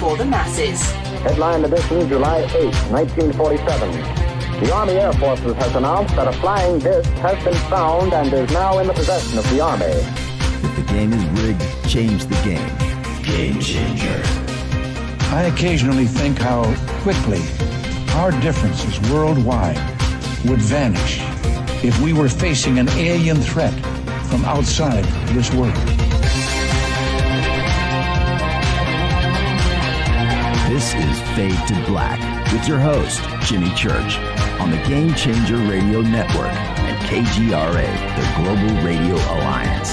for the masses. Headline edition, July 8, 1947. The Army Air Forces has announced that a flying disc has been found and is now in the possession of the Army. If the game is rigged, change the game. Game changer. I occasionally think how quickly our differences worldwide would vanish if we were facing an alien threat from outside this world. This is Fade to Black with your host, Jimmy Church, on the Game Changer Radio Network and KGRA, the Global Radio Alliance.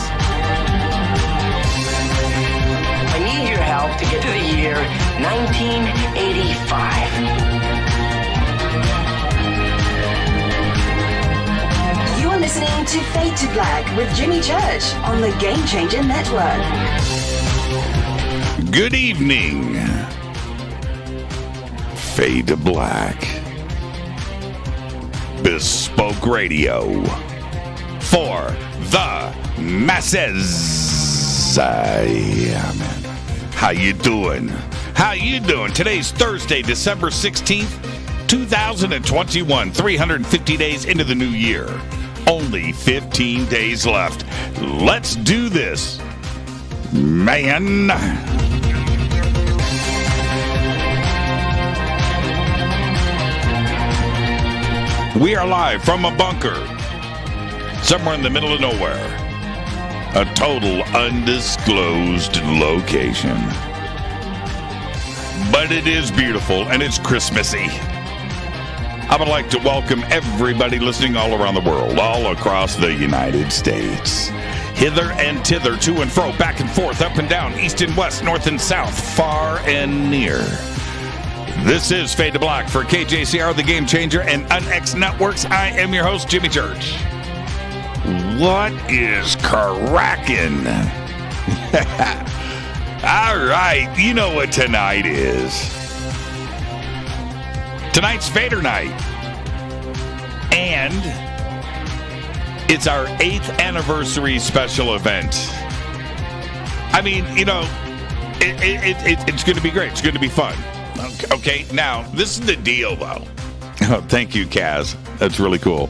I need your help to get to the year 1985. You're listening to Fade to Black with Jimmy Church on the Game Changer Network. Good evening. Fade to Black. Bespoke radio for the masses. Yeah, man. How you doing? How you doing? Today's Thursday, December 16th, 2021. 350 days into the new year. Only 15 days left. Let's do this, man. We are live from a bunker somewhere in the middle of nowhere. A total undisclosed location. But it is beautiful and it's Christmassy. I would like to welcome everybody listening all around the world, all across the United States. Hither and thither, to and fro, back and forth, up and down, east and west, north and south, far and near. This is Fade to Black for KJCR, the Game Changer, and UnX Networks. I am your host, Jimmy Church. What is cracking? All right, you know what tonight is. Tonight's Fadernight. And it's our 8th anniversary special event. I mean, you know, it's going to be great. It's going to be fun. Okay, now, this is the deal, though. Oh, thank you, Kaz. That's really cool.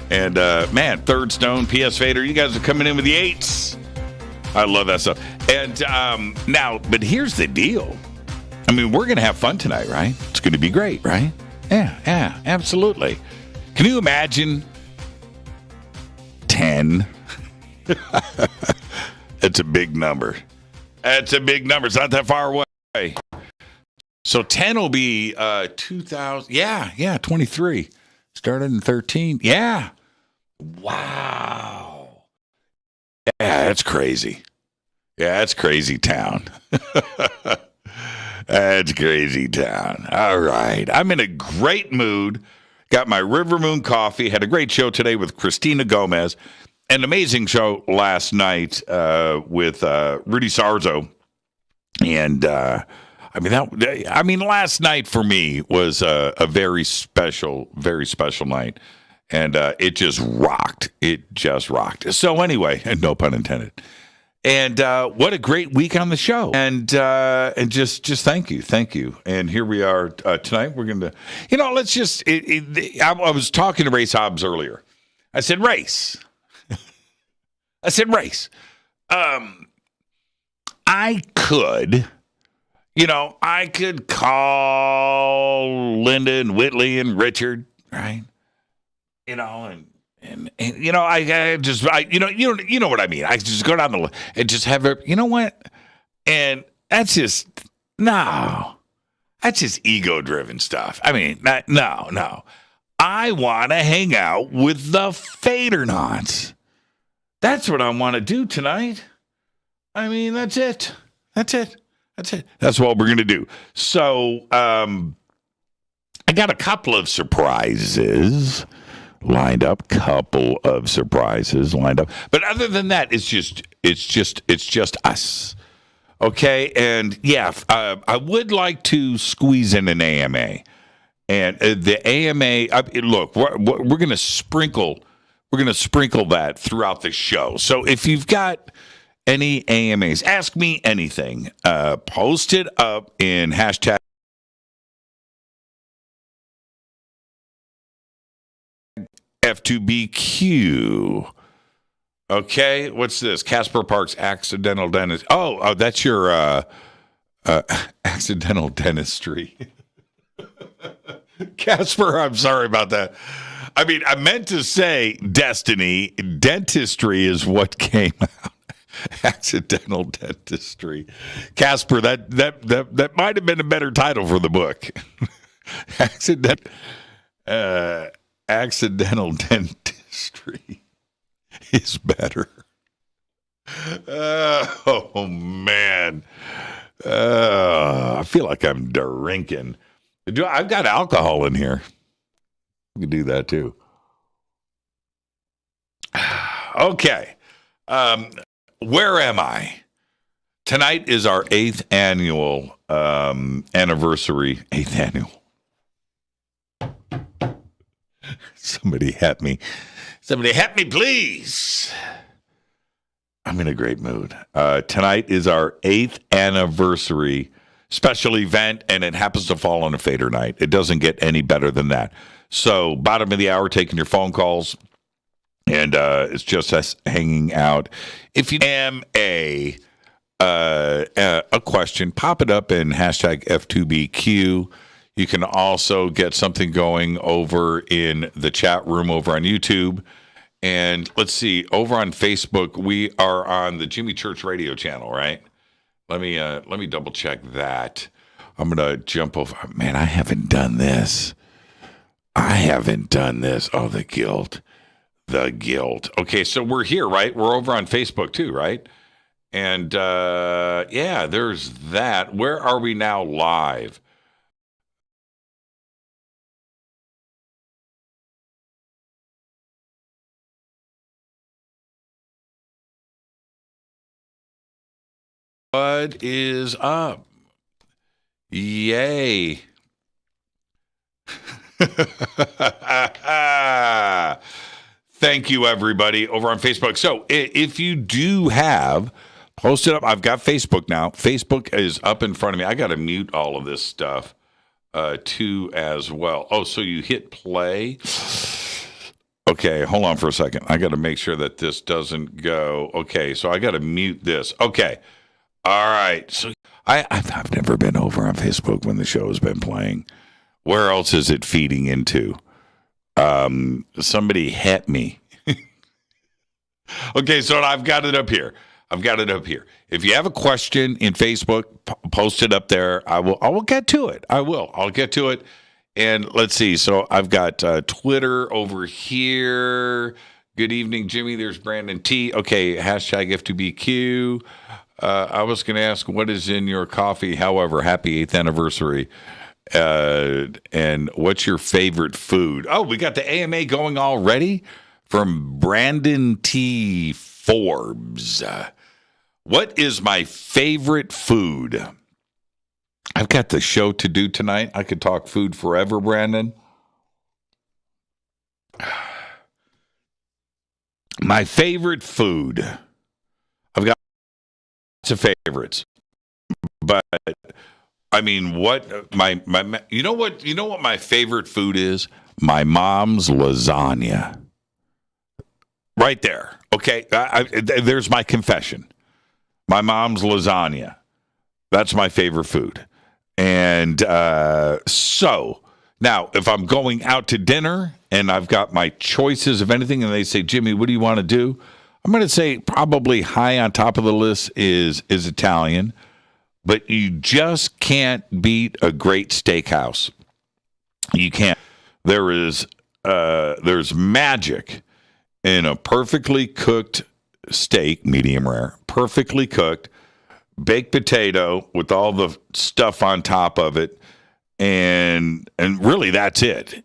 And, man, Third Stone, PS Fader, you guys are coming in with the 8s. I love that stuff. And now, but here's the deal. I mean, we're going to have fun tonight, right? It's going to be great, right? Yeah, absolutely. Can you imagine 10? It's a big number. It's a big number. It's not that far away. So 10 will be 2000. Yeah, 23. Started in 13. Yeah. Wow. Yeah, that's crazy. Yeah, that's crazy town. That's crazy town. All right. I'm in a great mood. Got my River Moon coffee. Had a great show today with Christina Gomez. An amazing show last night with Rudy Sarzo. And last night for me was a very special night. And it just rocked. It just rocked. So anyway, no pun intended. And what a great week on the show. And just thank you. And here we are tonight. We're going to, let's just, I was talking to Race Hobbs earlier. I said, Race. I could call Linda and Whitley and Richard, right? And I just you know what I mean. I just go down the list and just have her. You know what? And that's just that's just ego-driven stuff. I mean, no. I want to hang out with the Fadernauts. That's what I want to do tonight. I mean, that's it. That's what we're going to do. So, I got a couple of surprises lined up. But other than that, it's just us. Okay. And yeah, I would like to squeeze in an AMA, and the AMA, look, we're going to sprinkle that throughout the show. So if you've got any AMAs. Ask me anything. Post it up in hashtag F2BQ. Okay, what's this? Casper Park's accidental dentist. Oh, that's your accidental dentistry. Casper, I'm sorry about that. I mean, I meant to say destiny. Dentistry is what came out. Accidental dentistry. Casper, that might have been a better title for the book. Accidental dentistry is better. Oh, man. I feel like I'm drinking. I've got alcohol in here. We can do that, too. Okay. Where am I? Tonight is our 8th annual anniversary. 8th annual. Somebody help me. Somebody help me, please. I'm in a great mood. Tonight is our 8th anniversary special event, and it happens to fall on a fader night. It doesn't get any better than that. So, bottom of the hour, taking your phone calls, and it's just us hanging out. If you am a question, pop it up in hashtag F2BQ. You can also get something going over in the chat room over on YouTube. And let's see, over on Facebook, we are on the Jimmy Church radio channel, right? Let me double check that. I'm gonna jump over. Man, I haven't done this. Oh, the guilt. Okay, so we're here, right? We're over on Facebook too, right? And yeah, there's that. Where are we now live? What is up? Yay. Thank you, everybody, over on Facebook. So if you do have, post it up. I've got Facebook now. Facebook is up in front of me. I got to mute all of this stuff too as well. Oh, so you hit play. Okay, hold on for a second. I got to make sure that this doesn't go. Okay, so I got to mute this. Okay. All right. So I've never been over on Facebook when the show has been playing. Where else is it feeding into? Somebody hit me. Okay, so I've got it up here. If you have a question in Facebook, post it up there. I will get to it. I'll get to it. And let's see. So I've got Twitter over here. Good evening, Jimmy. There's Brandon T. Okay, hashtag F2BQ. I was going to ask, what is in your coffee? However, happy 8th anniversary. And what's your favorite food? Oh, we got the AMA going already from Brandon T. Forbes. What is my favorite food? I've got the show to do tonight. I could talk food forever, Brandon. My favorite food. I've got lots of favorites, but I mean, what my you know what my favorite food is? My mom's lasagna. Right there. Okay, there's my confession. My mom's lasagna. That's my favorite food. And so now, if I'm going out to dinner and I've got my choices of anything, and they say, Jimmy, what do you want to do? I'm going to say probably high on top of the list is Italian, but you just can't beat a great steakhouse. You can't. There's magic in a perfectly cooked steak, medium rare, perfectly cooked, baked potato with all the stuff on top of it, and really that's it.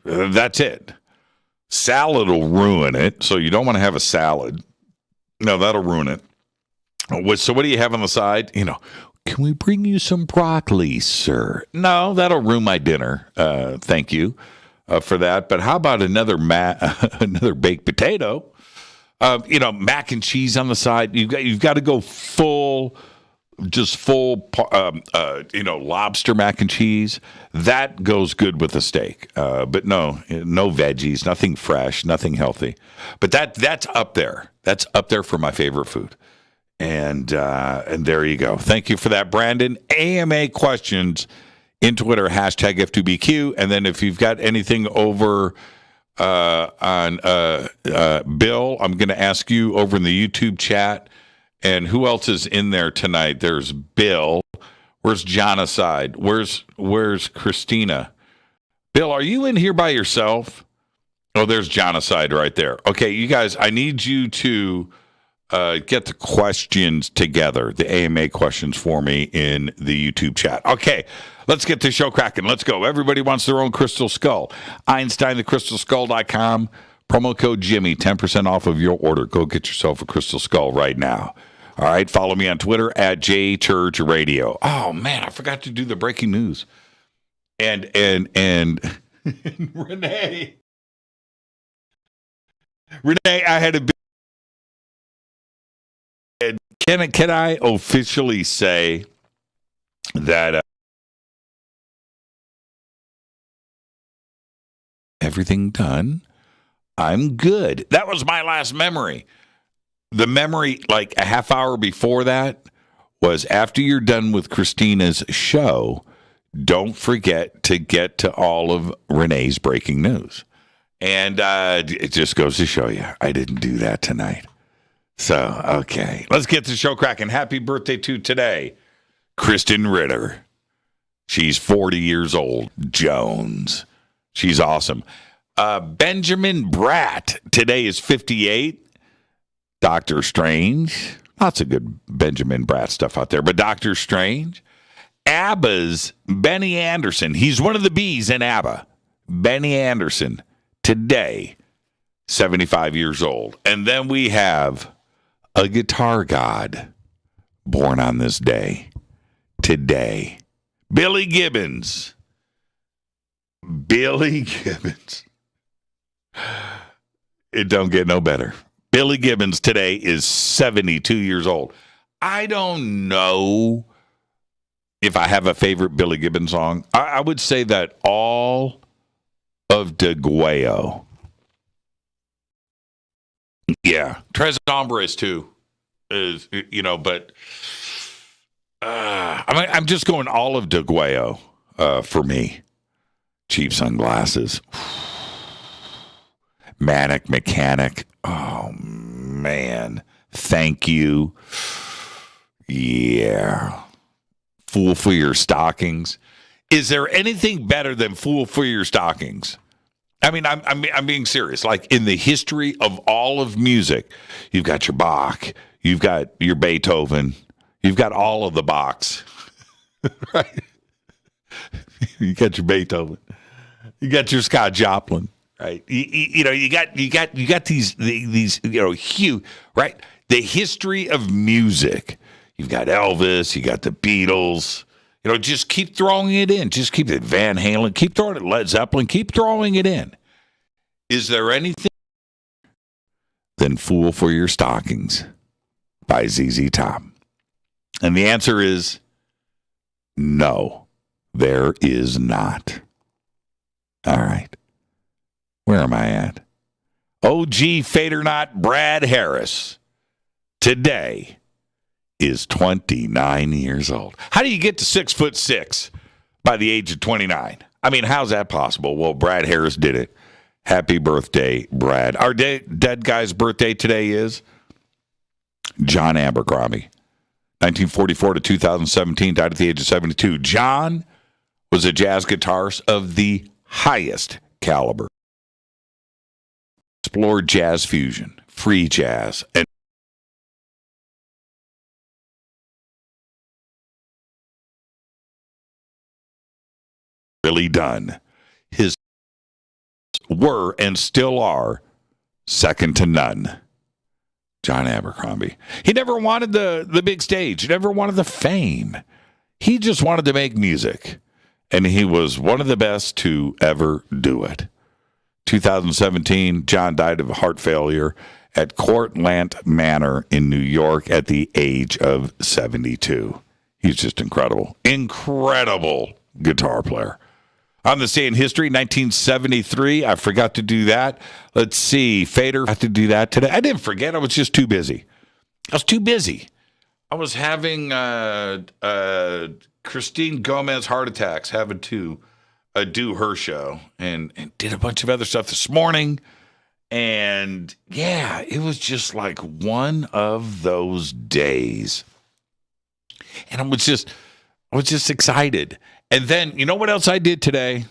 That's it. Salad will ruin it, so you don't want to have a salad. No, that'll ruin it. So what do you have on the side? Can we bring you some broccoli, sir? No, that'll ruin my dinner. Thank you for that. But how about another baked potato? Mac and cheese on the side. You've got to go full lobster mac and cheese. That goes good with a steak. But no veggies, nothing fresh, nothing healthy. But that's up there. That's up there for my favorite food. And there you go. Thank you for that, Brandon. AMA questions in Twitter, hashtag F2BQ. And then if you've got anything over on Bill, I'm going to ask you over in the YouTube chat. And who else is in there tonight? There's Bill. Where's Genocide? Where's Christina? Bill, are you in here by yourself? Oh, there's Genocide right there. Okay, you guys, I need you to get the questions together, the AMA questions for me in the YouTube chat. Okay, let's get this show cracking. Let's go. Everybody wants their own crystal skull. EinsteinTheCrystalSkull.com. Promo code Jimmy, 10% off of your order. Go get yourself a crystal skull right now. All right, follow me on Twitter at JChurchRadio. Oh man, I forgot to do the breaking news. And Renee, I had a big. Can I officially say that everything done? I'm good. That was my last memory. The memory, like a half hour before that, was after you're done with Christina's show, don't forget to get to all of Renee's breaking news. And it just goes to show you, I didn't do that tonight. So, okay. Let's get the show cracking. Happy birthday to today, Kristen Ritter. She's 40 years old. Jones. She's awesome. Benjamin Bratt today is 58. Doctor Strange. Lots of good Benjamin Bratt stuff out there. But Doctor Strange. ABBA's Benny Anderson. He's one of the B's in ABBA. Benny Anderson. Today, 75 years old. And then we have a guitar god born on this day. Today. Billy Gibbons. Billy Gibbons. It don't get no better. Billy Gibbons today is 72 years old. I don't know if I have a favorite Billy Gibbons song. I would say that all of DeGuayo. Yeah. Tres Hombres too. Is, but I'm just going all of DeGuayo for me. Cheap Sunglasses. Manic Mechanic. Oh, man. Thank you. Yeah. Fool for Your Stockings. Is there anything better than Fool for Your Stockings? I mean, I'm being serious. Like, in the history of all of music, you've got your Bach, you've got your Beethoven, you've got all of the Bachs. Right? You got your Beethoven. You got your Scott Joplin. Right, you got these huge, right? The history of music. You've got Elvis, you got the Beatles. Just keep throwing it in. Just keep it. Van Halen, keep throwing it. Led Zeppelin, keep throwing it in. Is there anything than "Fool for Your Stockings" by ZZ Top? And the answer is no. There is not. All right. Where am I at? OG Fadernight Brad Harris today is 29 years old. How do you get to 6'6" by the age of 29? I mean, how's that possible? Well, Brad Harris did it. Happy birthday, Brad. Our dead guy's birthday today is John Abercrombie. 1944 to 2017, died at the age of 72. John was a jazz guitarist of the highest caliber. Explored jazz fusion, free jazz, and really done. His were and still are second to none. John Abercrombie. He never wanted the big stage. He never wanted the fame. He just wanted to make music. And he was one of the best to ever do it. 2017, John died of heart failure at Courtland Manor in New York at the age of 72. He's just incredible. Incredible guitar player. On this day in history, 1973, I forgot to do that. Let's see, Fader, I have to do that today. I didn't forget. I was just too busy. I was having Christine Gomez heart attacks, having to do her show, and did a bunch of other stuff this morning. And yeah, it was just like one of those days. And I was just excited. And then, you know what else I did today?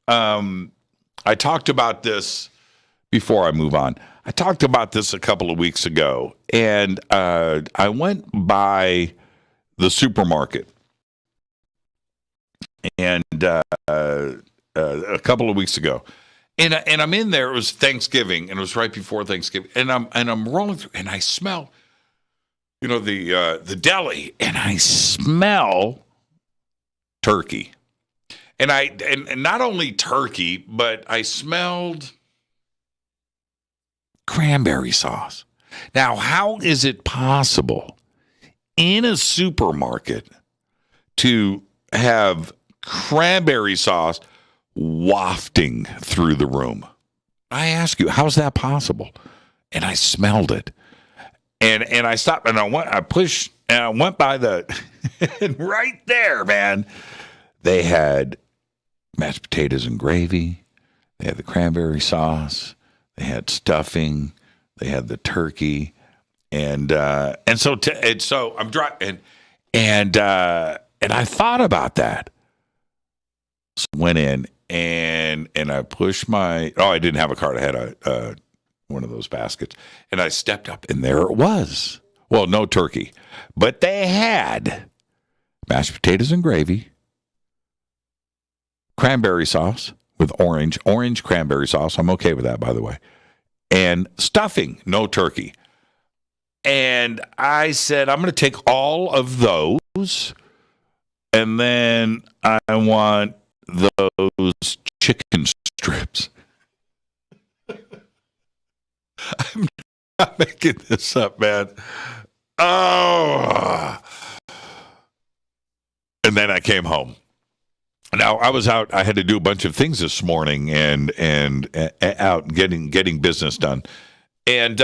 I talked about this before I move on. I talked about this a couple of weeks ago, and I went by the supermarket, and a couple of weeks ago, and I'm in there. It was Thanksgiving, and it was right before Thanksgiving, and I'm rolling through, and I smell, the deli, and I smell turkey, and not only turkey, but I smelled cranberry sauce. Now, how is it possible in a supermarket to have cranberry sauce wafting through the room? I ask you, how's that possible? And I smelled it. And I stopped and I went by the and right there, man, they had mashed potatoes and gravy. They had the cranberry sauce. They had stuffing. They had the turkey, and so I'm driving, and I thought about that. So went in and I pushed I didn't have a cart. I had one of those baskets, and I stepped up, and there it was. Well, no turkey, but they had mashed potatoes and gravy, cranberry sauce with orange cranberry sauce. I'm okay with that, by the way. And stuffing, no turkey. And I said, I'm going to take all of those, and then I want those chicken strips. I'm not making this up, man. Oh. And then I came home. Now, I was out. I had to do a bunch of things this morning and out getting business done. And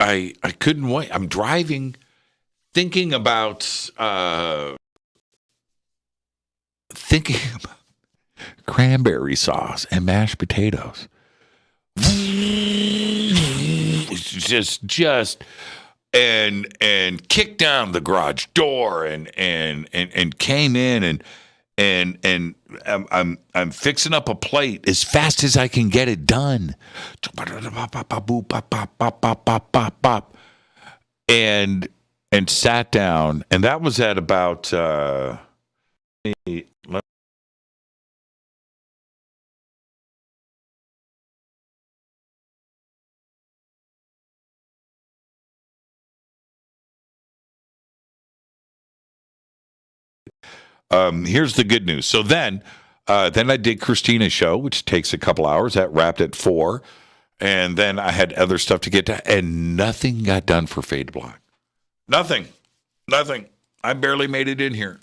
I couldn't wait. I'm driving, thinking about cranberry sauce and mashed potatoes. Just and kicked down the garage door and came in and I'm fixing up a plate as fast as I can get it done. And sat down, and that was at about here's the good news. So then I did Christina's show, which takes a couple hours. That wrapped at 4. And then I had other stuff to get to, and nothing got done for Fade to Black. Nothing. I barely made it in here.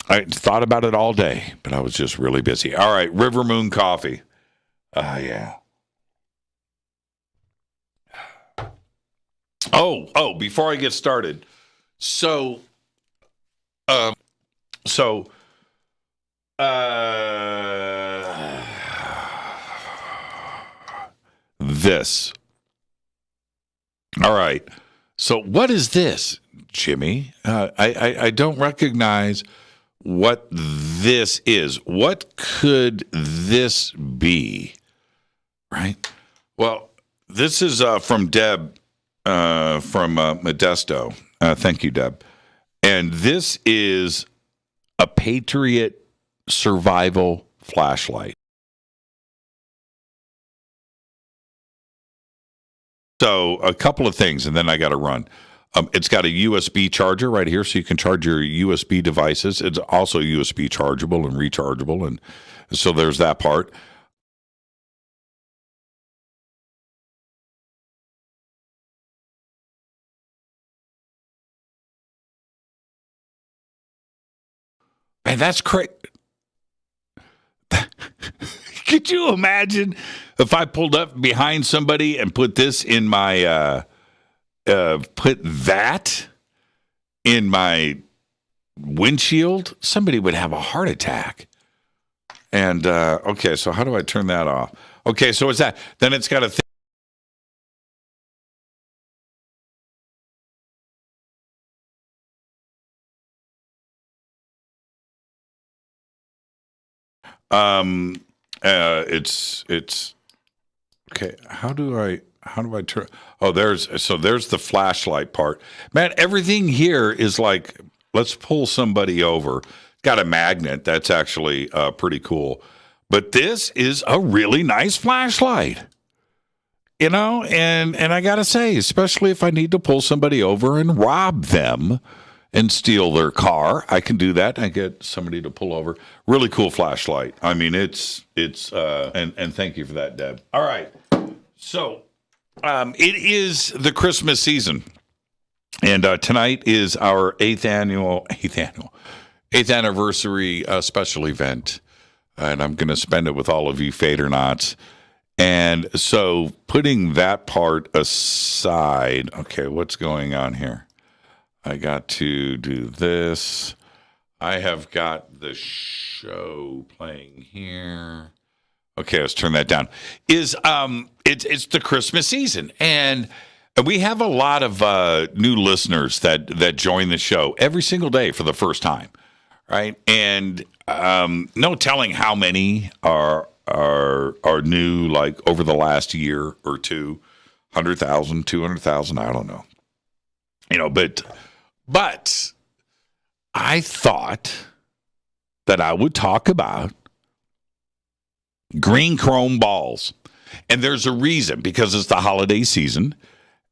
I thought about it all day, but I was just really busy. All right, River Moon Coffee. Yeah. Oh, before I get started. This. All right. So what is this, Jimmy? I don't recognize what this is. What could this be? Right? Well, this is from Deb from Modesto. Thank you, Deb. And this is a Patriot survival flashlight. So a couple of things, and then I got to run. It's got a USB charger right here, so you can charge your USB devices. It's also USB chargeable and rechargeable, and so there's that part. And that's crazy. Could you imagine if I pulled up behind somebody and put this in my, put that in my windshield? Somebody would have a heart attack. And, okay, so how do I turn that off? Okay, so it's that. Then it's got a thing. It's okay. How do I turn? Oh, there's the flashlight part. Man, everything here is like, let's pull somebody over. Got a magnet. That's actually pretty cool. But this is a really nice flashlight. You know, and I got to say, especially if I need to pull somebody over and rob them and steal their car, I can do that. I get somebody to pull over. Really cool flashlight. I mean, it's and thank you for that, Deb. All right. So, it is the Christmas season. And tonight is our eighth anniversary special event. And I'm going to spend it with all of you Fadernauts. And so putting that part aside, okay, what's going on here? I got to do this. I have got the show playing here. Okay, let's turn that down. It's the Christmas season, and we have a lot of new listeners that join the show every single day for the first time, right? And no telling how many are new, like over the last year or two, 100,000, 200,000, I don't know. You know, but I thought that I would talk about green chrome balls. And there's a reason, because it's the holiday season.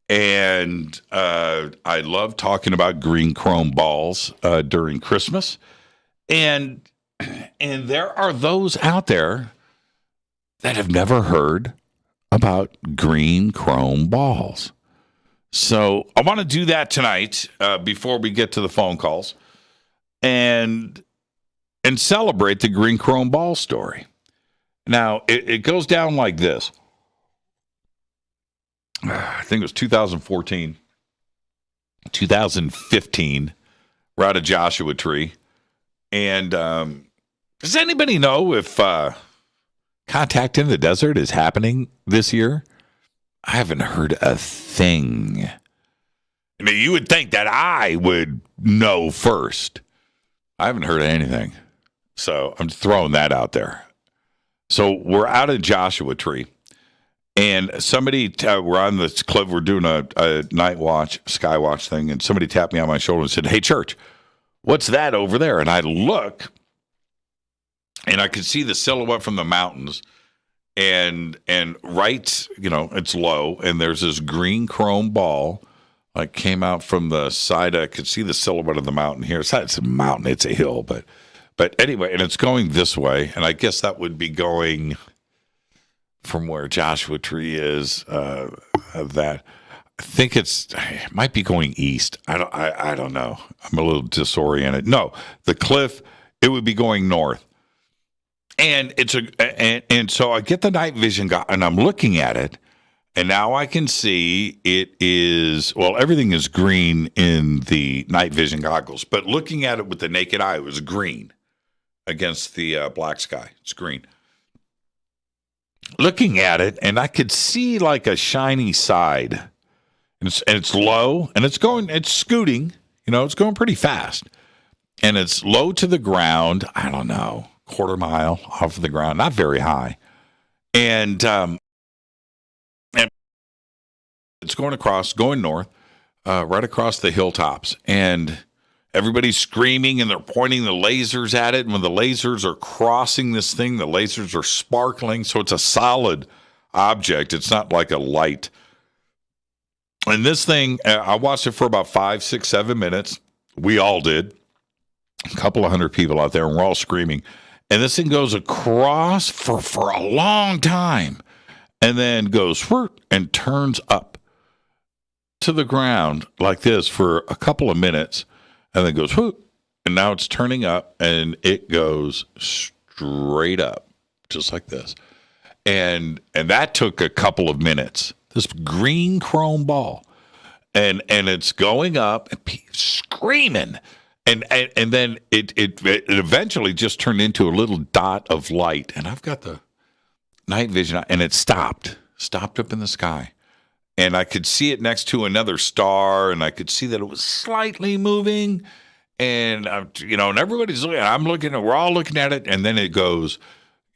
And I love talking about green chrome balls during Christmas. And there are those out there that have never heard about green chrome balls. So I want to do that tonight before we get to the phone calls and celebrate the green chrome ball story. Now, it goes down like this. I think it was 2014, 2015. We're at a Joshua Tree. And does anybody know if Contact in the Desert is happening this year? I haven't heard a thing. I mean, you would think that I would know first. I haven't heard anything. So I'm throwing that out there. So we're out at Joshua Tree. And somebody, we're on this cliff, we're doing a night watch, sky watch thing. And somebody tapped me on my shoulder and said, "Hey, church, what's that over there?" And I look, and I could see the silhouette from the mountains. And right, you know, it's low, and there's this green chrome ball like came out from the side. I could see the silhouette of the mountain here. It's a mountain, it's a hill, but anyway, and it's going this way, and I guess that would be going from where Joshua Tree is. That I think it might be going east. I don't know. I'm a little disoriented. No, the cliff, it would be going north. And and so I get the night vision and I'm looking at it, and now I can see it is, well, everything is green in the night vision goggles, but looking at it with the naked eye, it was green against the black sky. It's green. Looking at it, and I could see like a shiny side, and it's low, and it's scooting, you know, it's going pretty fast, and it's low to the ground. I don't know. Quarter mile off of the ground, not very high, and it's going north, right across the hilltops, and everybody's screaming and they're pointing the lasers at it. And when the lasers are crossing this thing, the lasers are sparkling, so it's a solid object. It's not like a light. And this thing, I watched it for about 5, 6, 7 minutes. We all did. A couple of hundred people out there, and we're all screaming. And this thing goes across for a long time, and then goes and turns up to the ground like this for a couple of minutes, and then goes and and now it's turning up, and it goes straight up, just like this. And that took a couple of minutes. This green chrome ball, and it's going up and screaming, and then it eventually just turned into a little dot of light. And I've got the night vision, and it stopped up in the sky, and I could see it next to another star, and I could see that it was slightly moving, and and everybody's looking. I'm looking, we're all looking at it, and then it goes.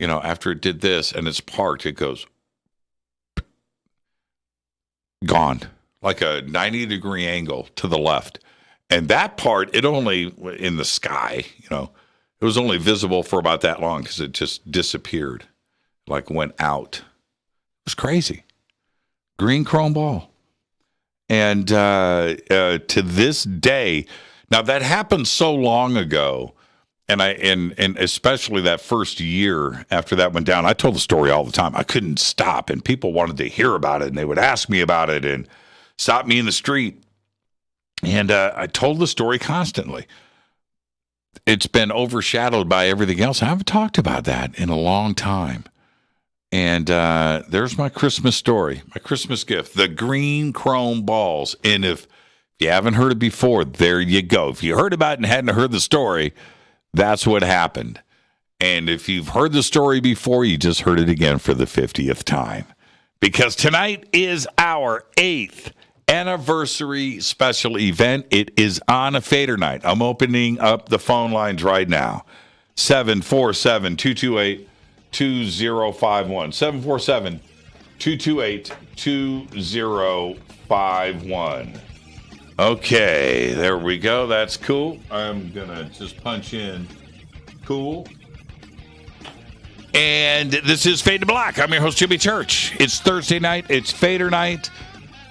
After it did this and it's parked, it goes gone, like a 90-degree angle to the left. And that part, it only, in the sky, it was only visible for about that long because it just disappeared, like went out. It was crazy. Green chrome ball. And to this day, now that happened so long ago. And especially that first year after that went down, I told the story all the time. I couldn't stop, and people wanted to hear about it, and they would ask me about it and stop me in the street. And I told the story constantly. It's been overshadowed by everything else. I haven't talked about that in a long time. And there's my Christmas story, my Christmas gift, the green chrome balls. And if you haven't heard it before, there you go. If you heard about it and hadn't heard the story, that's what happened. And if you've heard the story before, you just heard it again for the 50th time. Because tonight is our 8th anniversary special event. It is on a Fadernight. I'm opening up the phone lines right now. 747-228-2051. 747-228-2051. Okay, there we go. That's cool. I'm going to just punch in cool. And this is Fade to Black. I'm your host, Jimmy Church. It's Thursday night. It's Fader night.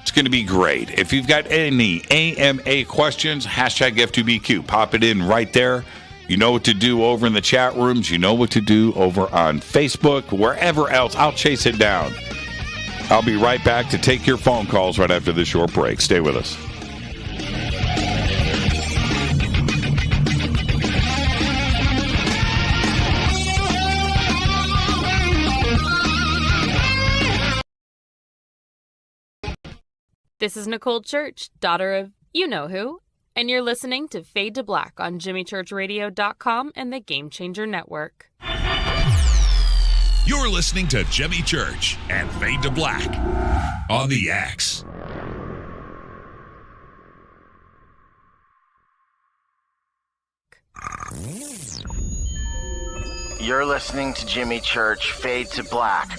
It's going to be great. If you've got any AMA questions, hashtag F2BQ. Pop it in right there. You know what to do over in the chat rooms. You know what to do over on Facebook, wherever else. I'll chase it down. I'll be right back to take your phone calls right after this short break. Stay with us. This is Nicole Church, daughter of you-know-who, and you're listening to Fade to Black on JimmyChurchRadio.com and the Game Changer Network. You're listening to Jimmy Church and Fade to Black on the X. You're listening to Jimmy Church, Fade to Black.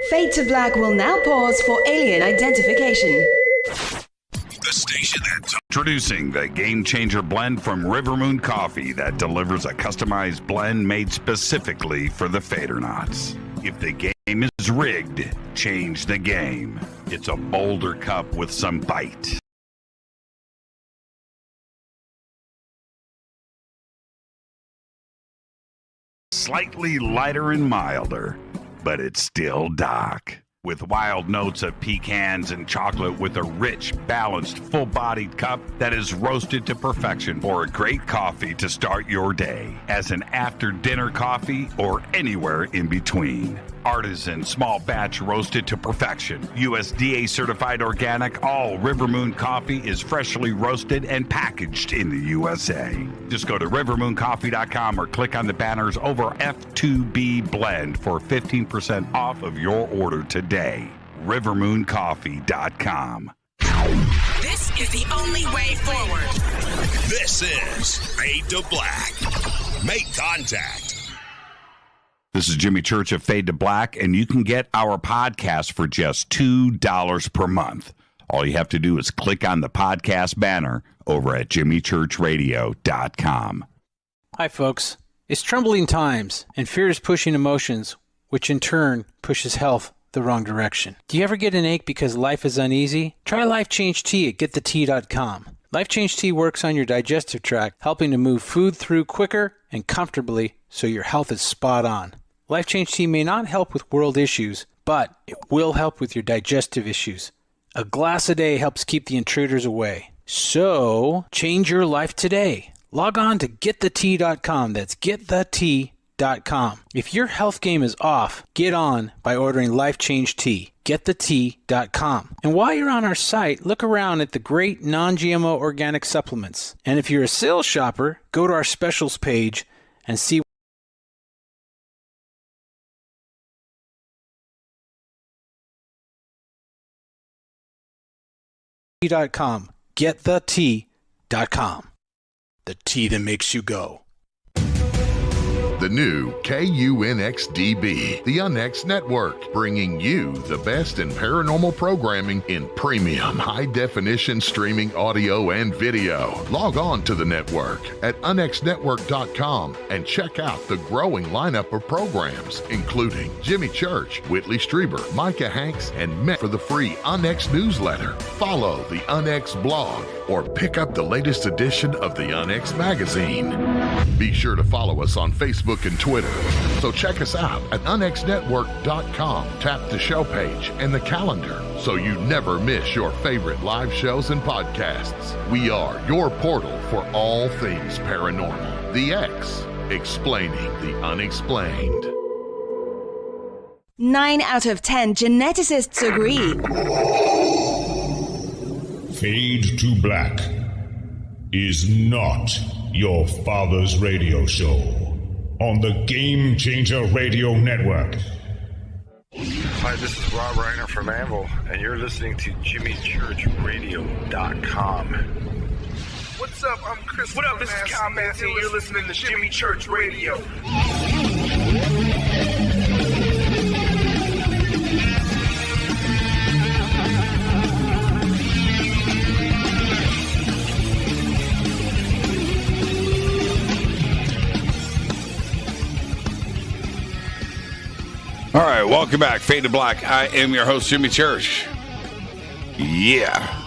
Fade to Black will now pause for alien identification. The station that's introducing the Game Changer blend from River Moon Coffee that delivers a customized blend made specifically for the Fadernauts. If the game is rigged, change the game. It's a bolder cup with some bite. Slightly lighter and milder, but it's still dark. With wild notes of pecans and chocolate with a rich, balanced, full-bodied cup that is roasted to perfection for a great coffee to start your day, as an after-dinner coffee or anywhere in between. Artisan, small batch roasted to perfection. USDA certified organic, all River Moon coffee is freshly roasted and packaged in the USA. Just go to rivermooncoffee.com or click on the banners over F2B Blend for 15% off of your order today. rivermooncoffee.com. This is the only way forward. This is Fade to Black. Make contact. This is Jimmy Church of Fade to Black, and you can get our podcast for just $2 per month. All you have to do is click on the podcast banner over at jimmychurchradio.com. Hi, folks. It's troubling times, and fear is pushing emotions, which in turn pushes health the wrong direction. Do you ever get an ache because life is uneasy? Try Life Change Tea at getthetea.com. Life Change Tea works on your digestive tract, helping to move food through quicker and comfortably so your health is spot on. Life Change Tea may not help with world issues, but it will help with your digestive issues. A glass a day helps keep the intruders away. So, change your life today. Log on to getthet.com. That's getthet.com. If your health game is off, get on by ordering Life Change Tea. Getthet.com. And while you're on our site, look around at the great non-GMO organic supplements. And if you're a sales shopper, go to our specials page and see .com. Getthet.com. The tea that makes you go. The new KUNXDB, the UNX Network, bringing you the best in paranormal programming in premium high-definition streaming audio and video. Log on to the network at unxnetwork.com and check out the growing lineup of programs, including Jimmy Church, Whitley Strieber, Micah Hanks, and Met for the free UNX newsletter. Follow the UNX blog or pick up the latest edition of the UNX magazine. Be sure to follow us on Facebook and Twitter. So check us out at unxnetwork.com. Tap the show page and the calendar so you never miss your favorite live shows and podcasts. We are your portal for all things paranormal. The X, explaining the unexplained. 9 out of 10 geneticists agree. Fade to Black is not your father's radio show on the Game Changer Radio Network. Hi, this is Rob Reiner from Anvil, and you're listening to JimmyChurchRadio.com. What's up? I'm Chris. What up? This is Kyle Massey, and you're listening to Jimmy Church Radio. All right, welcome back. Fade to Black. I am your host, Jimmy Church. Yeah.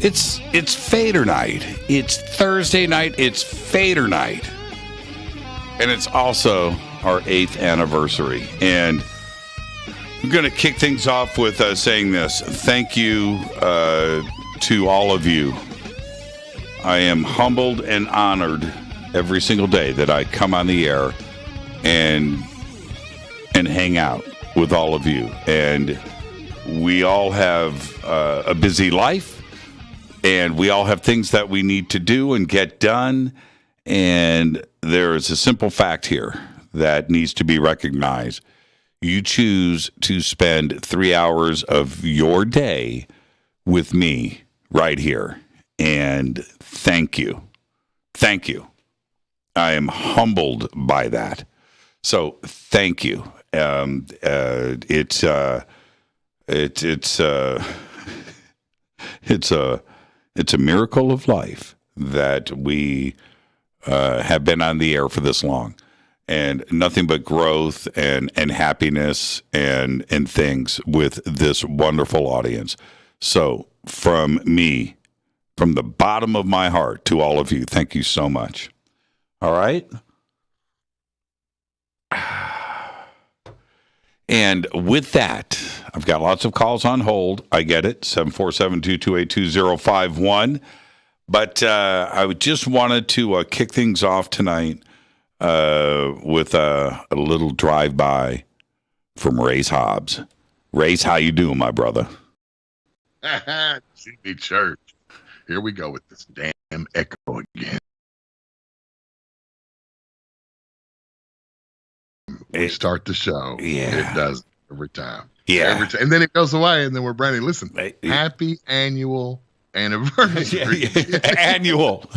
It's Fadernight. It's Thursday night. It's Fadernight. And it's also our 8th anniversary. And I'm going to kick things off with saying this. Thank you to all of you. I am humbled and honored every single day that I come on the air and hang out with all of you. And we all have a busy life, and we all have things that we need to do and get done. And there is a simple fact here that needs to be recognized. You choose to spend 3 hours of your day with me right here. And thank you. Thank you. I am humbled by that. So thank you. It's a miracle of life that we have been on the air for this long, and nothing but growth and happiness and things with this wonderful audience. So from me, from the bottom of my heart to all of you, thank you so much. All right. And with that, I've got lots of calls on hold. I get it, 747-228-2051. But I just wanted to kick things off tonight with a little drive-by from Race Hobbs. Race, how you doing, my brother? Jimmy Church. Here we go with this damn echo again. We start the show. Yeah. It does every time. Yeah. Every time. And then it goes away, and then we're branding. Listen, happy annual anniversary. Annual.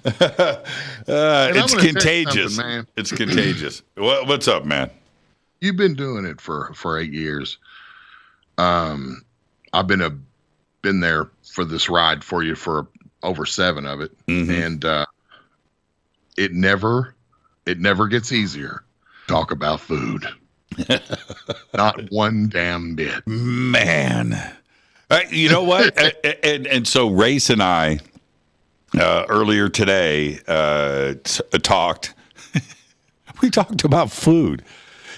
It's contagious. Man. It's contagious. What's up, man? You've been doing it for 8 years. I've been there for this ride for you for over 7 of it. Mm-hmm. And it never gets easier. Talk about food. Not one damn bit. Man. You know what? and so Race and I earlier today talked. We talked about food.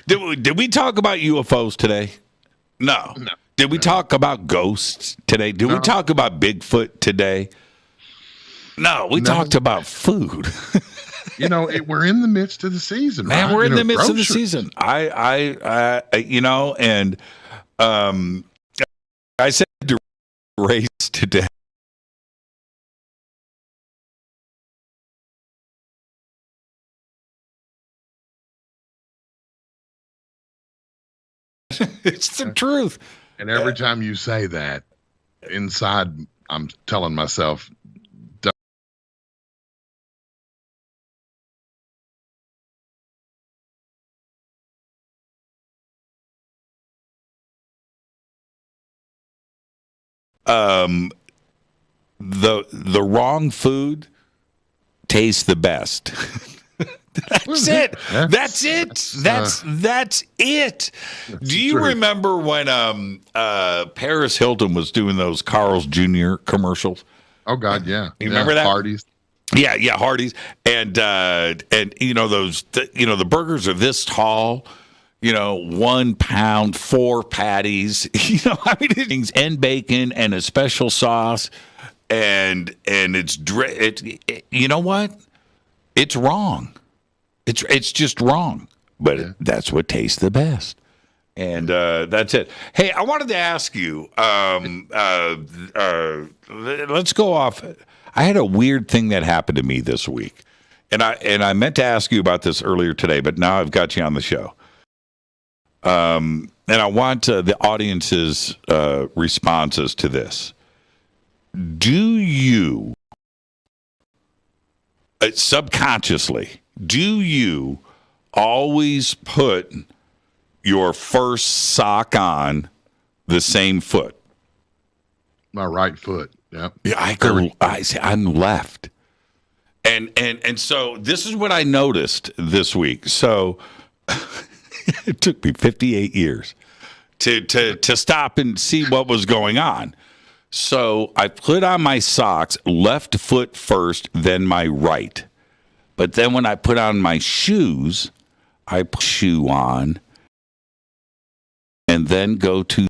Did we talk about UFOs today? No. Did we talk about ghosts today? Did we talk about Bigfoot today? No, we talked about food. We're in the midst of the season, man. Right? We're in the midst of the season. I said to Race today. It's the truth. And every time you say that, inside, I'm telling myself, the wrong food tastes the best. That's it. That's it. That's it. Do you remember when Paris Hilton was doing those Carl's Jr. commercials? Oh God, yeah. You remember that? Hardee's. Yeah, Hardee's, and those the burgers are this tall. 1 pound, 4 patties. Things and bacon and a special sauce, and it's you know what? It's wrong. It's just wrong. But that's what tastes the best, and that's it. Hey, I wanted to ask you. Let's go off. I had a weird thing that happened to me this week, and I meant to ask you about this earlier today, but now I've got you on the show. And I want the audience's responses to this. Do you, subconsciously, always put your first sock on the same foot? My right foot. Yep. Yeah, I'm left. And so this is what I noticed this week. So it took me 58 years to stop and see what was going on. So I put on my socks, left foot first, then my right. But then when I put on my shoes, I put shoe on and then go to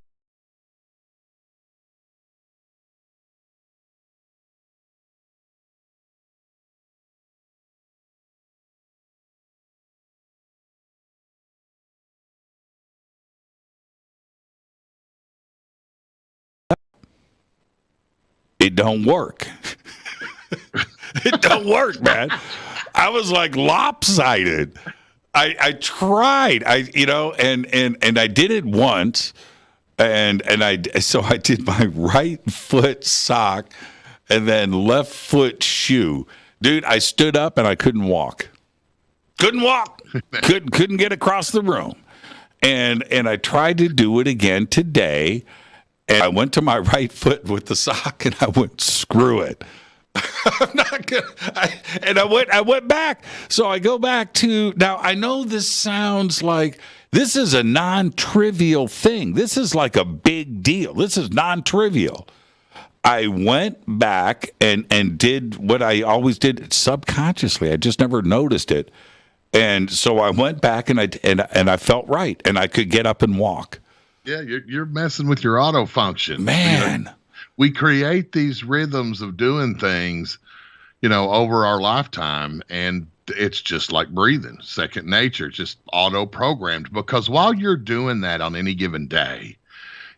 it don't work. It don't work, man. I was like lopsided. I tried. And I did it once, and I did my right foot sock and then left foot shoe. Dude, I stood up and I couldn't walk. Couldn't get across the room. And I tried to do it again today. And I went to my right foot with the sock, and I went, screw it. I'm not gonna. I went back. So I go back to now. I know this sounds like this is a non-trivial thing. This is like a big deal. This is non-trivial. I went back and did what I always did subconsciously. I just never noticed it. And so I went back and I felt right, and I could get up and walk. Yeah, you're messing with your auto function. Man. We create these rhythms of doing things, over our lifetime, and it's just like breathing, second nature, just auto programmed. Because while you're doing that on any given day,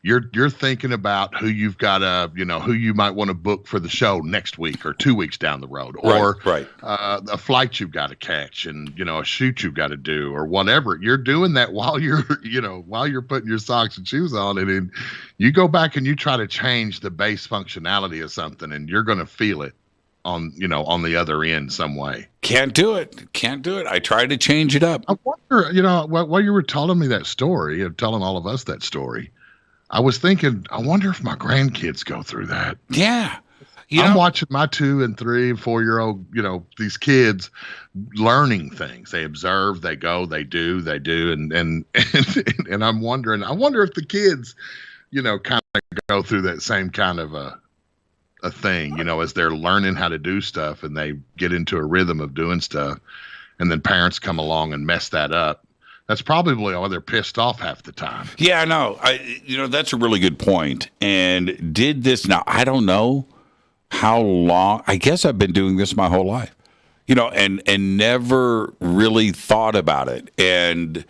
you're thinking about who you've got to, who you might want to book for the show next week or 2 weeks down the road, or a flight you've got to catch, and a shoot you've got to do, or whatever. You're doing that while you're putting your socks and shoes on, and then you go back and you try to change the base functionality of something, and you're going to feel it on the other end some way. Can't do it. I tried to change it up. I wonder, while you were telling me that story, telling all of us that story, I was thinking, I wonder if my grandkids go through that. Yeah. I'm watching my 2 and 3 and 4-year-old, these kids learning things. They observe, they go, they do, and I'm wondering, I wonder if the kids, kind of go through that same kind of a thing, as they're learning how to do stuff and they get into a rhythm of doing stuff, and then parents come along and mess that up. That's probably why they're pissed off half the time. Yeah, no, that's a really good point. And did this now? I don't know. how long. I guess I've been doing this my whole life, and never really thought about it. And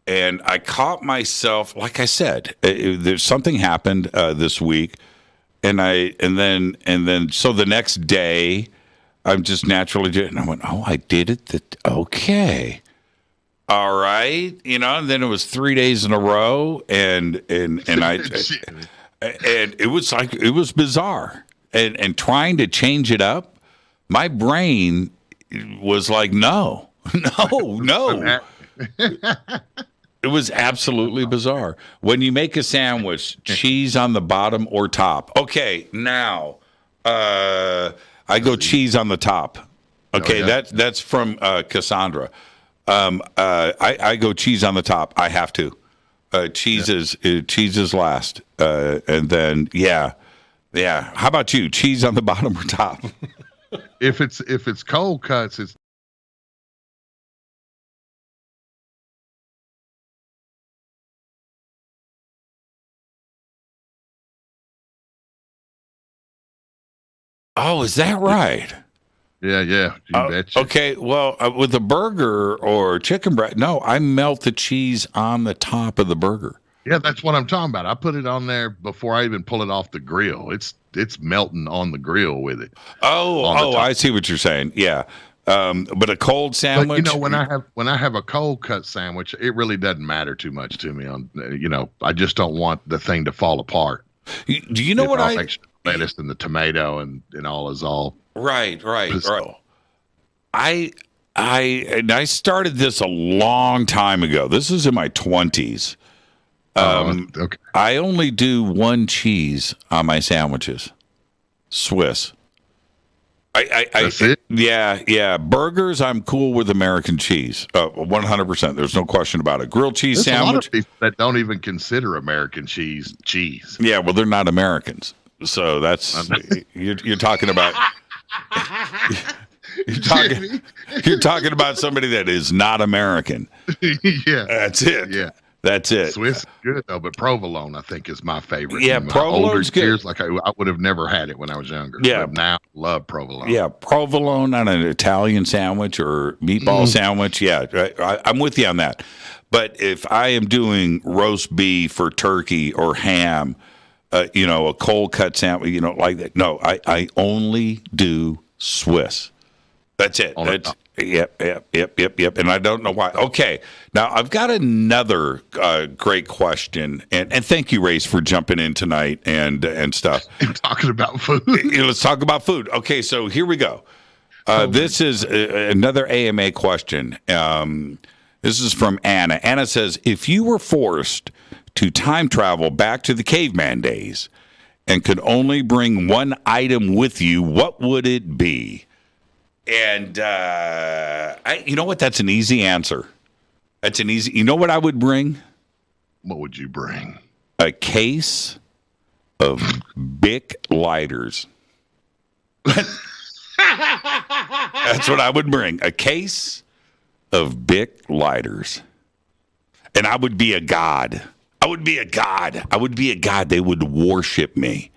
I caught myself, like I said, there's something happened this week, and then so the next day, I'm just naturally doing it, and I went, oh, I did it. Okay. All right, and then it was 3 days in a row, and it was bizarre, and trying to change it up, my brain was like, no. It was absolutely bizarre. When you make a sandwich, cheese on the bottom or top. Okay, now I go cheese on the top. Okay, that's from Cassandra. I go cheese on the top. I have to. Cheese is last, and then yeah. How about you? Cheese on the bottom or top? If it's cold cuts, it's. Oh, is that right? Yeah. You betcha. Okay, well, with a burger or chicken breast, no, I melt the cheese on the top of the burger. Yeah, that's what I'm talking about. I put it on there before I even pull it off the grill. It's melting on the grill with it. Oh, I see what you're saying. Yeah, but a cold sandwich. But, when I have a cold cut sandwich, it really doesn't matter too much to me. I just don't want the thing to fall apart. Do you know what lettuce and the tomato and all is all. Right. I started this a long time ago. This is in my 20s. Okay. I only do one cheese on my sandwiches, Swiss. That's it? Yeah. Burgers, I'm cool with American cheese, 100%. There's no question about it. Grilled cheese There's sandwich. A lot of people that don't even consider American cheese. Yeah, well, they're not Americans, so that's you're talking about. You're talking about somebody that is not American. Yeah, that's it. Yeah, that's it. Swiss is good though, but provolone I think is my favorite. Yeah, provolone's good. Years, like I would have never had it when I was younger. Yeah, but now love provolone. Yeah, provolone on an Italian sandwich or meatball sandwich. Yeah, I'm with you on that. But if I am doing roast beef or turkey or ham, a cold cut sandwich, like that. No, I only do Swiss. That's it. Yep. And I don't know why. Okay, now I've got another great question, and thank you, Race, for jumping in tonight and stuff. Talking about food. Let's talk about food. Okay, so here we go. This is another AMA question. This is from Anna. Anna says, if you were forced to time travel back to the caveman days and could only bring one item with you, what would it be? And you know what? That's an easy answer. You know what I would bring? What would you bring? A case of Bic lighters. That's what I would bring. A case of Bic lighters. And I would be a god. I would be a god. They would worship me.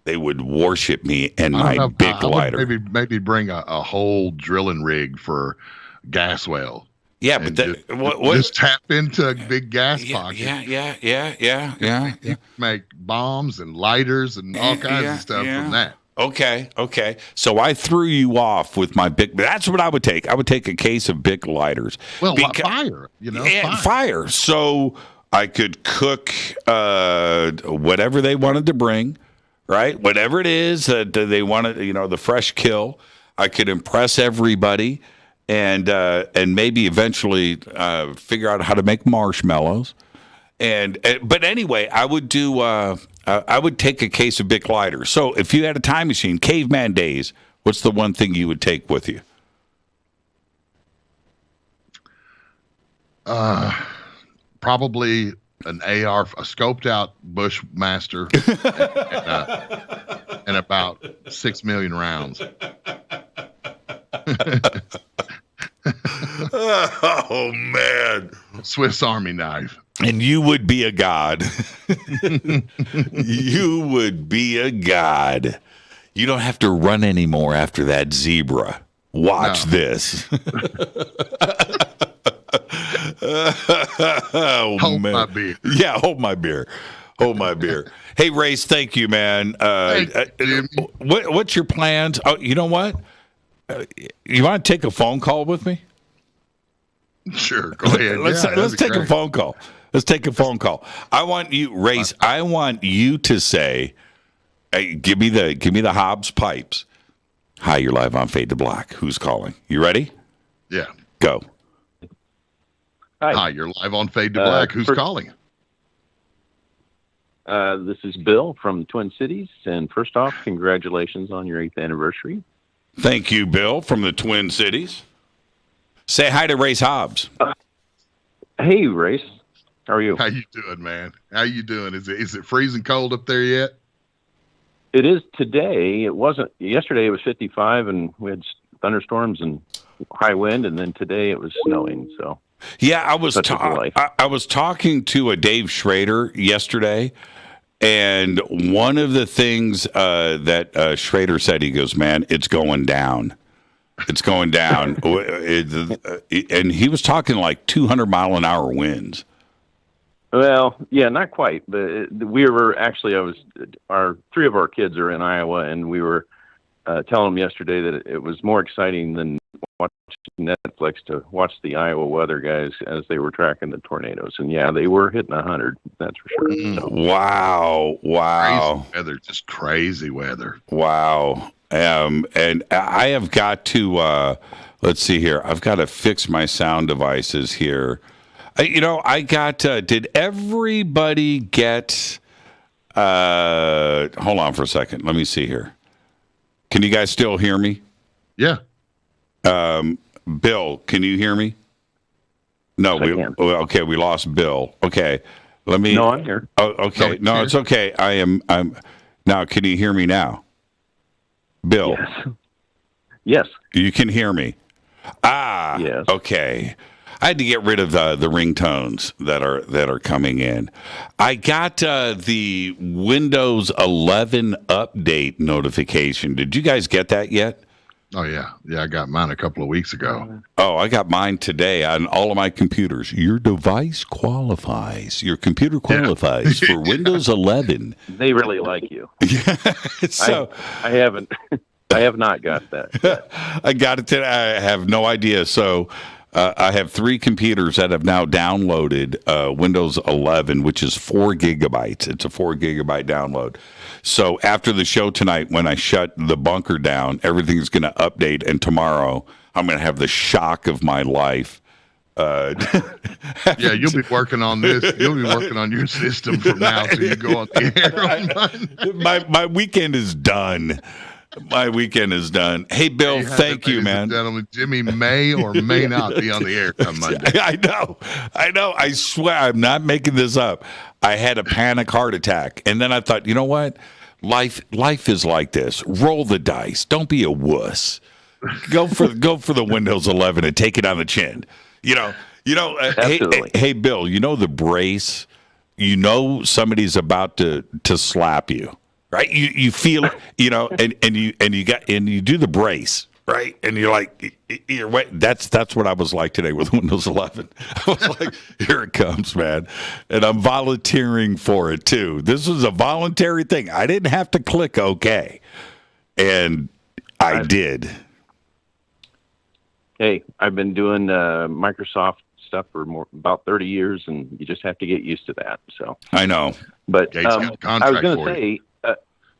And my Bic lighter. Maybe bring a whole drilling rig for gas well. Yeah, but just tap into a big gas pocket. Yeah. Make bombs and lighters and all kinds of stuff from that. Okay. So I threw you off with my Bic. That's what I would take. I would take a case of Bic lighters. Well, fire. Fire. So I could cook whatever they wanted to bring. Right, whatever it is that they wanted, the fresh kill, I could impress everybody, and maybe eventually figure out how to make marshmallows. But anyway, I would do. I would take a case of Bic lighters. So if you had a time machine, caveman days, what's the one thing you would take with you? Probably an AR, a scoped out Bushmaster, and about 6 million rounds. Oh man! Swiss Army knife. And you would be a god. You would be a god. You don't have to run anymore after that zebra. Watch this. Hold my beer. Yeah, hold my beer. Hold my beer. Hey, Race, thank you, man. What's your plans? Oh, you know what? You want to take a phone call with me? Sure, go ahead. Let's take a phone call. Let's take a phone call. I want you, Race. I want you to say, hey, give me the Hobbs pipes. Hi, you're live on Fade to Black. Who's calling? You ready? Yeah. Go. Hi, you're live on Fade to Black. Who's calling? This is Bill from the Twin Cities. And first off, congratulations on your 8th anniversary. Thank you, Bill from the Twin Cities. Say hi to Race Hobbs. Hey, Race. How are you? How you doing, man? How you doing? Is it freezing cold up there yet? It is today. It wasn't. Yesterday it was 55, and we had thunderstorms and high wind, and then today it was snowing. So yeah, I was talking to a Dave Schrader yesterday, and one of the things that Schrader said, he goes, "Man, it's going down. It's going down," and he was talking like 200-mile-an-hour winds. Well, yeah, not quite, but we were actually. Three of our kids are in Iowa, and we were telling them yesterday that it was more exciting than watching Netflix to watch the Iowa weather guys as they were tracking the tornadoes. And yeah, they were hitting 100. That's for sure. So. Wow! Crazy weather, just crazy weather. Wow! And I have got to let's see here. I've got to fix my sound devices here. I got, did everybody get, hold on for a second. Let me see here. Can you guys still hear me? Yeah. Bill, can you hear me? No, okay, we lost Bill. Okay. No, I'm here. Oh, okay. No, it's okay. I'm now, can you hear me now? Bill. Yes. You can hear me. Yes. Okay. I had to get rid of the ringtones that are coming in. I got the Windows 11 update notification. Did you guys get that yet? Oh, yeah. Yeah, I got mine a couple of weeks ago. Oh, I got mine today on all of my computers. Your device qualifies. Your computer qualifies for Windows 11. They really like you. So I haven't. I have not got that. I got it today. I have no idea. So I have 3 computers that have now downloaded Windows 11, which is 4 gigabytes. It's a 4 gigabyte download. So after the show tonight, when I shut the bunker down, everything's going to update. And tomorrow, I'm going to have the shock of my life. Yeah, you'll be working on this. You'll be working on your system from now till you go on the air on Monday. My weekend is done. My weekend is done. Hey, Bill, thank you, man. Gentlemen, Jimmy may or may not be on the air come Monday. I know. I swear, I'm not making this up. I had a panic heart attack, and then I thought, you know what? Life is like this. Roll the dice. Don't be a wuss. Go for the Windows 11 and take it on the chin. Hey, Bill. You know the brace. You know somebody's about to slap you. Right, you feel it, and you do the brace, right, and you're like, that's what I was like today with Windows 11. I was like, here it comes, man, and I'm volunteering for it too. This was a voluntary thing. I didn't have to click OK, and I did. Hey, I've been doing Microsoft stuff for about 30 years, and you just have to get used to that. So I know, but I was going to say.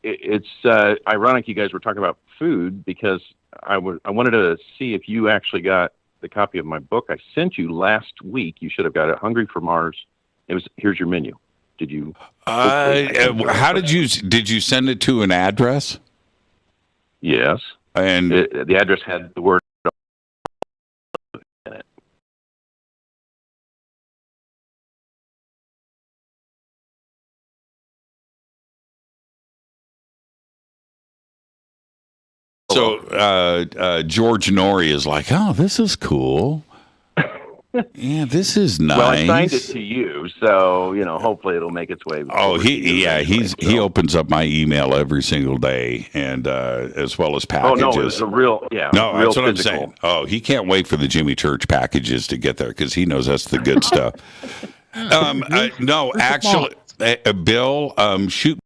It's ironic you guys were talking about food because I wanted to see if you actually got the copy of my book I sent you last week. You should have got it. Hungry for Mars. Here's your menu. Did you? How did you send it to an address? Yes. And the address had the word in it. So George Norrie is like, oh, this is cool. Yeah, this is nice. Well, I signed it to you, so hopefully it'll make its way. He opens up my email every single day, and as well as packages. Oh no, it's a real No, real that's what physical. I'm saying. Oh, he can't wait for the Jimmy Church packages to get there because he knows that's the good stuff. No, actually, Bill, shoot.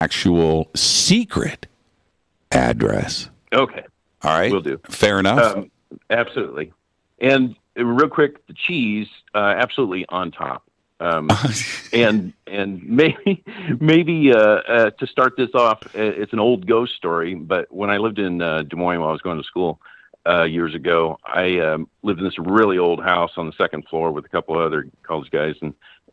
Actual secret address. Okay. All right. Will do. Fair enough. Absolutely. And real quick, the cheese, absolutely on top. And maybe to start this off, it's an old ghost story. But when I lived in Des Moines while I was going to school years ago, I lived in this really old house on the second floor with a couple of other college guys,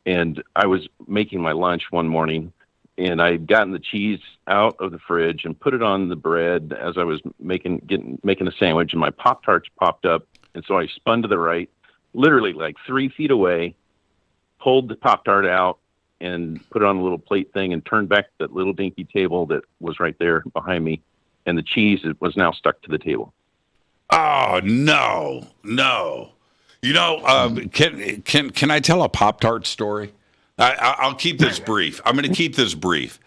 and I was making my lunch one morning. And I'd gotten the cheese out of the fridge and put it on the bread as I was making a sandwich, and my Pop-Tarts popped up. And so I spun to the right, literally like 3 feet away, pulled the Pop-Tart out and put it on a little plate thing and turned back to that little dinky table that was right there behind me. And the cheese was now stuck to the table. Oh, no. Can I tell a Pop-Tart story? I'll keep this brief. I'm going to keep this brief.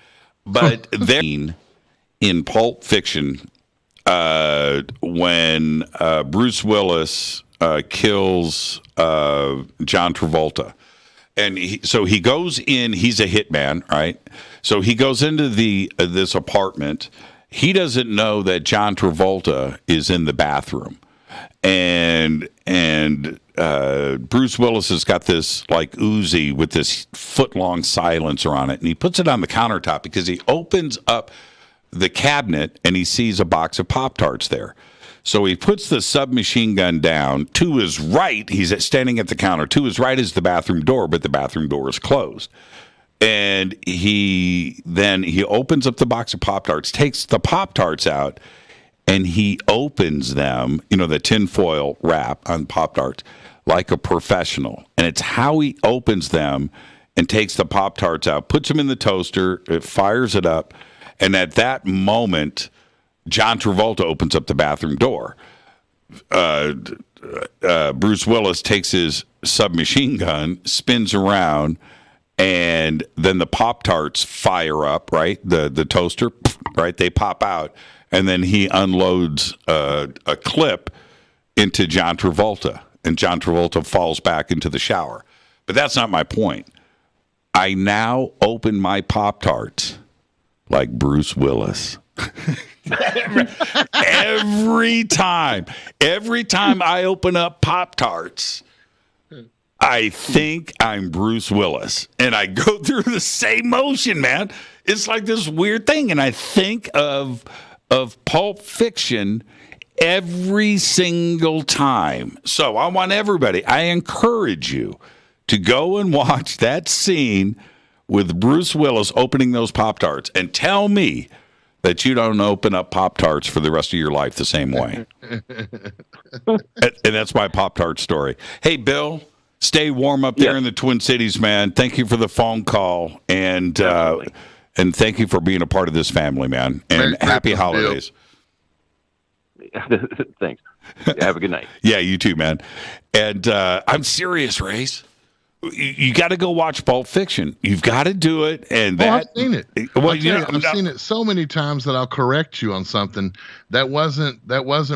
But then in Pulp Fiction, when Bruce Willis kills John Travolta, and he goes in, he's a hitman, right? So he goes into this apartment. He doesn't know that John Travolta is in the bathroom. And Bruce Willis has got this like Uzi with this foot-long silencer on it, and he puts it on the countertop because he opens up the cabinet and he sees a box of Pop-Tarts there. So he puts the submachine gun down. To his right, he's standing at the counter. To his right is the bathroom door, but the bathroom door is closed. And he opens up the box of Pop-Tarts, takes the Pop-Tarts out, and he opens them, the tinfoil wrap on Pop-Tarts, like a professional. And it's how he opens them and takes the Pop-Tarts out, puts them in the toaster, it fires it up, and at that moment, John Travolta opens up the bathroom door. Bruce Willis takes his submachine gun, spins around, and then the Pop-Tarts fire up, right? The toaster, right? They pop out. And then he unloads a clip into John Travolta, and John Travolta falls back into the shower. But that's not my point. I now open my Pop-Tarts like Bruce Willis. Every time I open up Pop-Tarts, I think I'm Bruce Willis. And I go through the same motion, man. It's like this weird thing. And I think of Pulp Fiction every single time. So I want everybody, I encourage you to go and watch that scene with Bruce Willis opening those Pop-Tarts and tell me that you don't open up Pop-Tarts for the rest of your life the same way. And that's my Pop-Tart story. Hey, Bill, stay warm up there in the Twin Cities, man. Thank you for the phone call. And thank you for being a part of this family, man. And happy holidays. Thanks. Have a good night. Yeah, you too, man. And I'm serious, Race. You got to go watch Pulp Fiction. You've got to do it. And I've seen it. I've seen it so many times that I'll correct you on something. That wasn't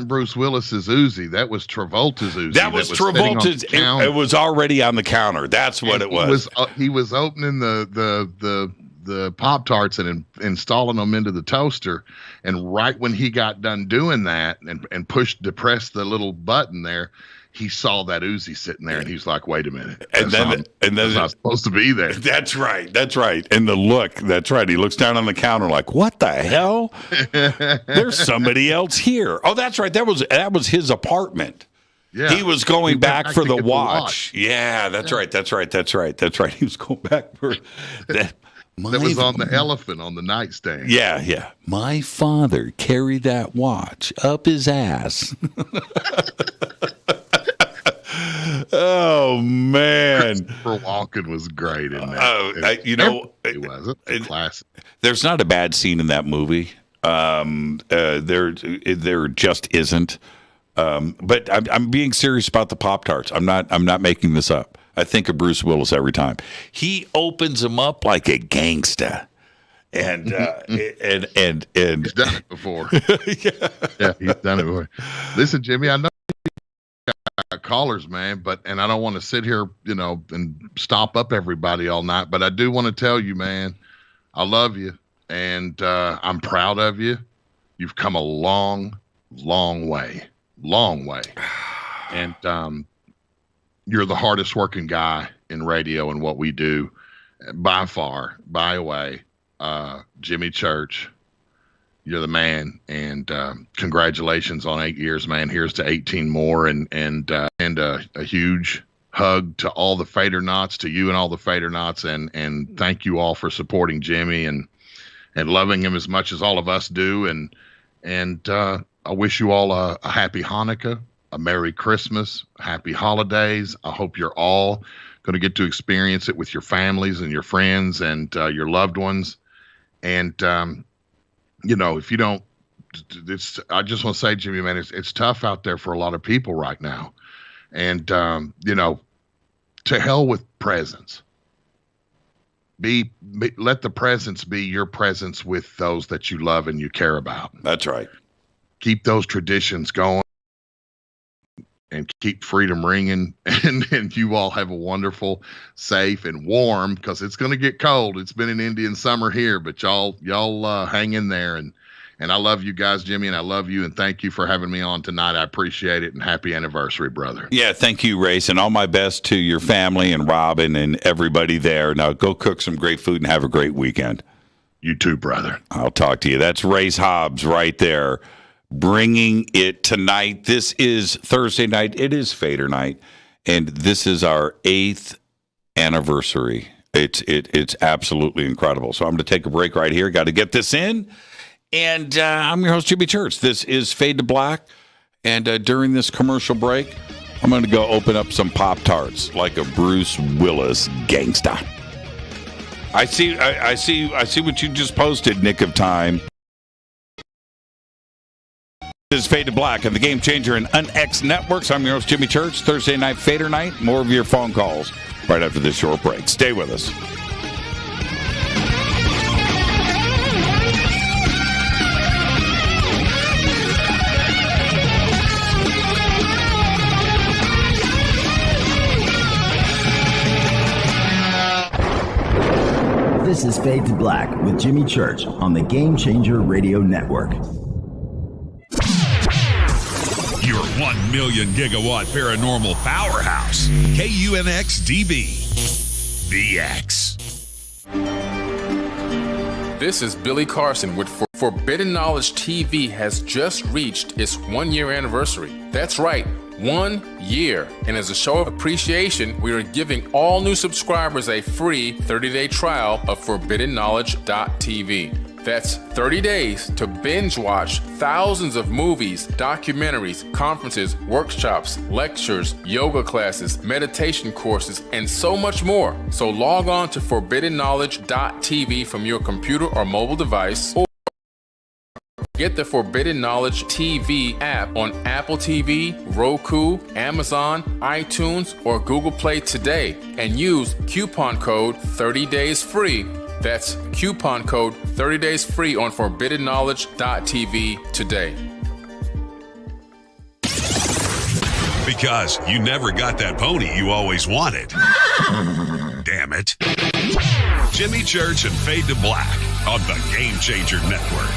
Bruce Willis's Uzi. That was Travolta's Uzi. That was Travolta's. It was already on the counter. That's what it was. He was opening the Pop-Tarts and installing them into the toaster, and right when he got done doing that and depressed the little button there, he saw that Uzi sitting there, and he's like, "Wait a minute, that's not supposed to be there." That's right. And the look, that's right. He looks down on the counter like, "What the hell? There's somebody else here." Oh, that's right. That was his apartment. Yeah, he was going back for the watch. Yeah, that's right. He was going back for that. That was on the elephant on the nightstand. Yeah. My father carried that watch up his ass. Oh, man. Christopher Walken was great in that. He wasn't. Classic. There's not a bad scene in that movie There just isn't. But I'm being serious about the Pop-Tarts. I'm not making this up. I think of Bruce Willis every time. He opens them up like a gangsta. And he's done it before. Yeah, he's done it before. Listen, Jimmy, I know you got callers, man, and I don't want to sit here, and stop up everybody all night, but I do want to tell you, man, I love you, and I'm proud of you. You've come a long, long way, and you're the hardest working guy in radio and what we do, by far, by a way. Jimmy Church, you're the man, and congratulations on 8 years, man. Here's to 18 more, and a huge hug to all the Fadernauts, to you and all the Fadernauts, and thank you all for supporting Jimmy and loving him as much as all of us do, and I wish you all a happy Hanukkah, a Merry Christmas, happy holidays. I hope you're all going to get to experience it with your families and your friends and your loved ones. And, if you don't, I just want to say, Jimmy, man, it's tough out there for a lot of people right now. And, to hell with presents. Let the presents be your presence with those that you love and you care about. That's right. Keep those traditions going and keep freedom ringing. And you all have a wonderful, safe, and warm, because it's going to get cold. It's been an Indian summer here, but y'all hang in there. And I love you guys, Jimmy, and I love you, and thank you for having me on tonight. I appreciate it, and happy anniversary, brother. Yeah, thank you, Race, and all my best to your family and Robin and everybody there. Now go cook some great food and have a great weekend. You too, brother. I'll talk to you. That's Race Hobbs right there, bringing it tonight. This is Thursday night. It is Fadernight, and this is our 8th anniversary. It's absolutely incredible. So I'm going to take a break right here. Got to get this in. And I'm your host, Jimmy Church. This is Fade to Black. And during this commercial break, I'm going to go open up some Pop-Tarts like a Bruce Willis gangsta. I see what you just posted, Nick of Time. This is Fade to Black on the Game Changer and UnX Networks. I'm your host, Jimmy Church. Thursday night, Fadernight. More of your phone calls right after this short break. Stay with us. This is Fade to Black with Jimmy Church on the Game Changer Radio Network. Your 1 million gigawatt paranormal powerhouse, KUNX-DB, VX. This is Billy Carson with Forbidden Knowledge TV has just reached its 1-year anniversary. That's right, 1 year. And as a show of appreciation, we are giving all new subscribers a free 30-day trial of ForbiddenKnowledge.tv. That's 30 days to binge watch thousands of movies, documentaries, conferences, workshops, lectures, yoga classes, meditation courses, and so much more. So log on to ForbiddenKnowledge.tv from your computer or mobile device, or get the Forbidden Knowledge TV app on Apple TV, Roku, Amazon, iTunes, or Google Play today and use coupon code 30daysfree. That's coupon code 30daysfree on ForbiddenKnowledge.tv today. Because you never got that pony you always wanted. Damn it. Jimmy Church and Fade to Black on the Game Changer Network.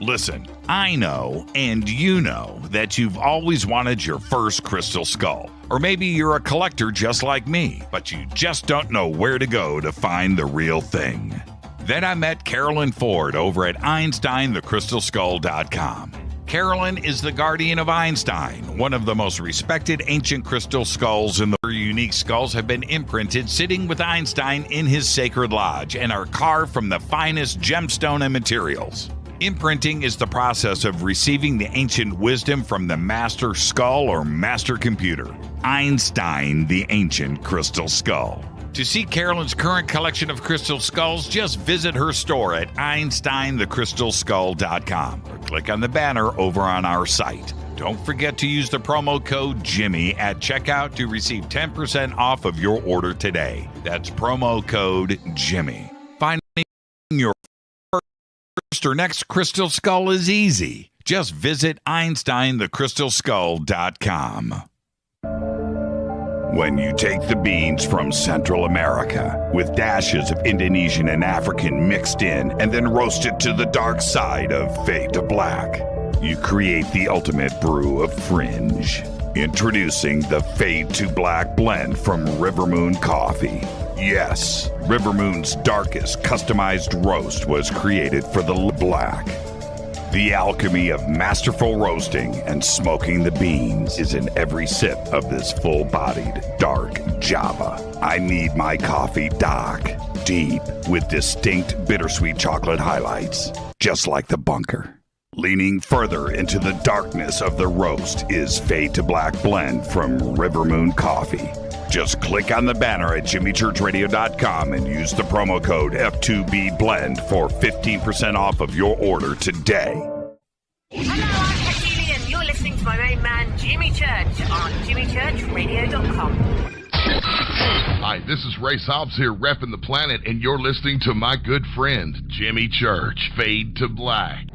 Listen, I know, and you know, that you've always wanted your first crystal skull. Or maybe you're a collector just like me, but you just don't know where to go to find the real thing. Then I met Carolyn Ford over at EinsteinTheCrystalSkull.com. Carolyn is the guardian of Einstein, one of the most respected ancient crystal skulls in the world. Unique skulls have been imprinted sitting with Einstein in his sacred lodge and are carved from the finest gemstone and materials. Imprinting is the process of receiving the ancient wisdom from the master skull or master computer. Einstein, the ancient crystal skull. To see Carolyn's current collection of crystal skulls, just visit her store at EinsteinTheCrystalSkull.com or click on the banner over on our site. Don't forget to use the promo code Jimmy at checkout to receive 10% off of your order today. That's promo code Jimmy. Finding your first or next crystal skull is easy. Just visit EinsteinTheCrystalSkull.com. When you take the beans from Central America with dashes of Indonesian and African mixed in and then roast it to the dark side of Fade to Black, you create the ultimate brew of fringe. Introducing the Fade to Black blend from Rivermoon Coffee. Yes, Rivermoon's darkest customized roast was created for the black. The alchemy of masterful roasting and smoking the beans is in every sip of this full-bodied, dark Java. I need my coffee dark, deep, with distinct bittersweet chocolate highlights, just like the bunker. Leaning further into the darkness of the roast is Fade to Black blend from Rivermoon Coffee. Just click on the banner at jimmychurchradio.com and use the promo code F2B Blend for 15% off of your order today. Hello, I'm Katie, and you're listening to my main man, Jimmy Church, on jimmychurchradio.com. Hi, this is Race Hobbs here, repping the planet, and you're listening to my good friend, Jimmy Church, Fade to Black.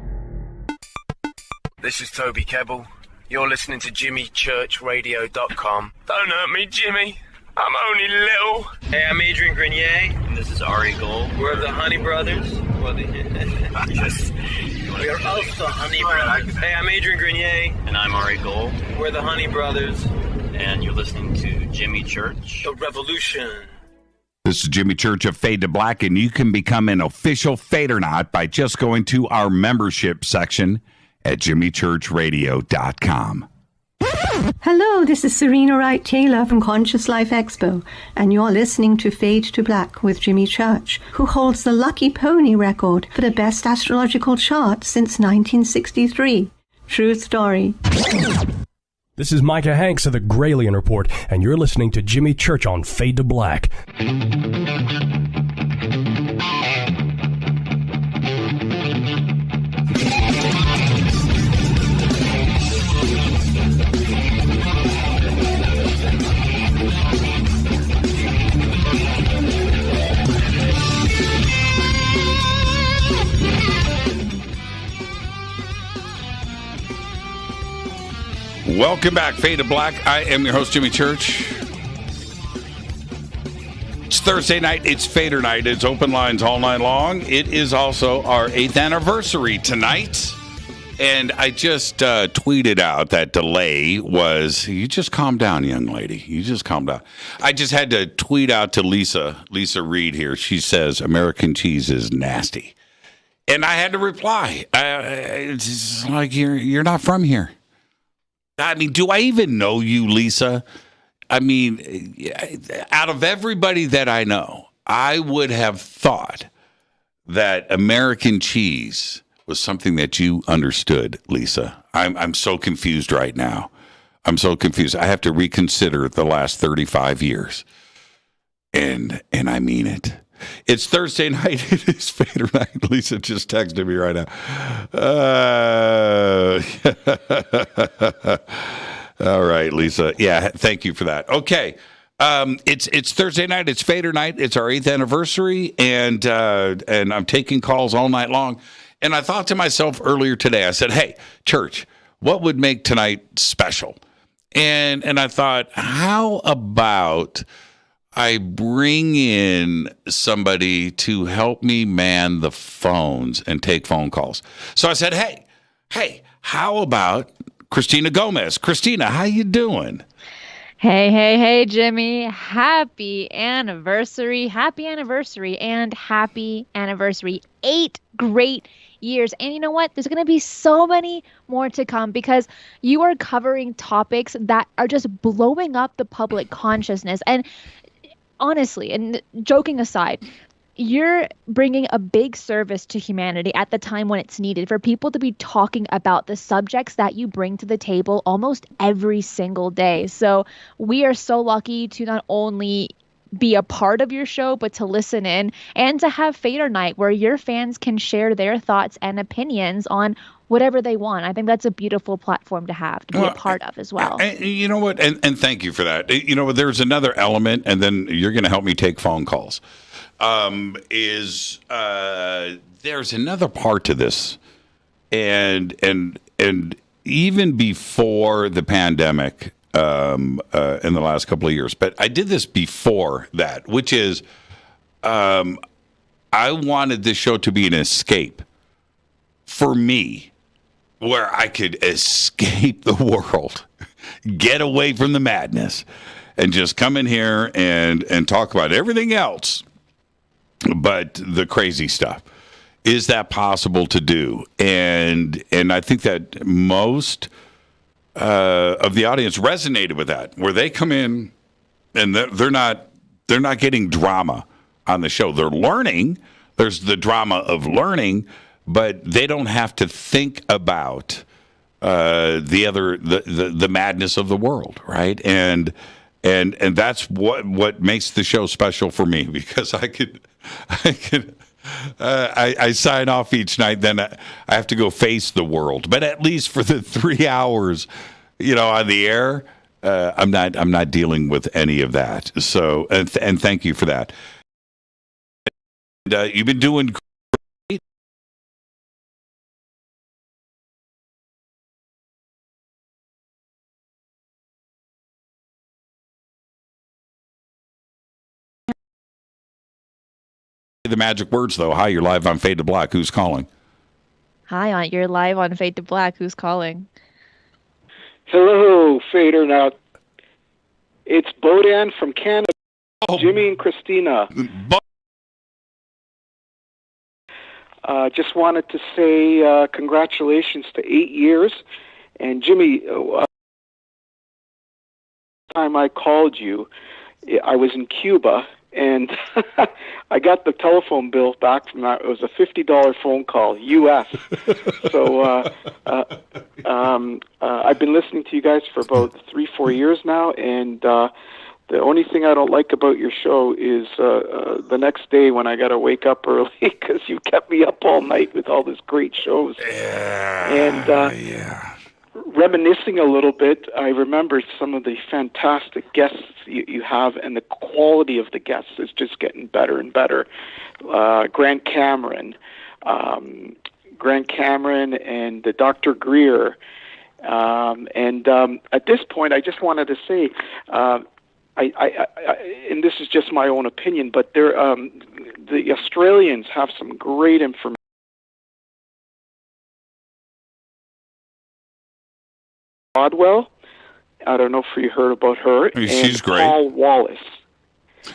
This is Toby Kebbell. You're listening to jimmychurchradio.com. Don't hurt me, Jimmy. I'm only little. Hey, I'm Adrian Grenier. And this is Ari Gold. We're the Honey Brothers. We are also Honey Brothers. Hey, I'm Adrian Grenier. And I'm Ari Gold. We're the Honey Brothers. And you're listening to Jimmy Church. The Revolution. This is Jimmy Church of Fade to Black, and you can become an official Fadernight by just going to our membership section at jimmychurchradio.com. Hello, this is Serena Wright Taylor from Conscious Life Expo, and you're listening to Fade to Black with Jimmy Church, who holds the Lucky Pony record for the best astrological chart since 1963. True story. This is Micah Hanks of the Gralien Report, and you're listening to Jimmy Church on Fade to Black. Welcome back, Fade to Black. I am your host, Jimmy Church. It's Thursday night. It's Fader night. It's open lines all night long. It is also our 8th anniversary tonight. And I just tweeted out that delay was, you just calm down, young lady. You just calm down. I just had to tweet out to Lisa Reed here. She says, American cheese is nasty. And I had to reply. It's like, you're not from here. I mean, do I even know you, Lisa? I mean, out of everybody that I know, I would have thought that American cheese was something that you understood, Lisa. I'm so confused right now. I'm so confused. I have to reconsider the last 35 years. And I mean it. It's Thursday night. It is Fader night. Lisa just texted me right now. All right, Lisa. Yeah, thank you for that. Okay. It's Thursday night. It's Fader night. It's our 8th anniversary, and I'm taking calls all night long. And I thought to myself earlier today, I said, hey, church, what would make tonight special? And I thought, how about I bring in somebody to help me man the phones and take phone calls. So I said, hey, how about Christina Gomez? Christina, how you doing? Hey, Jimmy. Happy anniversary, and happy anniversary. 8 great years. And you know what? There's going to be so many more to come because you are covering topics that are just blowing up the public consciousness. And honestly, and joking aside, you're bringing a big service to humanity at the time when it's needed for people to be talking about the subjects that you bring to the table almost every single day. So we are so lucky to not only be a part of your show, but to listen in and to have Fadernight where your fans can share their thoughts and opinions on whatever they want. I think that's a beautiful platform to have, to be a part of as well. You know what? And thank you for that. You know, there's another element, and then you're going to help me take phone calls. There's another part to this, and even before the pandemic, in the last couple of years, but I did this before that, which is, I wanted this show to be an escape for me, where I could escape the world, get away from the madness, and just come in here and talk about everything else but the crazy stuff. Is that possible to do? And I think that most of the audience resonated with that, where they come in and they're not getting drama on the show. They're learning. There's the drama of learning, but they don't have to think about the madness of the world, right? And that's what makes the show special for me, because I sign off each night, then I have to go face the world. But at least for the 3 hours, on the air, I'm not dealing with any of that. So, and thank you for that. And, you've been doing great. The magic words, though. Hi, you're live on Fade to Black. Who's calling? Hi, you're live on Fade to Black. Who's calling? Hello, Fadernight. It's Bodan from Canada. Jimmy and Christina. Just wanted to say congratulations to 8 years. And Jimmy, time I called you, I was in Cuba. And I got the telephone bill back from that. It was a $50 phone call, U.S. So I've been listening to you guys for about 3-4 years now, and the only thing I don't like about your show is the next day when I got to wake up early, because you kept me up all night with all these great shows. And reminiscing a little bit, I remember some of the fantastic guests you have, and the quality of the guests is just getting better and better. Grant Cameron and Dr. Greer. And at this point, I just wanted to say, I and this is just my own opinion, but the Australians have some great information. Rodwell, I don't know if you heard about her. She's great. Paul Wallace.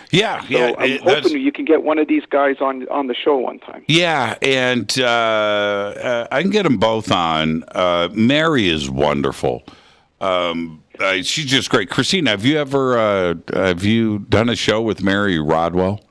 Yeah. So I'm hoping you can get one of these guys on the show one time. Yeah, and I can get them both on. Mary is wonderful. She's just great. Christina, have you done a show with Mary Rodwell?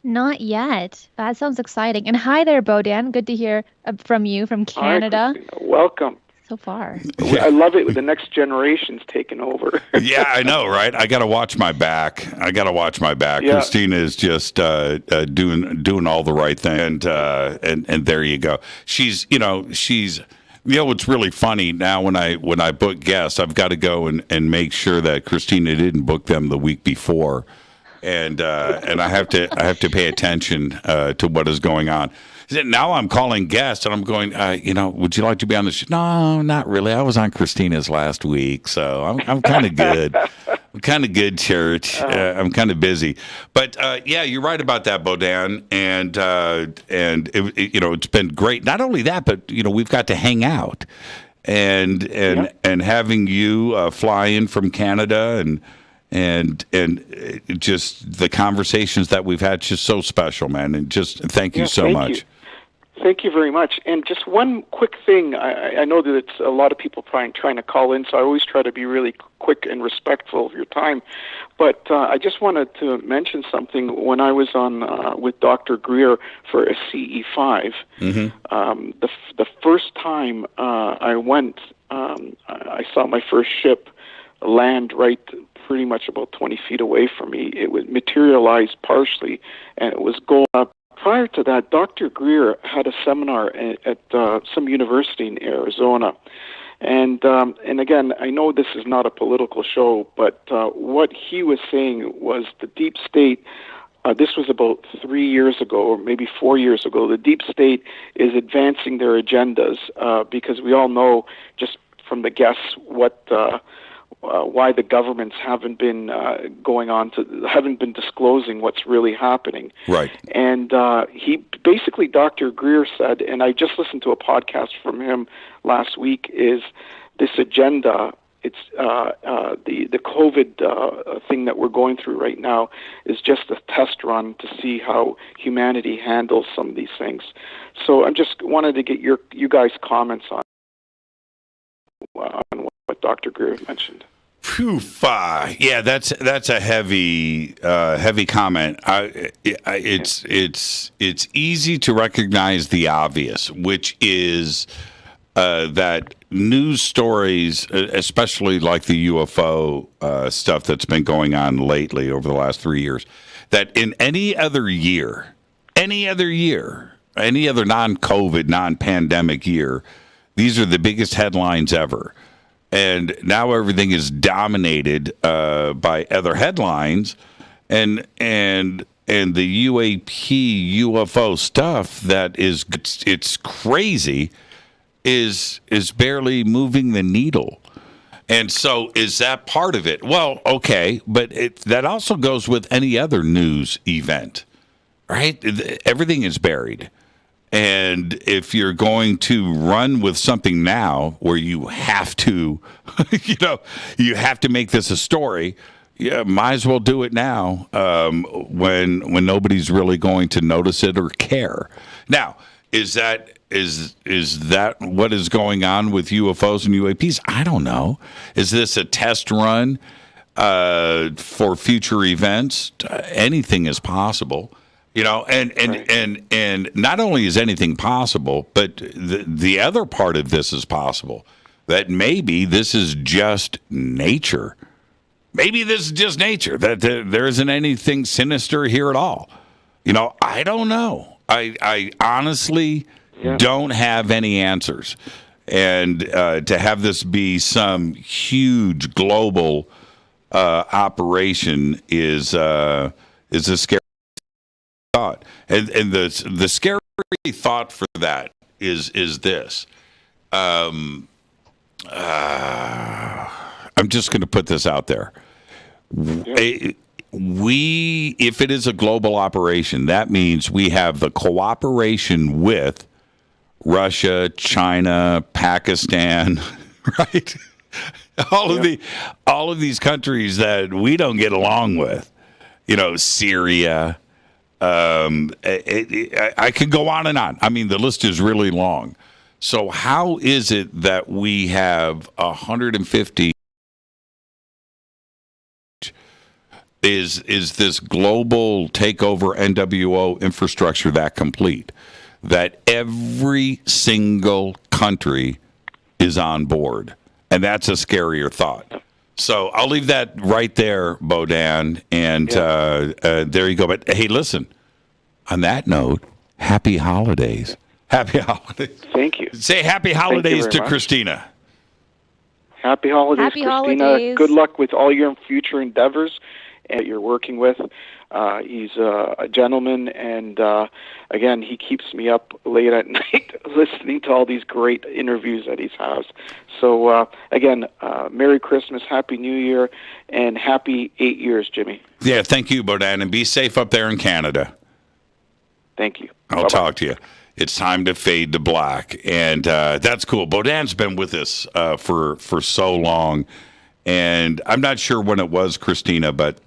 Not yet. That sounds exciting. And hi there, Bodan. Good to hear from you from Canada. Hi, welcome. So far. Yeah. I love it with the next generation's taking over. Yeah, I know, right? I got to watch my back. Yeah. Christina is just doing all the right thing, and there you go. She's what's really funny now, when I book guests, I've got to go and make sure that Christina didn't book them the week before, and I have to pay attention to what is going on. Now I'm calling guests, and I'm going, would you like to be on the show? No, not really. I was on Christina's last week, so I'm kind of good. I'm kind of good, church. I'm kind of busy. But, yeah, you're right about that, Bodan. And it's been great. Not only that, but, we've got to hang out. And having you fly in from Canada and just the conversations that we've had, just so special, man. And just thank you so much. Thank you very much. And just one quick thing. I know that it's a lot of people trying to call in, so I always try to be really quick and respectful of your time. But I just wanted to mention something. When I was on with Dr. Greer for a CE5, the first time I went, I saw my first ship land right pretty much about 20 feet away from me. It was materialized partially, and it was gold. Prior to that, Dr. Greer had a seminar at some university in Arizona. And again, I know this is not a political show, but what he was saying was the deep state, this was about 3 years ago, or maybe 4 years ago, the deep state is advancing their agendas because we all know, just from the guests, why the governments haven't been haven't been disclosing what's really happening. Right. And he basically, Dr. Greer said, and I just listened to a podcast from him last week, is this agenda. It's the COVID thing that we're going through right now is just a test run to see how humanity handles some of these things. So I just wanted to get you guys' comments on what Dr. Greer mentioned. Phew, yeah, that's a heavy comment. It's easy to recognize the obvious, which is that news stories, especially like the UFO stuff that's been going on lately over the last 3 years, that in any other non-COVID, non-pandemic year, these are the biggest headlines ever. And now everything is dominated by other headlines, and the UAP UFO stuff that it's crazy is barely moving the needle. And so is that part of it? Well, okay, but that also goes with any other news event, right? Everything is buried. And if you're going to run with something now where you have to, you have to make this a story, yeah, might as well do it now when nobody's really going to notice it or care. Now, is that what is going on with UFOs and UAPs? I don't know. Is this a test run for future events? Anything is possible. And not only is anything possible, but the other part of this is possible, that maybe this is just nature. Maybe this is just nature, that there isn't anything sinister here at all. I don't know. I honestly don't have any answers. And to have this be some huge global operation is a scary thought. And the scary thought for that is this. I'm just going to put this out there. If it is a global operation, that means we have the cooperation with Russia, China, Pakistan, right? All of these countries that we don't get along with. Syria. I could go on and on. I mean, the list is really long. So how is it that we have 150? Is this global takeover NWO infrastructure that complete? That every single country is on board? And that's a scarier thought. So I'll leave that right there, Bodan, and there you go. But hey, listen, on that note, happy holidays. Happy holidays. Thank you. Say happy holidays to Christina. Happy holidays, happy Christina. Holidays. Good luck with all your future endeavors that you're working with. He's a gentleman, and again, he keeps me up late at night listening to all these great interviews that he has. So again, Merry Christmas, Happy New Year, and happy 8 years, Jimmy. Yeah, thank you, Bodan, and be safe up there in Canada. Thank you. I'll Bye-bye. talk to you. It's time to fade to black, and that's cool. Bodan's been with us for so long, and I'm not sure when it was, Christina, but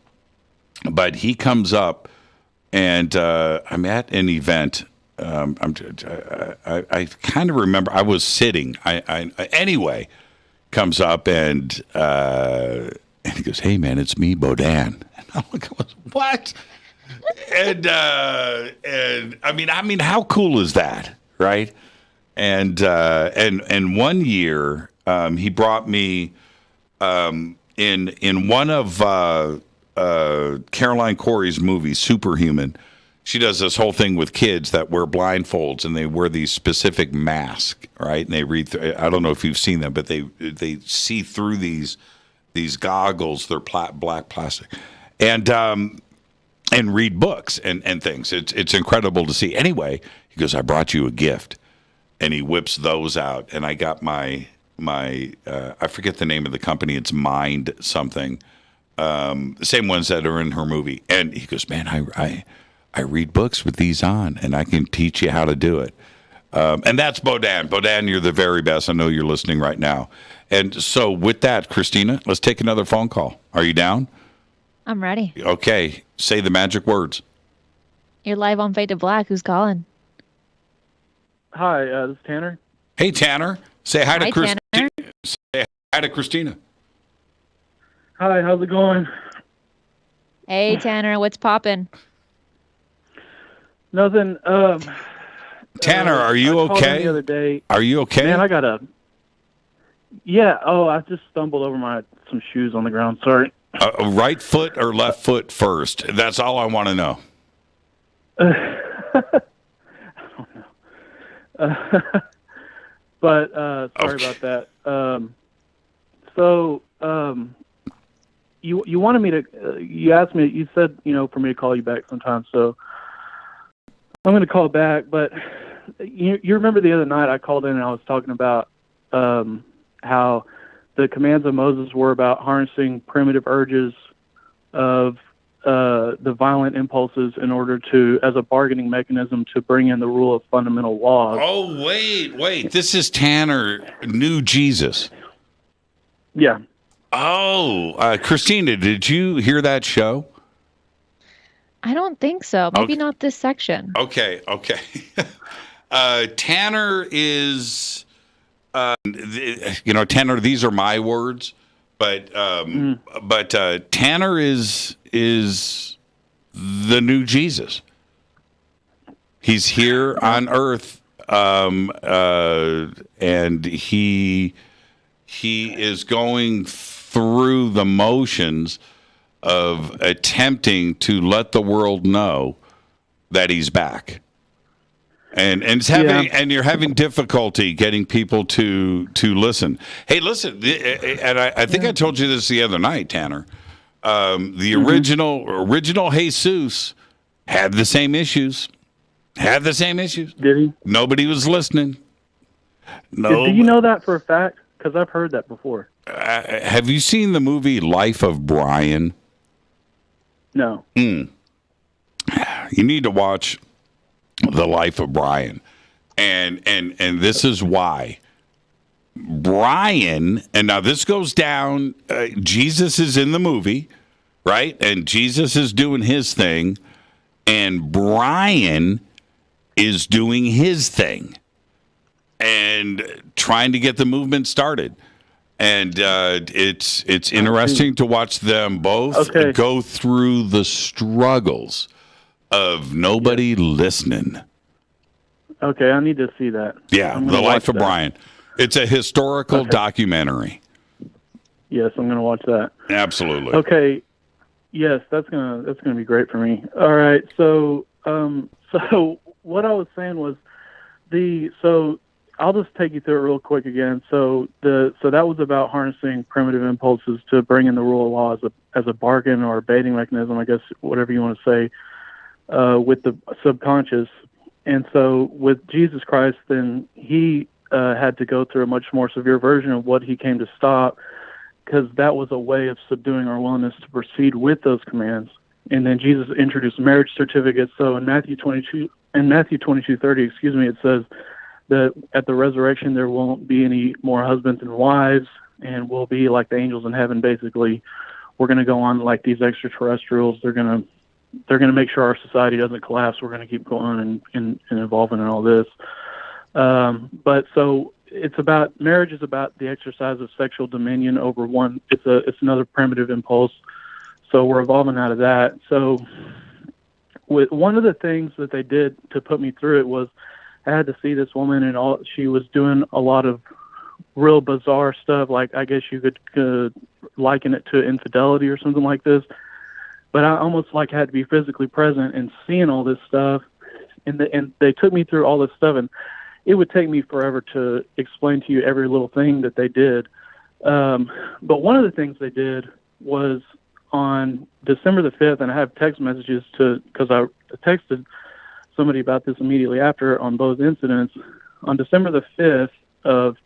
he comes up, and I'm at an event. I kind of remember I was sitting. Anyway, comes up and he goes, "Hey man, it's me, Bodan." And I'm like, "What?" And I mean, how cool is that, right? And 1 year he brought me. in one of Caroline Corey's movies, Superhuman, she does this whole thing with kids that wear blindfolds and they wear these specific masks, right? And they read through, I don't know if you've seen them, but they see through these goggles. They're black plastic, and read books and things. It's incredible to see. Anyway, he goes, "I brought you a gift," and he whips those out, and I got my I forget the name of the company. It's Mind something. The same ones that are in her movie. And he goes, "Man, I read books with these on, and I can teach you how to do it." And that's Bodan. Bodan, you're the very best. I know you're listening right now. And so with that, Christina, let's take another phone call. Are you down? I'm ready. Okay. Say the magic words. You're live on Fade to Black. Who's calling? Hi, this is Tanner. Hey, Tanner. Say hi to Christina. Tanner. Say hi to Christina. Hi, how's it going? Hey, Tanner. What's poppin'? Nothing. Tanner, are you I called in okay? The other day. Are you okay? Man, I got a. Yeah. Oh, I just stumbled over some shoes on the ground. Sorry. Right foot or left foot first? That's all I want to know. I don't know. But sorry about that. You wanted me to. You asked me. You said for me to call you back sometime. So I'm going to call back. But you remember the other night I called in and I was talking about how the commands of Moses were about harnessing primitive urges of the violent impulses in order to, as a bargaining mechanism, to bring in the rule of fundamental laws. Oh, wait. This is Tanner, New Jesus. Yeah. Oh, Christina, did you hear that show? I don't think so. Maybe not this section. Okay. Tanner is, Tanner, these are my words, but Tanner is the new Jesus. He's here on earth, and he is going through the motions of attempting to let the world know that he's back. And it's having and you're having difficulty getting people to listen. Hey, listen, and I think I told you this the other night, Tanner. The original Jesus had the same issues. Did he? Nobody was listening. No. Do you know that for a fact? Because I've heard that before. Have you seen the movie Life of Brian? No. You need to watch The Life of Brian. And this is why. Brian, and now this goes down, Jesus is in the movie, right? And Jesus is doing his thing, and Brian is doing his thing and trying to get the movement started. And it's interesting to watch them both go through the struggles of nobody listening. Okay, I need to see that. Yeah, The Life of Brian. It's a historical documentary. Yes, I'm going to watch that. Absolutely. Okay. Yes, that's gonna be great for me. All right. So what I was saying was I'll just take you through it real quick again. So that was about harnessing primitive impulses to bring in the rule of law as a bargain or a baiting mechanism, I guess, whatever you want to say, with the subconscious. And so with Jesus Christ, then he had to go through a much more severe version of what he came to stop, because that was a way of subduing our willingness to proceed with those commands. And then Jesus introduced marriage certificates. So in Matthew 22:30, it says that at the resurrection there won't be any more husbands and wives, and we'll be like the angels in heaven. Basically, we're going to go on like these extraterrestrials. They're going to make sure our society doesn't collapse. We're going to keep going and evolving and all this. But so marriage is about the exercise of sexual dominion over one. It's another primitive impulse. So we're evolving out of that. So with one of the things that they did to put me through it was I had to see this woman, and she was doing a lot of real bizarre stuff. Like, I guess you could liken it to infidelity or something like this. But I almost like had to be physically present and seeing all this stuff. And they took me through all this stuff, and it would take me forever to explain to you every little thing that they did. But one of the things they did was on December the 5th, and I have text messages because I texted somebody about this immediately after on both incidents. On December the 5th of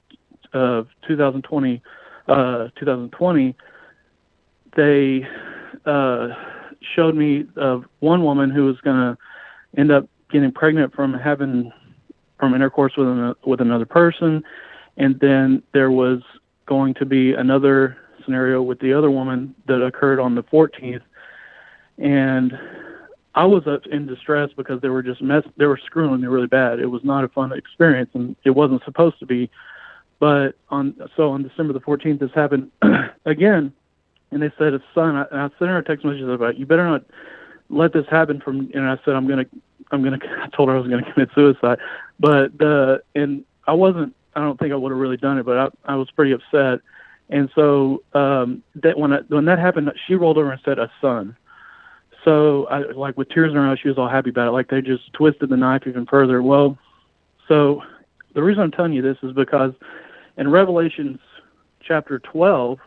2020, they showed me one woman who was going to end up getting pregnant from intercourse with another person, and then there was going to be another scenario with the other woman that occurred on the 14th, and I was in distress because they were screwing me really bad. It was not a fun experience, and it wasn't supposed to be. But on December the 14th, this happened again, and they said a son. I sent her a text message about, you better not let this happen. And I said I told her I was gonna commit suicide, but and I wasn't. I don't think I would have really done it, but I was pretty upset. And so that when that happened, she rolled over and said a son. So I, like, with tears in her eyes, she was all happy about it. Like, they just twisted the knife even further. Well, so the reason I'm telling you this is because in Revelations chapter 12,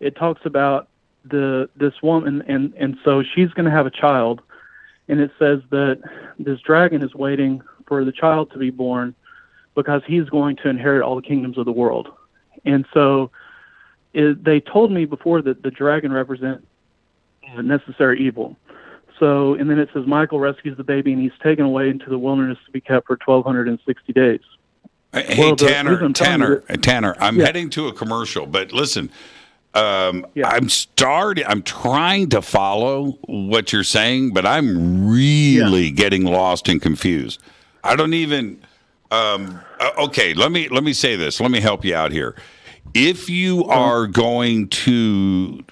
it talks about this woman, and so she's going to have a child, and it says that this dragon is waiting for the child to be born because he's going to inherit all the kingdoms of the world. And so they told me before that the dragon represents necessary evil. So, and then it says Michael rescues the baby, and he's taken away into the wilderness to be kept for 1,260 days. Hey, Tanner, I'm heading to a commercial, but listen, I'm trying to follow what you're saying, but I'm really getting lost and confused. I don't even. Okay, let me say this. Let me help you out here. If you are going to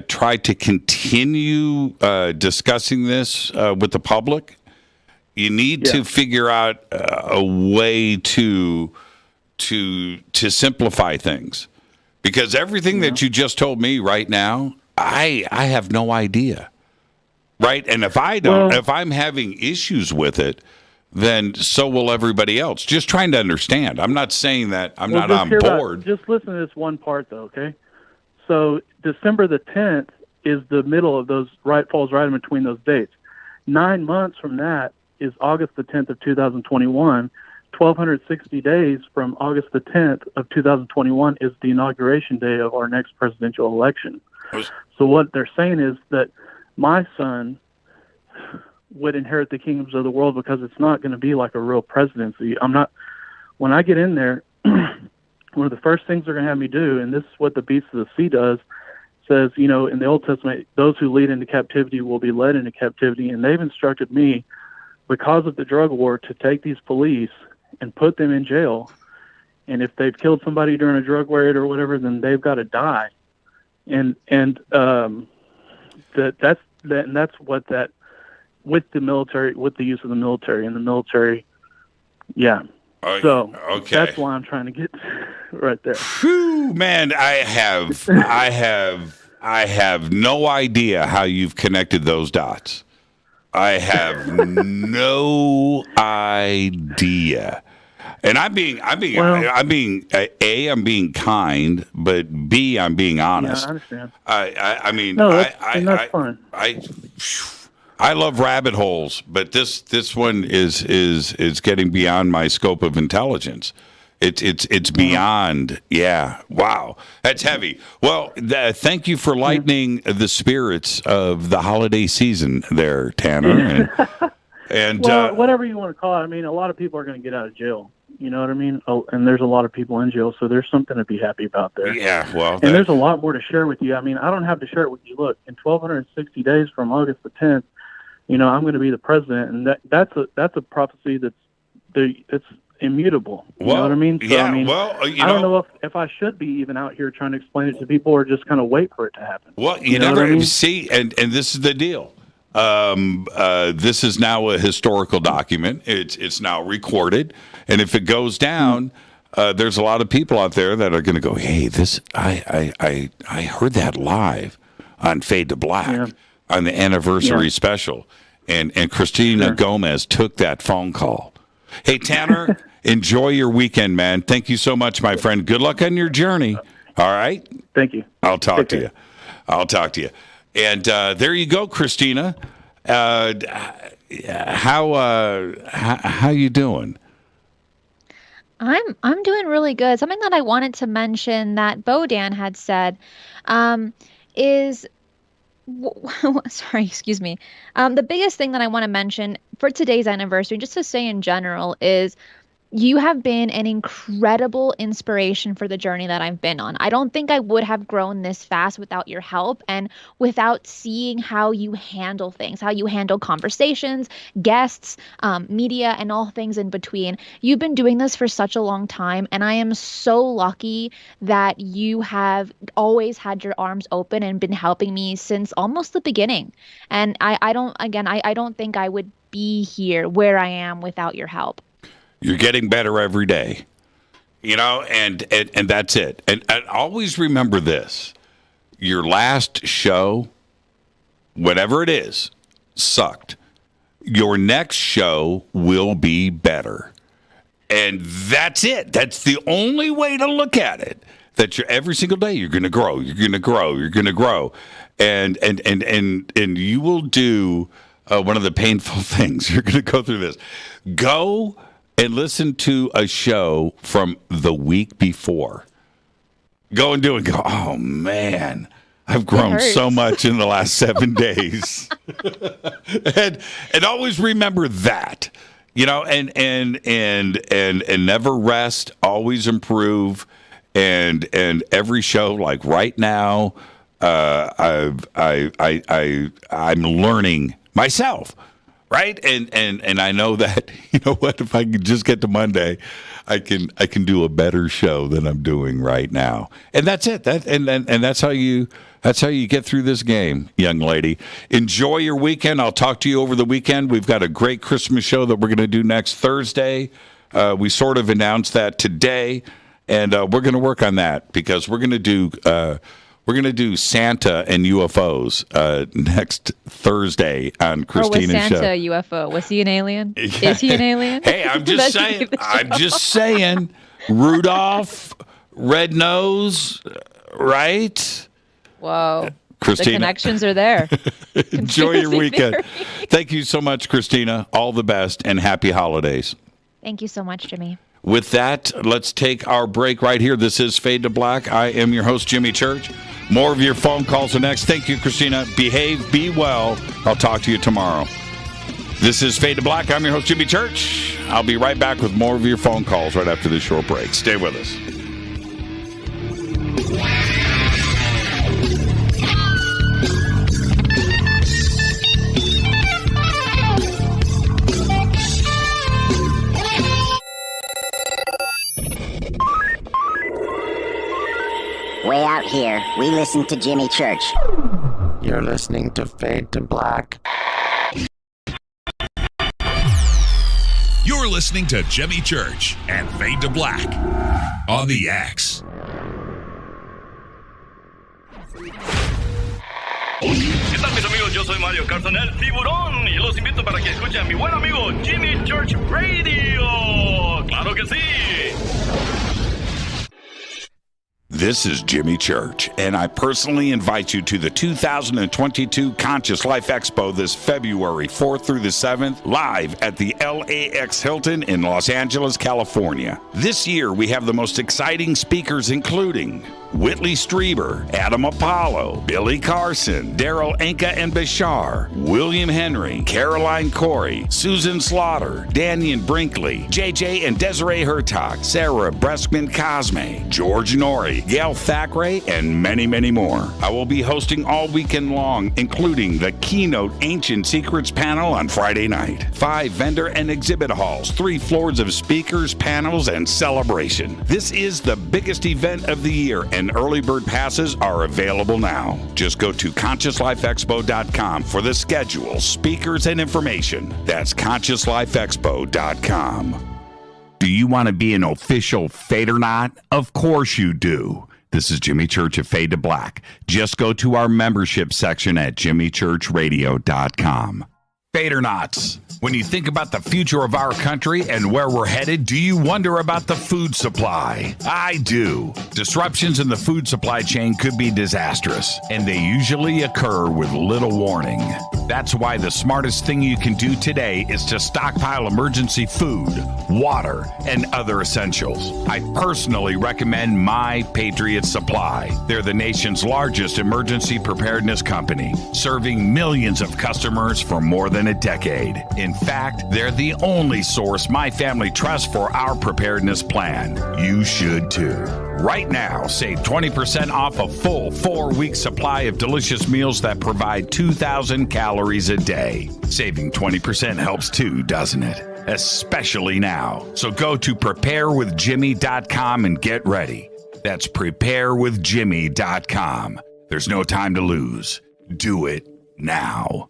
try to continue discussing this with the public, you need to figure out a way to simplify things, because everything that you just told me right now, I have no idea, right? And if I'm having issues with it, then so will everybody else. Just trying to understand. I'm not saying that I'm not on board. Just listen to this one part, though, okay? So December the 10th is the middle of those, falls right in between those dates. 9 months from that is August the 10th of 2021. 1,260 days from August the 10th of 2021 is the inauguration day of our next presidential election. So what they're saying is that my son would inherit the kingdoms of the world because it's not going to be like a real presidency. When I get in there, one of the first things they're going to have me do, and this is what the Beast of the Sea does, says, in the Old Testament, those who lead into captivity will be led into captivity. And they've instructed me, because of the drug war, to take these police and put them in jail. And if they've killed somebody during a drug raid or whatever, then they've got to die. And that's what that, with the military, with the use of the military, and the military, so that's why I'm trying to get right there. Whew, man, I have no idea how you've connected those dots. I have no idea. And I'm being kind, but B, I'm being honest. Yeah, I understand. I mean, that's fine. I love rabbit holes, but this one is getting beyond my scope of intelligence. It's beyond. Yeah. Wow. That's heavy. Well, thank you for lightening the spirits of the holiday season there, Tanner. And well, whatever you want to call it. I mean, a lot of people are going to get out of jail. You know what I mean? Oh, and there's a lot of people in jail, so there's something to be happy about there. Yeah, well. And there's a lot more to share with you. I mean, I don't have to share it with you. Look, in 1,260 days from August the 10th, I'm going to be the president, and that's a prophecy it's immutable. You know what I mean? So, I don't know if I should be even out here trying to explain it to people, or just kind of wait for it to happen. Well, you never see, and this is the deal. This is now a historical document. It's now recorded, and if it goes down, there's a lot of people out there that are going to go, hey, I heard that live on Fade to Black on the anniversary special. And Christina Gomez took that phone call. Hey, Tanner, enjoy your weekend, man. Thank you so much, my friend. Good luck on your journey. All right? Thank you. I'll talk to you. I'll talk to you. And there you go, Christina. How you doing? I'm doing really good. Something that I wanted to mention that Bodan had said is sorry, excuse me. The biggest thing that I want to mention for today's anniversary, just to say in general, is you have been an incredible inspiration for the journey that I've been on. I don't think I would have grown this fast without your help and without seeing how you handle things, how you handle conversations, guests, media, and all things in between. You've been doing this for such a long time, and I am so lucky that you have always had your arms open and been helping me since almost the beginning. And I don't think I would be here where I am without your help. You're getting better every day, and that's it. And always remember this. Your last show, whatever it is, sucked. Your next show will be better. And that's it. That's the only way to look at it. That you're every single day you're going to grow. You're going to grow. You're going to grow. And you will do one of the painful things. You're going to go through this. Go and listen to a show from the week before. Go and do it. Go, oh, man, I've grown so much in the last 7 days. and always remember that, and never rest, always improve. And every show, like right now, I'm learning myself. Right, and I know that if I can just get to Monday, I can do a better show than I'm doing right now, and that's it. And that's how you get through this game, young lady. Enjoy your weekend. I'll talk to you over the weekend. We've got a great Christmas show that we're going to do next Thursday. We sort of announced that today, and we're going to work on that because we're going to do. We're going to do Santa and UFOs next Thursday on Christina's was Santa show. A UFO? Was he an alien? Is he an alien? Hey, I'm just saying. I'm just saying. Rudolph, red nose, right? Whoa. Christina. The connections are there. Enjoy your weekend. Thank you so much, Christina. All the best and happy holidays. Thank you so much, Jimmy. With that, let's take our break right here. This is Fade to Black. I am your host, Jimmy Church. More of your phone calls are next. Thank you, Christina. Behave, be well. I'll talk to you tomorrow. This is Fade to Black. I'm your host, Jimmy Church. I'll be right back with more of your phone calls right after this short break. Stay with us. Way out here, we listen to Jimmy Church. You're listening to Fade to Black. You're listening to Jimmy Church and Fade to Black on the X. ¿Qué tal, mis amigos? Yo soy Mario Carson, el tiburón, y los invito para que escuchen a mi buen amigo Jimmy Church Radio. ¡Claro que sí! This is Jimmy Church, and I personally invite you to the 2022 Conscious Life Expo this February 4th through the 7th, live at the LAX Hilton in Los Angeles, California. This year, we have the most exciting speakers, including Whitley Strieber, Adam Apollo, Billy Carson, Daryl Anka and Bashar, William Henry, Caroline Corey, Susan Slaughter, Daniel Brinkley, JJ and Desiree Hertog, Sarah Breskman Cosme, George Norrie, Gail Thackeray, and many, many more. I will be hosting all weekend long, including the keynote Ancient Secrets panel on Friday night, 5 vendor and exhibit halls, 3 floors of speakers, panels, and celebration. This is the biggest event of the year, and early bird passes are available now. Just go to ConsciousLifeExpo.com for the schedule, speakers, and information. That's ConsciousLifeExpo.com. Do you want to be an official Fadernight? Of course you do. This is Jimmy Church of Fade to Black. Just go to our membership section at jimmychurchradio.com. Fadernauts. When you think about the future of our country and where we're headed, do you wonder about the food supply? I do. Disruptions in the food supply chain could be disastrous, and they usually occur with little warning. That's why the smartest thing you can do today is to stockpile emergency food, water, and other essentials. I personally recommend My Patriot Supply. They're the nation's largest emergency preparedness company, serving millions of customers for more than a decade. In fact, they're the only source my family trusts for our preparedness plan. You should too. Right now, save 20% off a full 4-week supply of delicious meals that provide 2,000 calories a day. Saving 20% helps too, doesn't it? Especially now. So go to preparewithjimmy.com and get ready. That's preparewithjimmy.com. There's no time to lose. Do it now.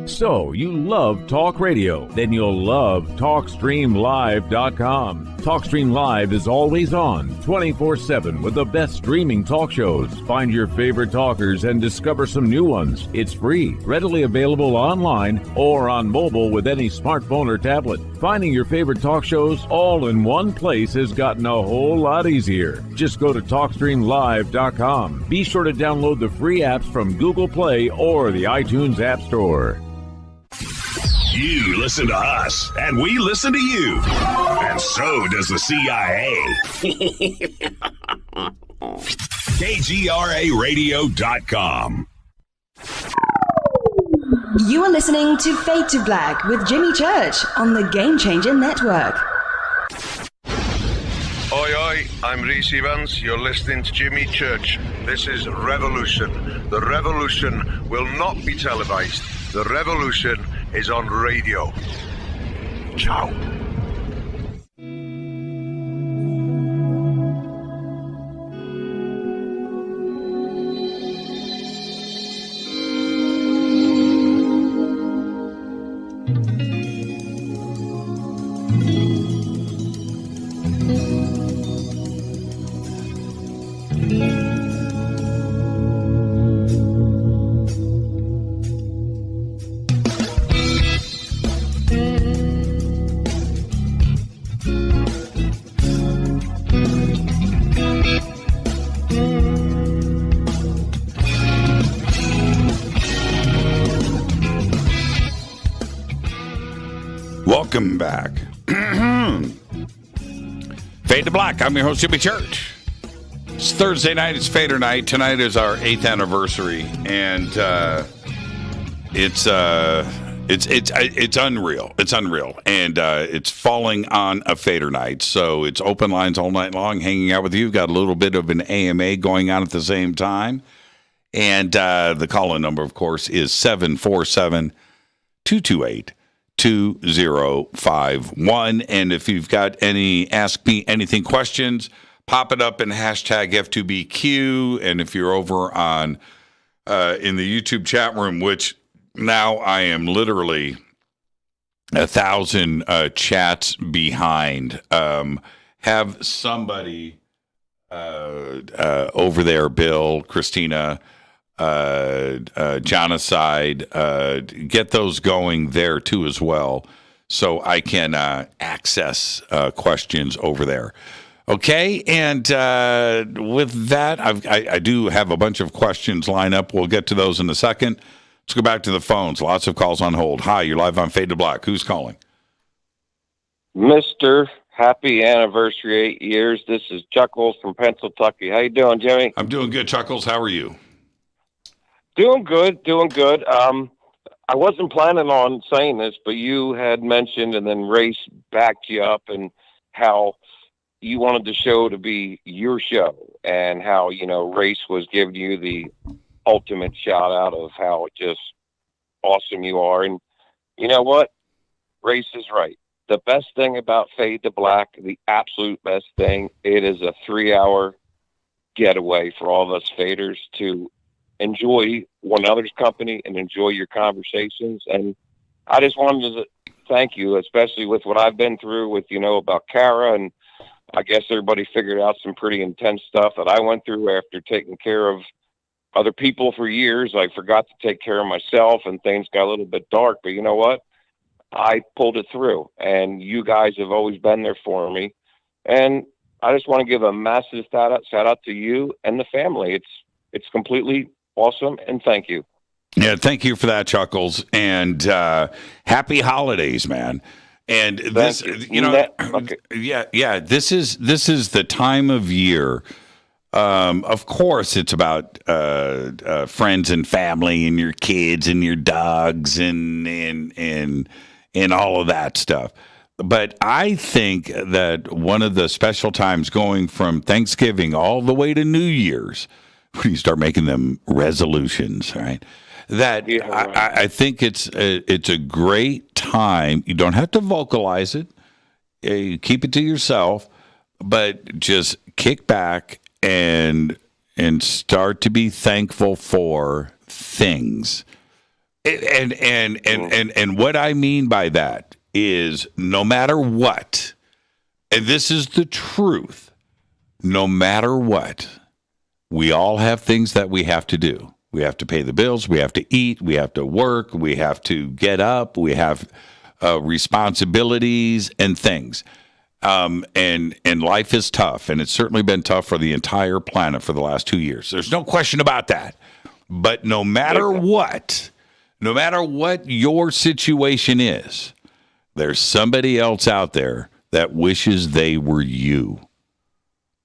So, you love talk radio? Then you'll love TalkStreamLive.com. TalkStream Live is always on, 24/7 with the best streaming talk shows. Find your favorite talkers and discover some new ones. It's free, readily available online or on mobile with any smartphone or tablet. Finding your favorite talk shows all in one place has gotten a whole lot easier. Just go to TalkStreamLive.com. Be sure to download the free apps from Google Play or the iTunes App Store. You listen to us, and we listen to you. And so does the CIA. KGRAradio.com. You are listening to Fade to Black with Jimmy Church on the Game Changer Network. Oi, oi, I'm Reese Evans. You're listening to Jimmy Church. This is Revolution. The revolution will not be televised. The revolution is on radio. Ciao. Welcome back. Fade to Black. I'm your host, Jimmy Church. It's Thursday night. It's Fadernight. Tonight is our 8th anniversary, and it's unreal. It's unreal, and it's falling on a Fadernight. So it's open lines all night long, hanging out with you. Got a little bit of an AMA going on at the same time, and the call-in number, of course, is 747-228. 2051. And if you've got any Ask Me Anything questions, pop it up in hashtag F2BQ. And if you're over on in the YouTube chat room, which now I am literally 1,000 chats behind, have somebody over there, Bill, Christina, Genocide, get those going there too as well, so I can access questions over there. Okay, and with that, I do have a bunch of questions lined up. We'll get to those in a second. Let's go back to the phones. Lots of calls on hold. Hi, you're live on Fade to Black. Who's calling? Mr. Happy anniversary, 8 years. This is Chuckles from Pennsylvania. How you doing, Jimmy? I'm doing good, Chuckles. How are you? Doing good. I wasn't planning on saying this, but you had mentioned, and then Race backed you up, and how you wanted the show to be your show, and how, Race was giving you the ultimate shout out of how just awesome you are. And you know what? Race is right. The best thing about Fade to Black, the absolute best thing, it is a 3-hour getaway for all of us faders to enjoy one another's company and enjoy your conversations. And I just wanted thank you, especially with what I've been through with, about Kara, and I guess everybody figured out some pretty intense stuff that I went through after taking care of other people for years. I forgot to take care of myself, and things got a little bit dark, but you know what? I pulled it through, and you guys have always been there for me. And I just want to give a massive shout out to you and the family. It's completely awesome, and thank you. Yeah, thank you for that, Chuckles, and happy holidays, man. And this, okay. this is the time of year. Of course, it's about friends and family, and your kids and your dogs, and all of that stuff. But I think that one of the special times, going from Thanksgiving all the way to New Year's, when you start making them resolutions, right? That I think it's a great time. You don't have to vocalize it. You keep it to yourself, but just kick back and start to be thankful for things. And what I mean by that is, no matter what, and this is the truth, no matter what, we all have things that we have to do. We have to pay the bills. We have to eat. We have to work. We have to get up. We have responsibilities and things. And life is tough, and it's certainly been tough for the entire planet for the last 2 years. There's no question about that. But no matter what your situation is, there's somebody else out there that wishes they were you.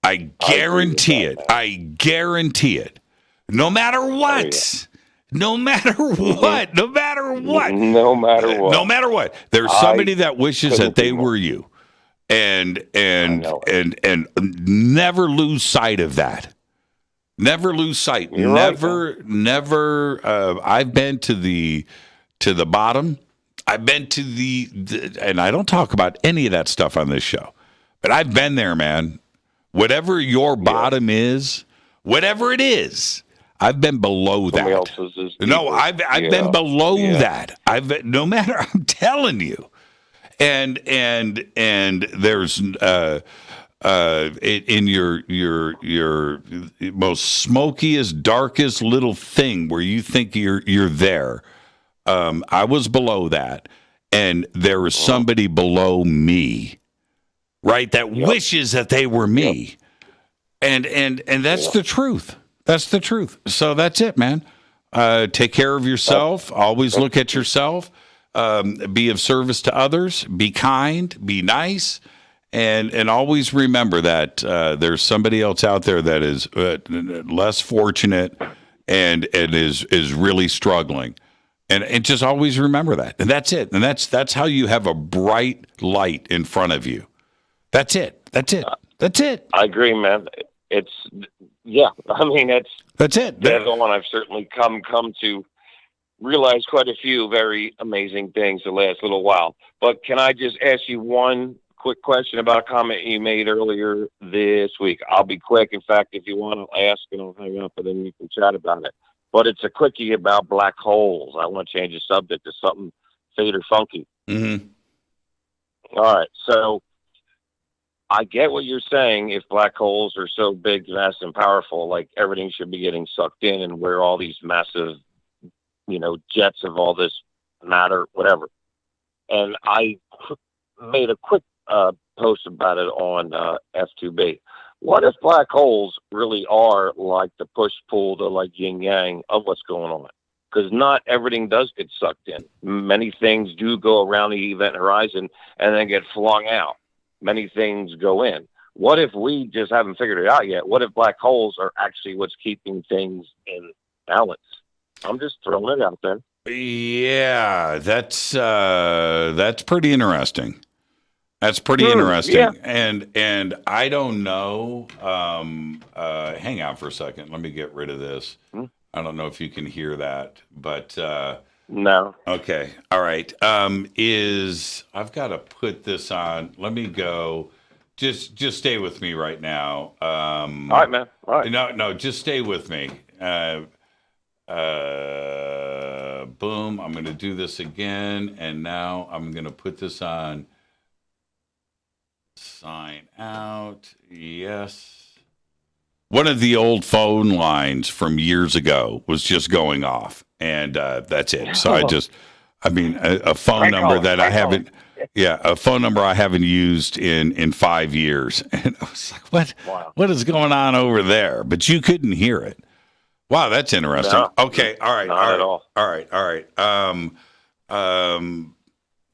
I guarantee it. I guarantee it. No matter what. No matter what. No matter what. No matter what. No matter what. There's somebody that wishes that they were you. And never lose sight of that. Never lose sight. You're never. I've been to the bottom. I've been to the, and I don't talk about any of that stuff on this show, but I've been there, man. Whatever your bottom is, whatever it is, I've been below that. No, I've been below that. No matter. I'm telling you, and there's in your most smokiest, darkest little thing where you think you're there. I was below that, and there was somebody below me, right? That wishes that they were me, and that's the truth. That's the truth. So that's it, man. Take care of yourself. Always look at yourself. Be of service to others. Be kind. Be nice. And always remember that there's somebody else out there that is less fortunate and is really struggling. And just always remember that. And that's it. And that's how you have a bright light in front of you. That's it. That's it. That's it. I agree, man. That's it. The other one I've certainly come to realize quite a few very amazing things the last little while. But can I just ask you one quick question about a comment you made earlier this week? I'll be quick. In fact, if you want to ask, and I'll hang up, and then you can chat about it. But it's a quickie about black holes. I want to change the subject to something fader funky. Mm-hmm. All right. So I get what you're saying. If black holes are so big, vast, and powerful, like everything should be getting sucked in, and where all these massive, jets of all this matter, whatever. And I made a quick post about it on F2B. What if black holes really are like the push-pull, the like yin-yang of what's going on? Because not everything does get sucked in. Many things do go around the event horizon and then get flung out. Many things go in. What if we just haven't figured it out yet? What if black holes are actually what's keeping things in balance? I'm just throwing it out there. Yeah, that's pretty interesting. That's pretty interesting. Yeah. And I don't know. Hang on for a second. Let me get rid of this. I don't know if you can hear that, but no. Okay. All right. I've got to put this on. Let me go. Just stay with me right now. All right, man. All right. No, just stay with me. boom. I'm going to do this again, and now I'm going to put this on. Sign out. Yes. One of the old phone lines from years ago was just going off, and that's it. So a phone number that I haven't. Yeah, a phone number I haven't used in 5 years. And I was like, what? Wow. What is going on over there? But you couldn't hear it. Wow, that's interesting. No, okay, all right. Not at all. All right.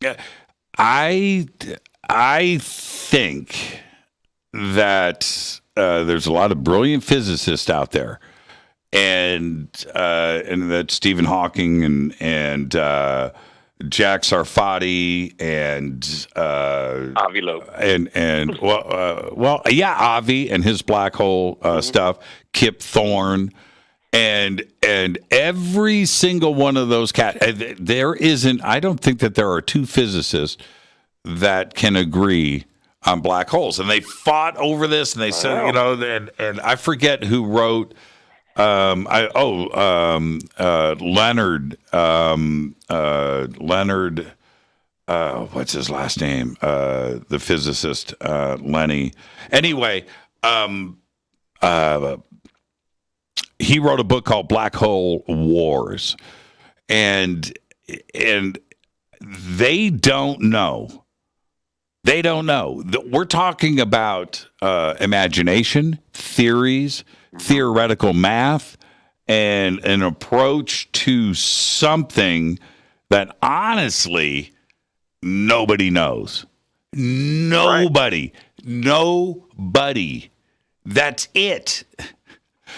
Yeah, I think that there's a lot of brilliant physicists out there. And that Stephen Hawking and Jack Sarfati and Avi Loeb and Avi and his black hole stuff, Kip Thorne, and every single one of those cats. There isn't. I don't think that there are two physicists that can agree on black holes, and they fought over this, and they said, and I forget who wrote. Leonard. What's his last name? The physicist, Lenny. Anyway, he wrote a book called Black Hole Wars, and they don't know. They don't know. We're talking about imagination, theories, theoretical math, and an approach to something that honestly nobody knows. Nobody. That's it.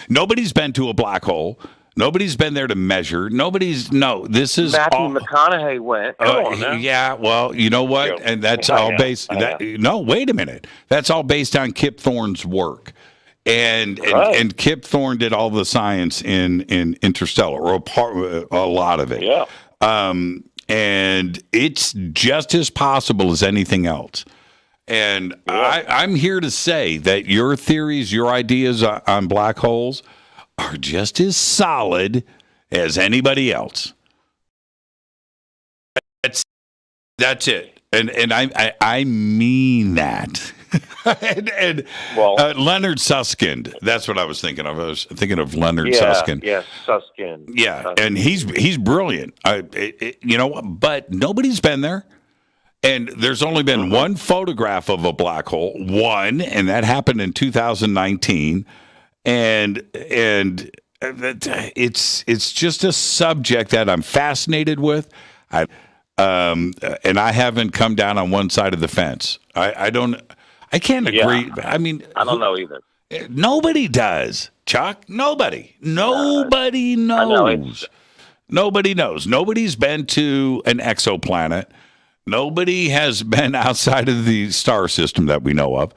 Nobody's been to a black hole. Nobody's been there to measure. This is Matthew McConaughey went. Come on now. Yeah, well, you know what? And that's all based. No, wait a minute. That's all based on Kip Thorne's work. And Kip Thorne did all the science in Interstellar, or a lot of it. Yeah. And it's just as possible as anything else. And I'm here to say that your theories, your ideas on black holes are just as solid as anybody else. That's it. And I mean that. Leonard Susskind. That's what I was thinking of. I was thinking of Leonard Susskind. Yes, Susskind. Yeah, and he's brilliant. But nobody's been there. And there's only been one photograph of a black hole, and that happened in 2019. And it's just a subject that I'm fascinated with. And I haven't come down on one side of the fence. I can't agree. Yeah. I mean, I don't know either. Nobody does, Chuck. Nobody knows. Nobody knows. Nobody's been to an exoplanet. Nobody has been outside of the star system that we know of.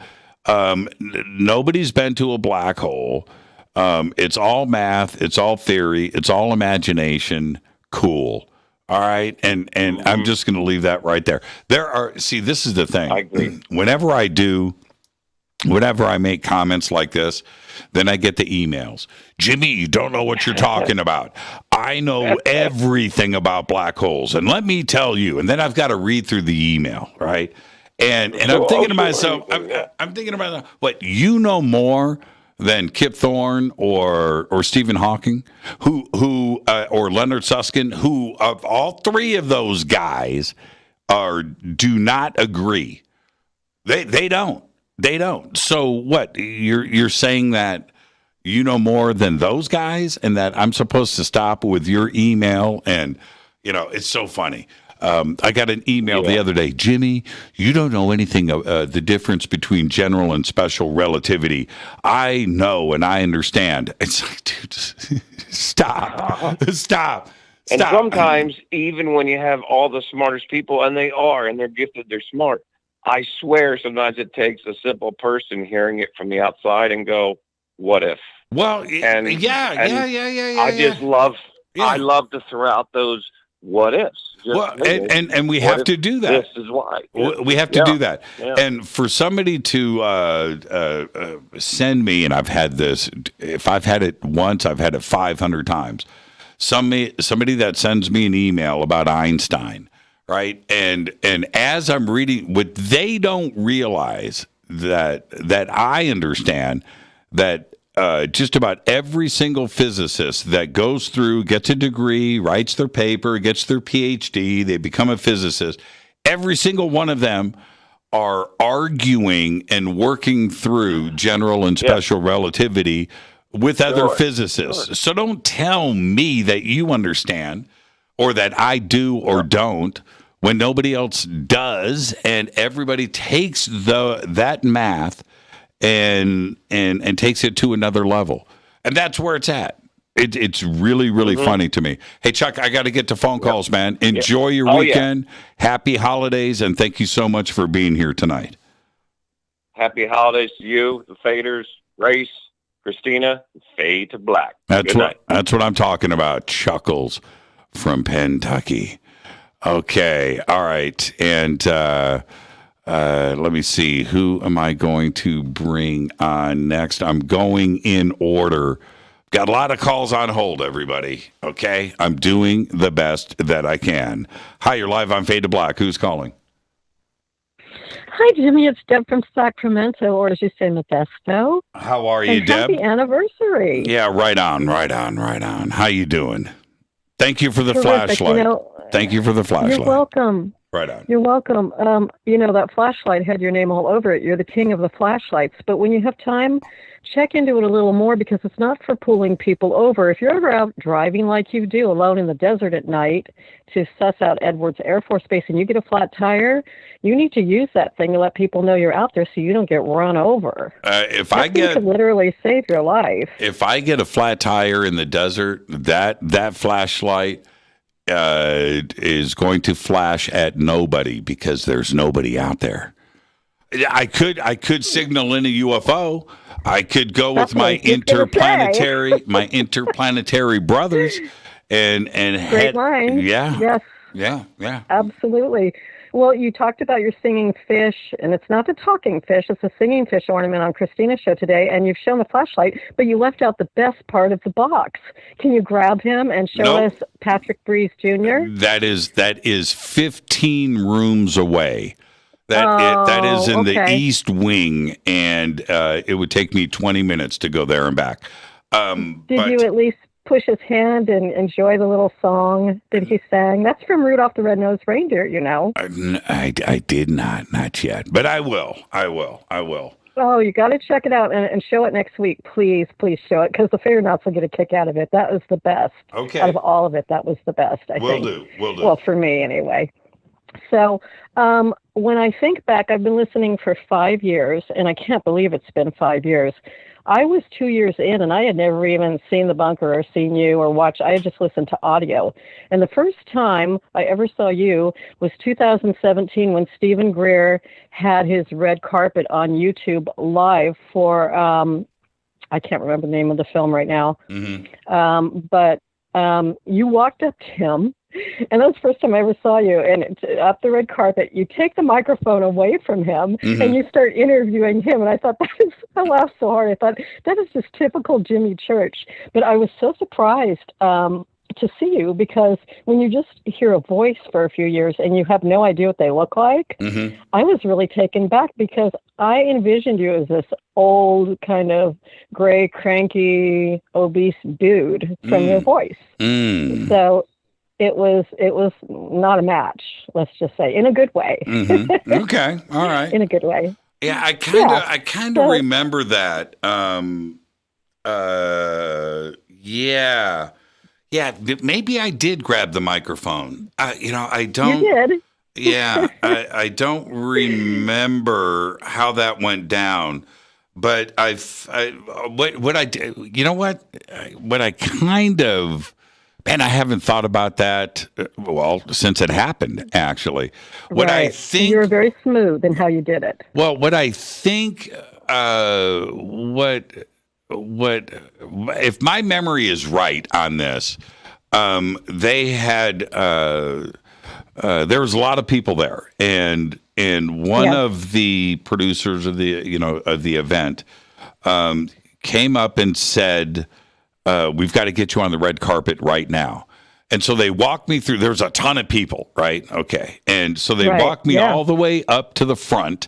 Nobody's been to a black hole. It's all math. It's all theory. It's all imagination. Cool. All right. And I'm just going to leave that right there. This is the thing. I agree. Whenever I make comments like this, then I get the emails. Jimmy, you don't know what you're talking about. I know everything about black holes. And let me tell you. And then I've got to read through the email, right? And I'm thinking to myself, I'm thinking about what, you know more than Kip Thorne or Stephen Hawking, or Leonard Susskind, who of all three of those guys do not agree. They don't. They don't. So what? You're saying that you know more than those guys, and that I'm supposed to stop with your email? And it's so funny. I got an email the other day. Jimmy, you don't know anything of the difference between general and special relativity. I know and I understand. It's like, dude, stop. And sometimes, even when you have all the smartest people, and they're gifted, they're smart, I swear sometimes it takes a simple person hearing it from the outside and go, what if? Well, I love to throw out those what ifs. And we have to do that. This is why. We have to do that. Yeah. And for somebody to send me, and I've had this, if I've had it once, I've had it 500 times. somebody that sends me an email about Einstein, right? And as I'm reading, what they don't realize that I understand that just about every single physicist that goes through, gets a degree, writes their paper, gets their PhD, they become a physicist, every single one of them are arguing and working through general and special relativity with other physicists. Sure. So don't tell me that you understand or that I do or don't when nobody else does, and everybody takes that math and takes it to another level. And that's where it's at. It's really, really funny to me. Hey, Chuck, I got to get to phone calls, man. Enjoy your weekend. Happy holidays, and thank you so much for being here tonight. Happy holidays to you, the Faders, Race, Christina, Fade to Black. That's what I'm talking about. Chuckles from Kentucky. Okay, all right. And let me see. Who am I going to bring on next? I'm going in order. Got a lot of calls on hold, everybody. Okay? I'm doing the best that I can. Hi, you're live on Fade to Black. Who's calling? Hi, Jimmy. It's Deb from Sacramento, or as you say, Modesto. How are you, Deb? Happy anniversary. Yeah, right on. How you doing? Thank you for the flashlight. Thank you for the flashlight. You're welcome. Right on. You're welcome. That flashlight had your name all over it. You're the king of the flashlights. But when you have time, check into it a little more, because it's not for pulling people over. If you're ever out driving like you do, alone in the desert at night, to suss out Edwards Air Force Base, and you get a flat tire, you need to use that thing to let people know you're out there so you don't get run over. That could literally save your life. If I get a flat tire in the desert, that flashlight is going to flash at nobody, because there's nobody out there. I could signal in a UFO. I could go with my interplanetary brothers and great line. Yeah. Yes. Yeah. Absolutely. Well, you talked about your singing fish, and it's not the talking fish, it's a singing fish ornament on Christina's show today, and you've shown the flashlight, but you left out the best part of the box. Can you grab him and show us Patrick Breeze Jr.? That is 15 rooms away. That is in the East Wing, and it would take me 20 minutes to go there and back. Did you at least push his hand and enjoy the little song that he sang? That's from Rudolph the Red-Nosed Reindeer, you know. I did not yet, but I will. Oh, you got to check it out and show it next week. Please show it, because the Fadernights will get a kick out of it. That was the best. Okay. Out of all of it, that was the best, I think. Will do. Well, for me, anyway. So when I think back, I've been listening for 5 years, and I can't believe it's been 5 years. I was 2 years in, and I had never even seen The Bunker or seen you or watched. I had just listened to audio. And the first time I ever saw you was 2017, when Stephen Greer had his red carpet on YouTube live for, I can't remember the name of the film right now. Mm-hmm. But you walked up to him, and that was the first time I ever saw you. And up the red carpet, you take the microphone away from him, mm-hmm. and you start interviewing him. And I thought, I laughed so hard. I thought, that is just typical Jimmy Church. But I was so surprised to see you, because when you just hear a voice for a few years and you have no idea what they look like, mm-hmm. I was really taken back, because I envisioned you as this old kind of gray, cranky, obese dude from your voice. So it was not a match, let's just say, in a good way. Mm-hmm. Okay, all right. In a good way. Yeah, I kind of remember that. Yeah, maybe I did grab the microphone. I don't. You did. Yeah, I don't remember how that went down, but what I did. You know what? What I kind of. Man, I haven't thought about that, since it happened, actually. What right. I think... You were very smooth in how you did it. Well, what I think... if my memory is right on this, they had... there was a lot of people there, and one of the producers of the event came up and said... we've got to get you on the red carpet right now. And so they walked me through. There's a ton of people, right? Okay, and so they walked me all the way up to the front,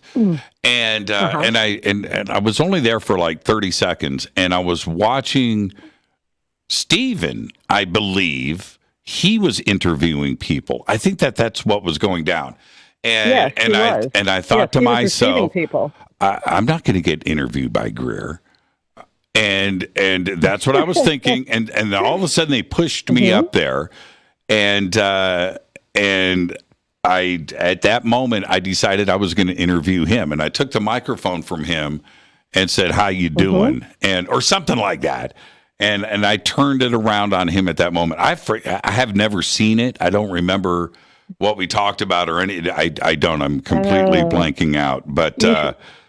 and I was only there for like 30 seconds, and I was watching Stephen. I believe he was interviewing people. I think that's what was going down, and I thought to myself, I'm not going to get interviewed by Greer. And that's what I was thinking, and then all of a sudden they pushed me up there, and I at that moment I decided I was going to interview him, and I took the microphone from him and said, "How you doing?" or something like that, and I turned it around on him at that moment. I have never seen it. I don't remember what we talked about or any. I don't. I'm completely blanking out. But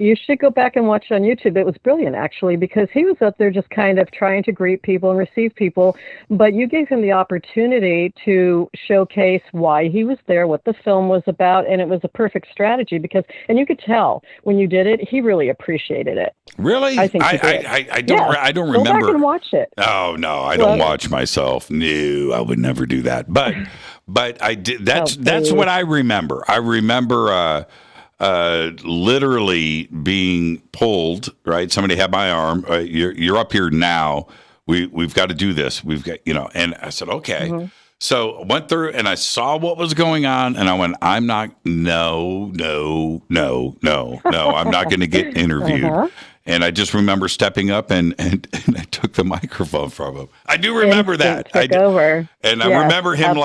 you should go back and watch it on YouTube. It was brilliant, actually, because he was up there just kind of trying to greet people and receive people. But you gave him the opportunity to showcase why he was there, what the film was about, and it was a perfect strategy because, and you could tell when you did it, he really appreciated it. Really? I think I don't remember. Go back and watch it. Oh no, I don't watch myself. No, I would never do that. But I did. That's what I remember. I remember literally being pulled. Right, somebody had my arm. You're up here now. We've got to do this. We've got And I said okay. So I went through and I saw what was going on, and I went, I'm not. No. I'm not going to get interviewed. And I just remember stepping up and I took the microphone from him. I do remember that. I remember him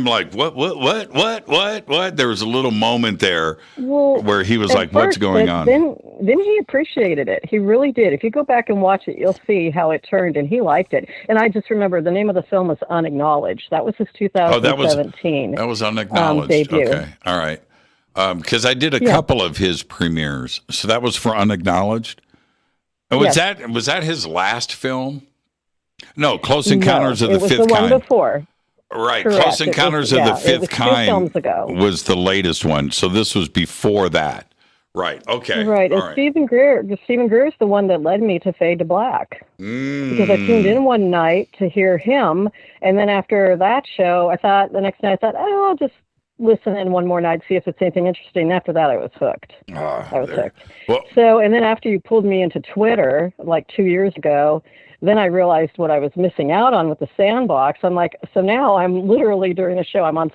like, what? There was a little moment there where he was like, what's going on? Then he appreciated it. He really did. If you go back and watch it, you'll see how it turned, and he liked it. And I just remember the name of the film was Unacknowledged. That was his 2017. That was Unacknowledged. Debut. Okay. All right. Because I did a couple of his premieres, so that was for Unacknowledged. And was that his last film? No, Close Encounters of the Fifth Kind. It was the one before. Right, correct. Close Encounters of the Fifth Kind was the latest one, so this was before that. Right. Okay. Right, and Stephen Greer is the one that led me to Fade to Black because I tuned in one night to hear him, and then after that show, the next night I thought, I'll just listen in one more night, see if it's anything interesting. After that, I was hooked. Hooked. Well, and then after you pulled me into Twitter like 2 years ago, then I realized what I was missing out on with the sandbox. I'm like, so now I'm literally during the show, I'm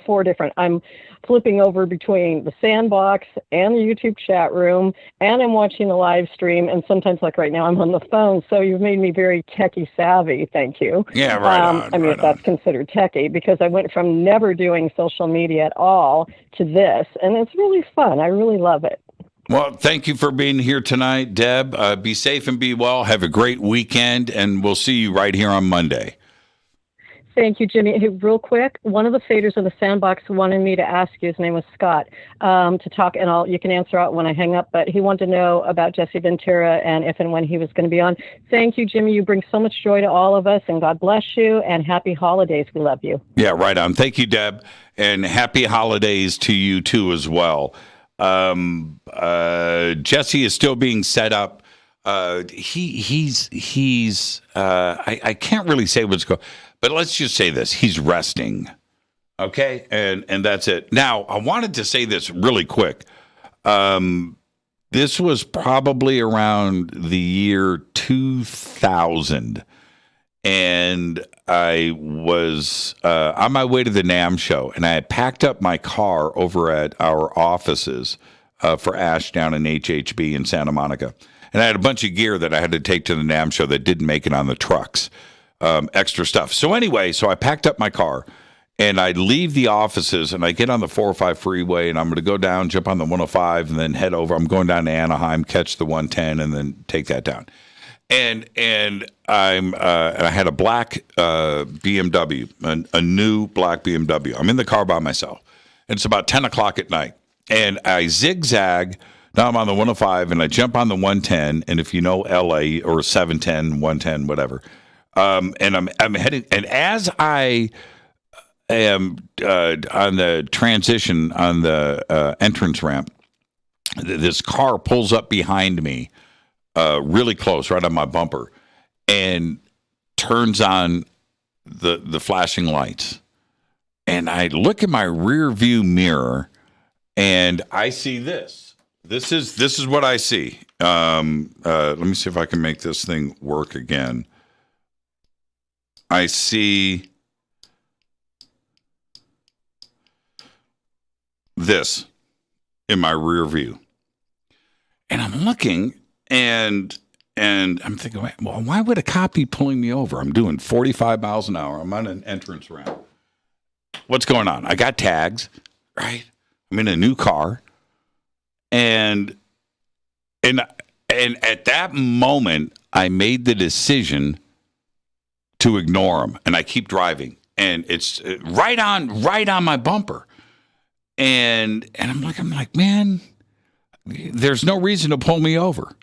flipping over between the sandbox and the YouTube chat room, and I'm watching the live stream. And sometimes, like right now, I'm on the phone. So you've made me very techie savvy. Thank you. Yeah, right on. If that's considered techie, because I went from never doing social media at all to this. And it's really fun. I really love it. Well, thank you for being here tonight, Deb. Be safe and be well. Have a great weekend, and we'll see you right here on Monday. Thank you, Jimmy. Hey, real quick, one of the faders in the sandbox wanted me to ask you, his name was Scott, to talk, and you can answer out when I hang up, but he wanted to know about Jesse Ventura and if and when he was going to be on. Thank you, Jimmy. You bring so much joy to all of us, and God bless you, and happy holidays. We love you. Yeah, right on. Thank you, Deb, and happy holidays to you, too, as well. Jesse is still being set up. I can't really say what's going, but let's just say this: he's resting. Okay, and that's it. Now, I wanted to say this really quick. This was probably around the year 2000, and I was on my way to the NAMM show, and I had packed up my car over at our offices for Ash down in HHB in Santa Monica. And I had a bunch of gear that I had to take to the NAMM show that didn't make it on the trucks, extra stuff. So anyway, I packed up my car, and I leave the offices, and I get on the 405 freeway, and I'm going to go down, jump on the 105, and then head over. I'm going down to Anaheim, catch the 110, and then take that down. And I had a black BMW, a new black BMW. I'm in the car by myself. And it's about 10 o'clock at night. And I zigzag. Now I'm on the 105, and I jump on the 110. And if you know LA or 710, 110, whatever. And I'm heading. And as I am on the transition on the entrance ramp, this car pulls up behind me. Really close, right on my bumper. And turns on the flashing lights. And I look in my rear view mirror, and I see this. This is what I see. Let me see if I can make this thing work again. I see this in my rear view. And I'm looking, and I'm thinking, well, why would a cop be pulling me over? I'm doing 45 miles an hour. I'm on an entrance ramp. What's going on? I got tags, right? I'm in a new car. And at that moment, I made the decision to ignore him, and I keep driving, and it's right on my bumper. And I'm like, man, there's no reason to pull me over.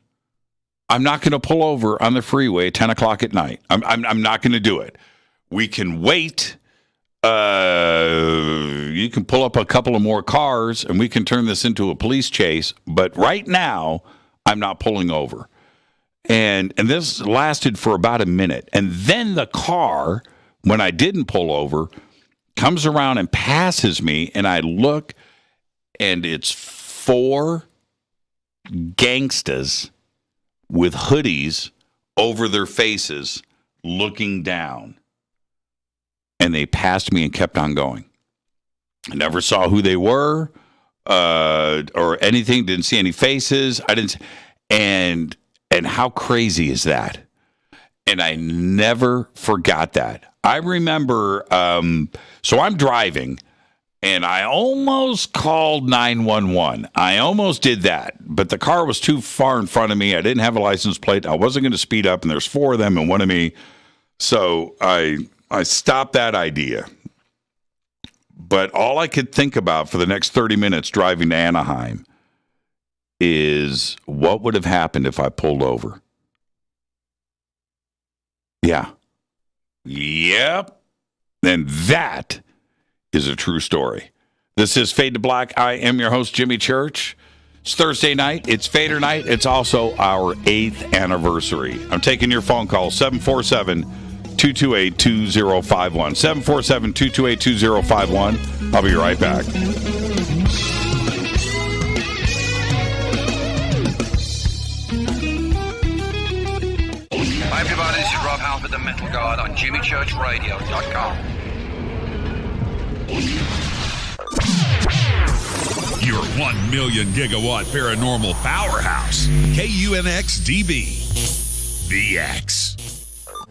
I'm not going to pull over on the freeway at 10 o'clock at night. I'm not going to do it. We can wait. You can pull up a couple of more cars, and we can turn this into a police chase. But right now, I'm not pulling over. And this lasted for about a minute. And then the car, when I didn't pull over, comes around and passes me, and I look, and it's 4 gangsters with hoodies over their faces looking down. And they passed me and kept on going. I never saw who they were or anything. Didn't see any faces. I didn't. And how crazy is that? And I never forgot that. I remember, so I'm driving, and I almost called 911. I almost did that, but the car was too far in front of me. I didn't have a license plate. I wasn't going to speed up, and there's 4 of them and one of me. So I stopped that idea. But all I could think about for the next 30 minutes driving to Anaheim is what would have happened if I pulled over. Yeah. Yep. And that is a true story. This is Fade to Black. I am your host, Jimmy Church. It's Thursday night. It's Fadernight. It's also our 8th anniversary. I'm taking your phone call, 747-228-2051. 747-228-2051. I'll be right back. Hi everybody, this is Rob Halford, the Metal Guard on JimmyChurchRadio.com. Your 1 million gigawatt paranormal powerhouse, KUNX-DB, The X.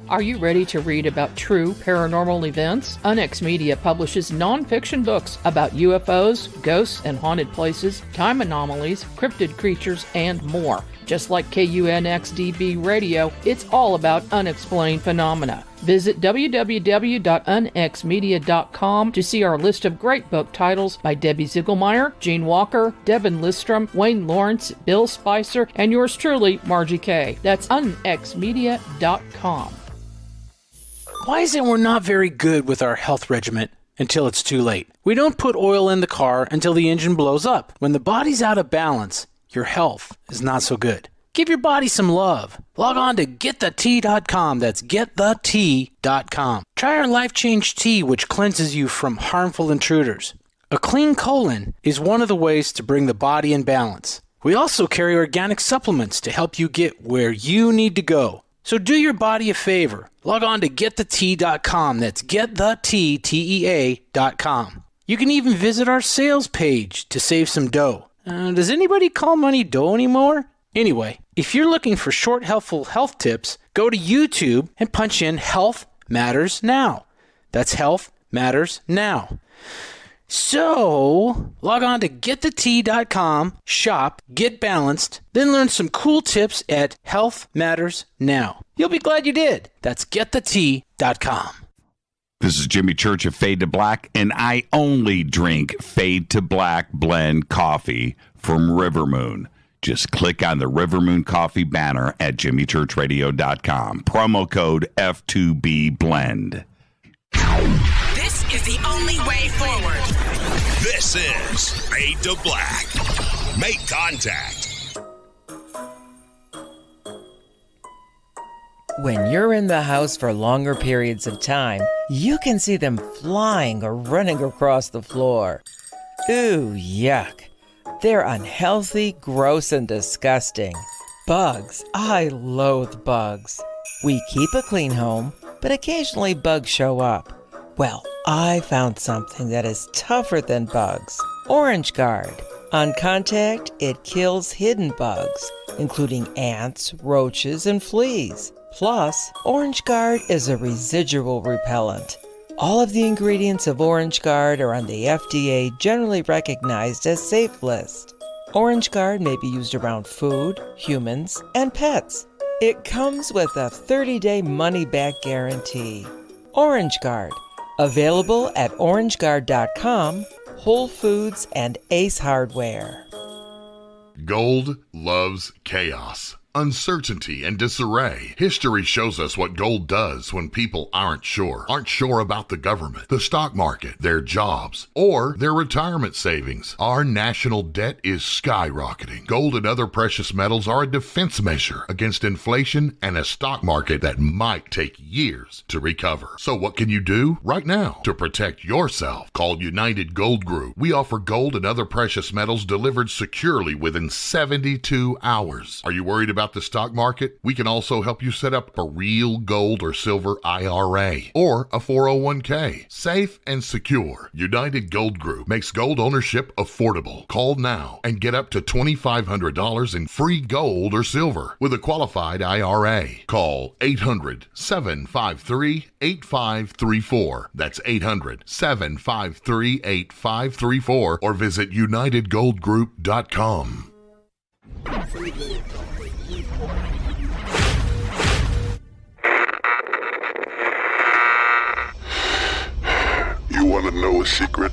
Are you ready to read about true paranormal events? Un-X Media publishes non-fiction books about UFOs, ghosts and haunted places, time anomalies, cryptid creatures, and more. Just like KUNX-DB Radio, it's all about unexplained phenomena. Visit www.unxmedia.com to see our list of great book titles by Debbie Ziegelmeyer, Gene Walker, Devin Listrom, Wayne Lawrence, Bill Spicer, and yours truly, Margie Kay. That's unxmedia.com. Why is it we're not very good with our health regimen until it's too late? We don't put oil in the car until the engine blows up. When the body's out of balance, your health is not so good. Give your body some love. Log on to wtih.com. That's wtih.com. Try our Life Change Tea, which cleanses you from harmful intruders. A clean colon is one of the ways to bring the body in balance. We also carry organic supplements to help you get where you need to go. So do your body a favor. Log on to getthetea.com. That's getthetea.com. You can even visit our sales page to save some dough. Does anybody call money dough anymore? Anyway, if you're looking for short, helpful health tips, go to YouTube and punch in Health Matters Now. That's Health Matters Now. So, log on to getthetea.com, shop, get balanced, then learn some cool tips at Health Matters Now. You'll be glad you did. That's getthetea.com. This is Jimmy Church of Fade to Black, and I only drink Fade to Black blend coffee from River Moon. Just click on the River Moon coffee banner at jimmychurchradio.com. Promo code F2B Blend. This is the only way forward. This is Fade to Black. Make contact. When you're in the house for longer periods of time, you can see them flying or running across the floor. Ooh, yuck. They're unhealthy, gross, and disgusting. Bugs. I loathe bugs. We keep a clean home, but occasionally bugs show up. Well, I found something that is tougher than bugs. Orange Guard. On contact, it kills hidden bugs, including ants, roaches, and fleas. Plus, Orange Guard is a residual repellent. All of the ingredients of Orange Guard are on the FDA generally recognized as safe list. Orange Guard may be used around food, humans, and pets. It comes with a 30-day money-back guarantee. Orange Guard, available at orangeguard.com, Whole Foods, and Ace Hardware. Gold loves chaos, uncertainty, and disarray. History shows us what gold does when people aren't sure about the government, the stock market, their jobs, or their retirement savings. Our national debt is skyrocketing. Gold and other precious metals are a defense measure against inflation and a stock market that might take years to recover. So what can you do right now to protect yourself? Call United Gold Group. We offer gold and other precious metals delivered securely within 72 hours. Are you worried about the stock market? We can also help you set up a real gold or silver IRA or a 401k. Safe and secure. United Gold Group makes gold ownership affordable. Call now and get up to $2,500 in free gold or silver with a qualified IRA. Call 800-753-8534. That's 800-753-8534 or visit UnitedGoldGroup.com. You want to know a secret?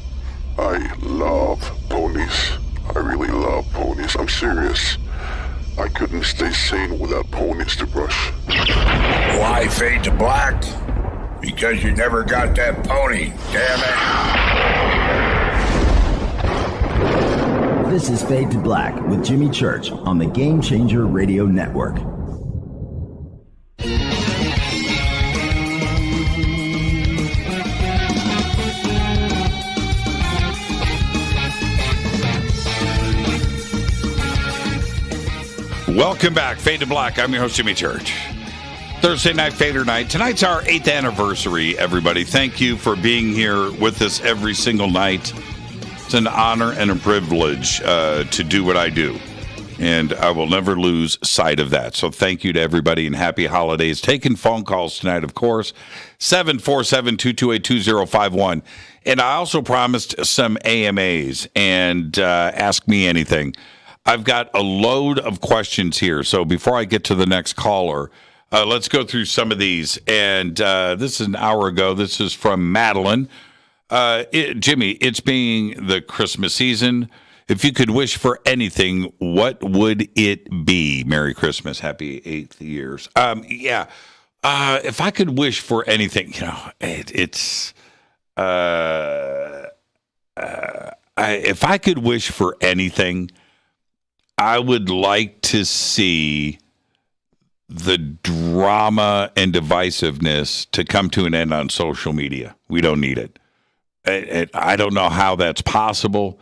I love ponies. I really love ponies. I'm serious. I couldn't stay sane without ponies to brush. Why fade to black? Because you never got that pony, damn it. This is Fade to Black with Jimmy Church on the Game Changer Radio Network. Welcome back, Fade to Black. I'm your host, Jimmy Church. Thursday night, Fader night. Tonight's our 8th anniversary, everybody. Thank you for being here with us every single night. It's an honor and a privilege to do what I do, and I will never lose sight of that. So thank you to everybody, and happy holidays. Taking phone calls tonight, of course, 747-228-2051. And I also promised some AMAs and Ask Me Anything. I've got a load of questions here, so before I get to the next caller, let's go through some of these. And this is an hour ago. This is from Madeline. Jimmy, it's being the Christmas season. If you could wish for anything, what would it be? Merry Christmas. Happy 8th years. If I could wish for anything, if I could wish for anything, I would like to see the drama and divisiveness to come to an end on social media. We don't need it. I don't know how that's possible,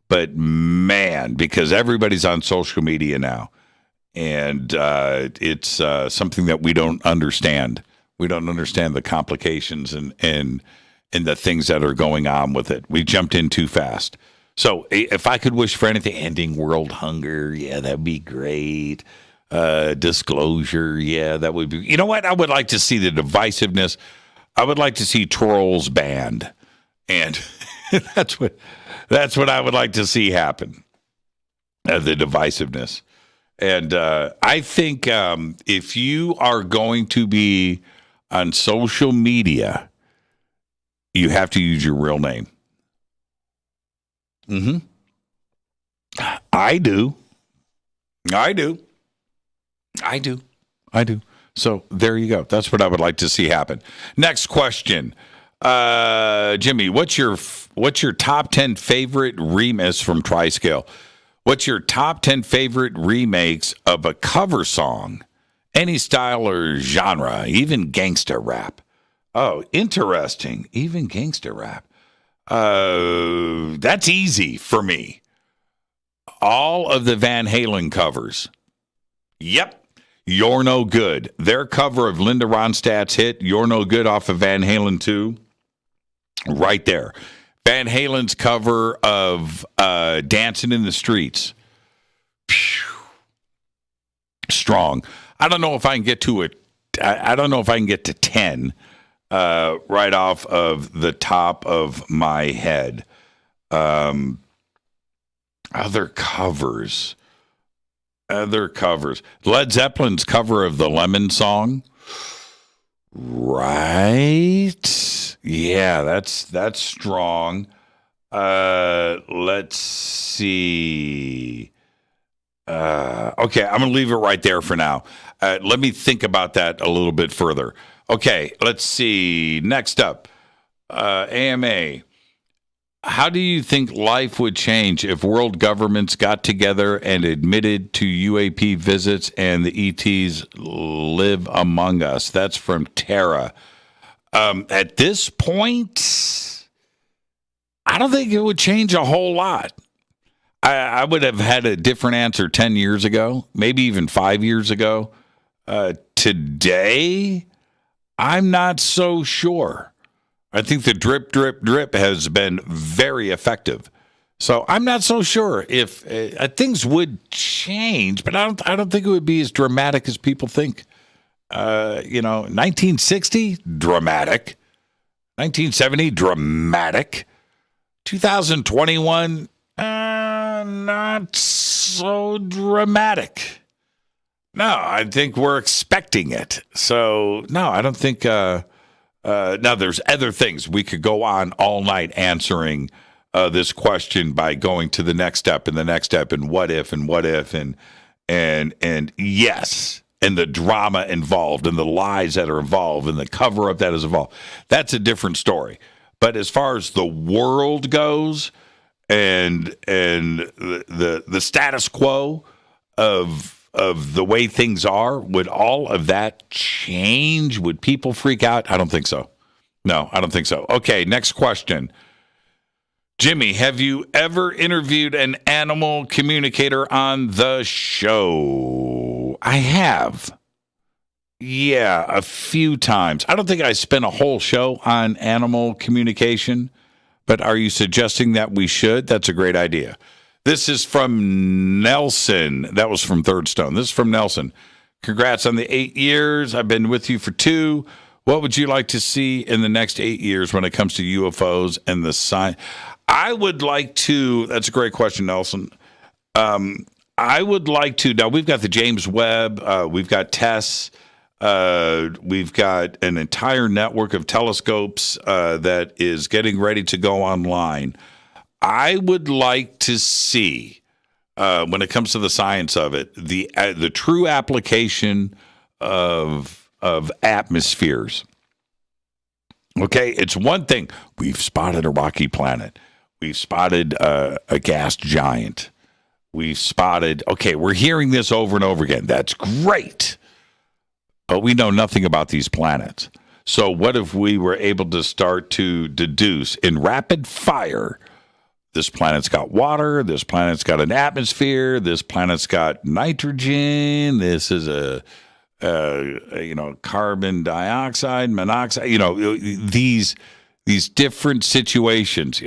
but man, because everybody's on social media now, and it's something that we don't understand. We don't understand the complications and the things that are going on with it. We jumped in too fast. So if I could wish for anything, ending world hunger, yeah, that'd be great. Disclosure, yeah, that would be. You know what? I would like to see the divisiveness. I would like to see trolls banned, and that's what I would like to see happen. The divisiveness, and I think if you are going to be on social media, you have to use your real name. Mm-hmm. I do. So there you go. That's what I would like to see happen. Next question. Jimmy, what's your top 10 favorite remakes from Triscale? What's your top 10 favorite remakes of a cover song Any style or genre, even gangster rap. Oh, interesting. Even gangster rap. That's easy for me. All of the Van Halen covers. Yep. You're No Good. Their cover of Linda Ronstadt's hit, You're No Good, off of Van Halen 2. Right there. Van Halen's cover of Dancing in the Streets. Phew. Strong. I don't know if I can get to it. I don't know if I can get to 10 right off of the top of my head. Other covers. Led Zeppelin's cover of the Lemon Song. Right. Yeah, that's strong. Let's see. Okay, I'm going to leave it right there for now. Let me think about that a little bit further. Okay, let's see. Next up, AMA. How do you think life would change if world governments got together and admitted to UAP visits and the ETs live among us? That's from Tara. At this point, I don't think it would change a whole lot. I would have had a different answer 10 years ago, maybe even 5 years ago. Today, I'm not so sure. I think the drip, drip, drip has been very effective. So I'm not so sure if things would change, but I don't think it would be as dramatic as people think. 1960, dramatic. 1970, dramatic. 2021, not so dramatic. No, I think we're expecting it. So, no, I don't think... now, there's other things. We could go on all night answering this question by going to the next step and the next step and what if and yes, and the drama involved and the lies that are involved and the cover-up that is involved. That's a different story. But as far as the world goes and the status quo of the way things are, would all of that change? Would people freak out? I don't think so. No, I don't think so. Okay, next question. Jimmy, have you ever interviewed an animal communicator on the show? I have. Yeah, a few times. I don't think I spent a whole show on animal communication, but are you suggesting that we should? That's a great idea. This is from Nelson. That was from Third Stone. This is from Nelson. Congrats on the 8 years. I've been with you for 2. What would you like to see in the next 8 years when it comes to UFOs and the sign? I would like to, that's a great question, Nelson. I would like to, now we've got the James Webb, we've got TESS, we've got an entire network of telescopes that is getting ready to go online. I would like to see, when it comes to the science of it, the true application of atmospheres. Okay, it's one thing. We've spotted a rocky planet. We've spotted a gas giant. We've spotted, okay, we're hearing this over and over again. That's great. But we know nothing about these planets. So what if we were able to start to deduce in rapid fire, this planet's got water, this planet's got an atmosphere, this planet's got nitrogen, this is a carbon dioxide, monoxide, these different situations,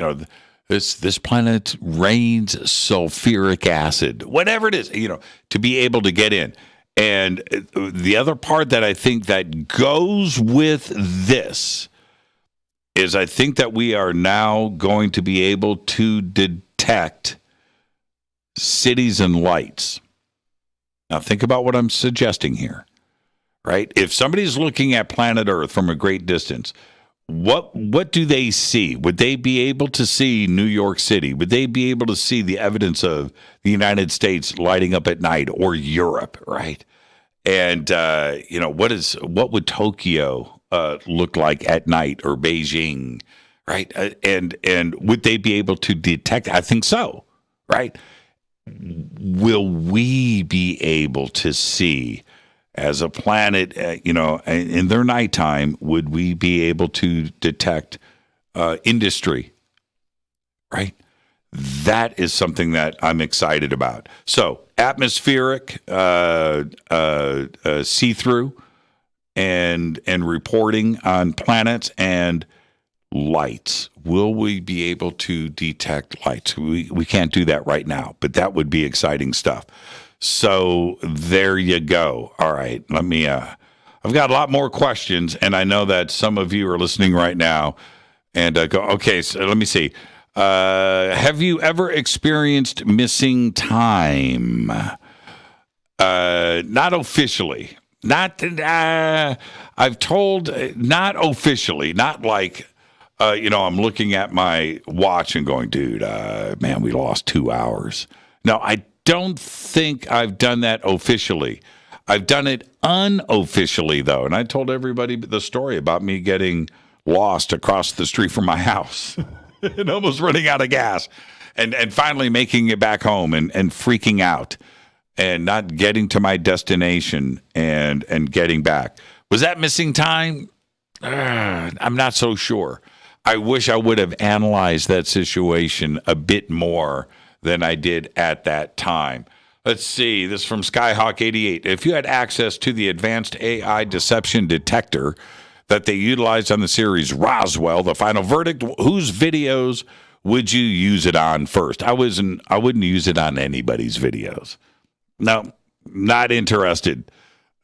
this planet rains sulfuric acid, whatever it is, to be able to get in. And the other part that I think that goes with this is I think that we are now going to be able to detect cities and lights. Now think about what I'm suggesting here, right? If somebody's looking at planet Earth from a great distance, what do they see? Would they be able to see New York City? Would they be able to see the evidence of the United States lighting up at night, or Europe, right? And what would Tokyo look like at night, or Beijing, right? And would they be able to detect? I think so, right? Will we be able to see as a planet, in their nighttime, would we be able to detect industry? Right? That is something that I'm excited about. So, atmospheric, see-through, and reporting on planets and lights. Will we be able to detect lights? We can't do that right now, but that would be exciting stuff. So there you go. All right, let me. I've got a lot more questions, and I know that some of you are listening right now, and go. Okay, so let me see. Have you ever experienced missing time? Not officially. Not. I've told. Not officially. Not like. I'm looking at my watch and going, dude, man, we lost 2 hours. No, I don't think I've done that officially. I've done it unofficially, though. And I told everybody the story about me getting lost across the street from my house and almost running out of gas and finally making it back home and freaking out and not getting to my destination and getting back. Was that missing time? I'm not so sure. I wish I would have analyzed that situation a bit more than I did at that time. Let's see. This is from Skyhawk88. If you had access to the advanced AI deception detector that they utilized on the series Roswell, The Final Verdict, whose videos would you use it on first? I wouldn't use it on anybody's videos. No, not interested.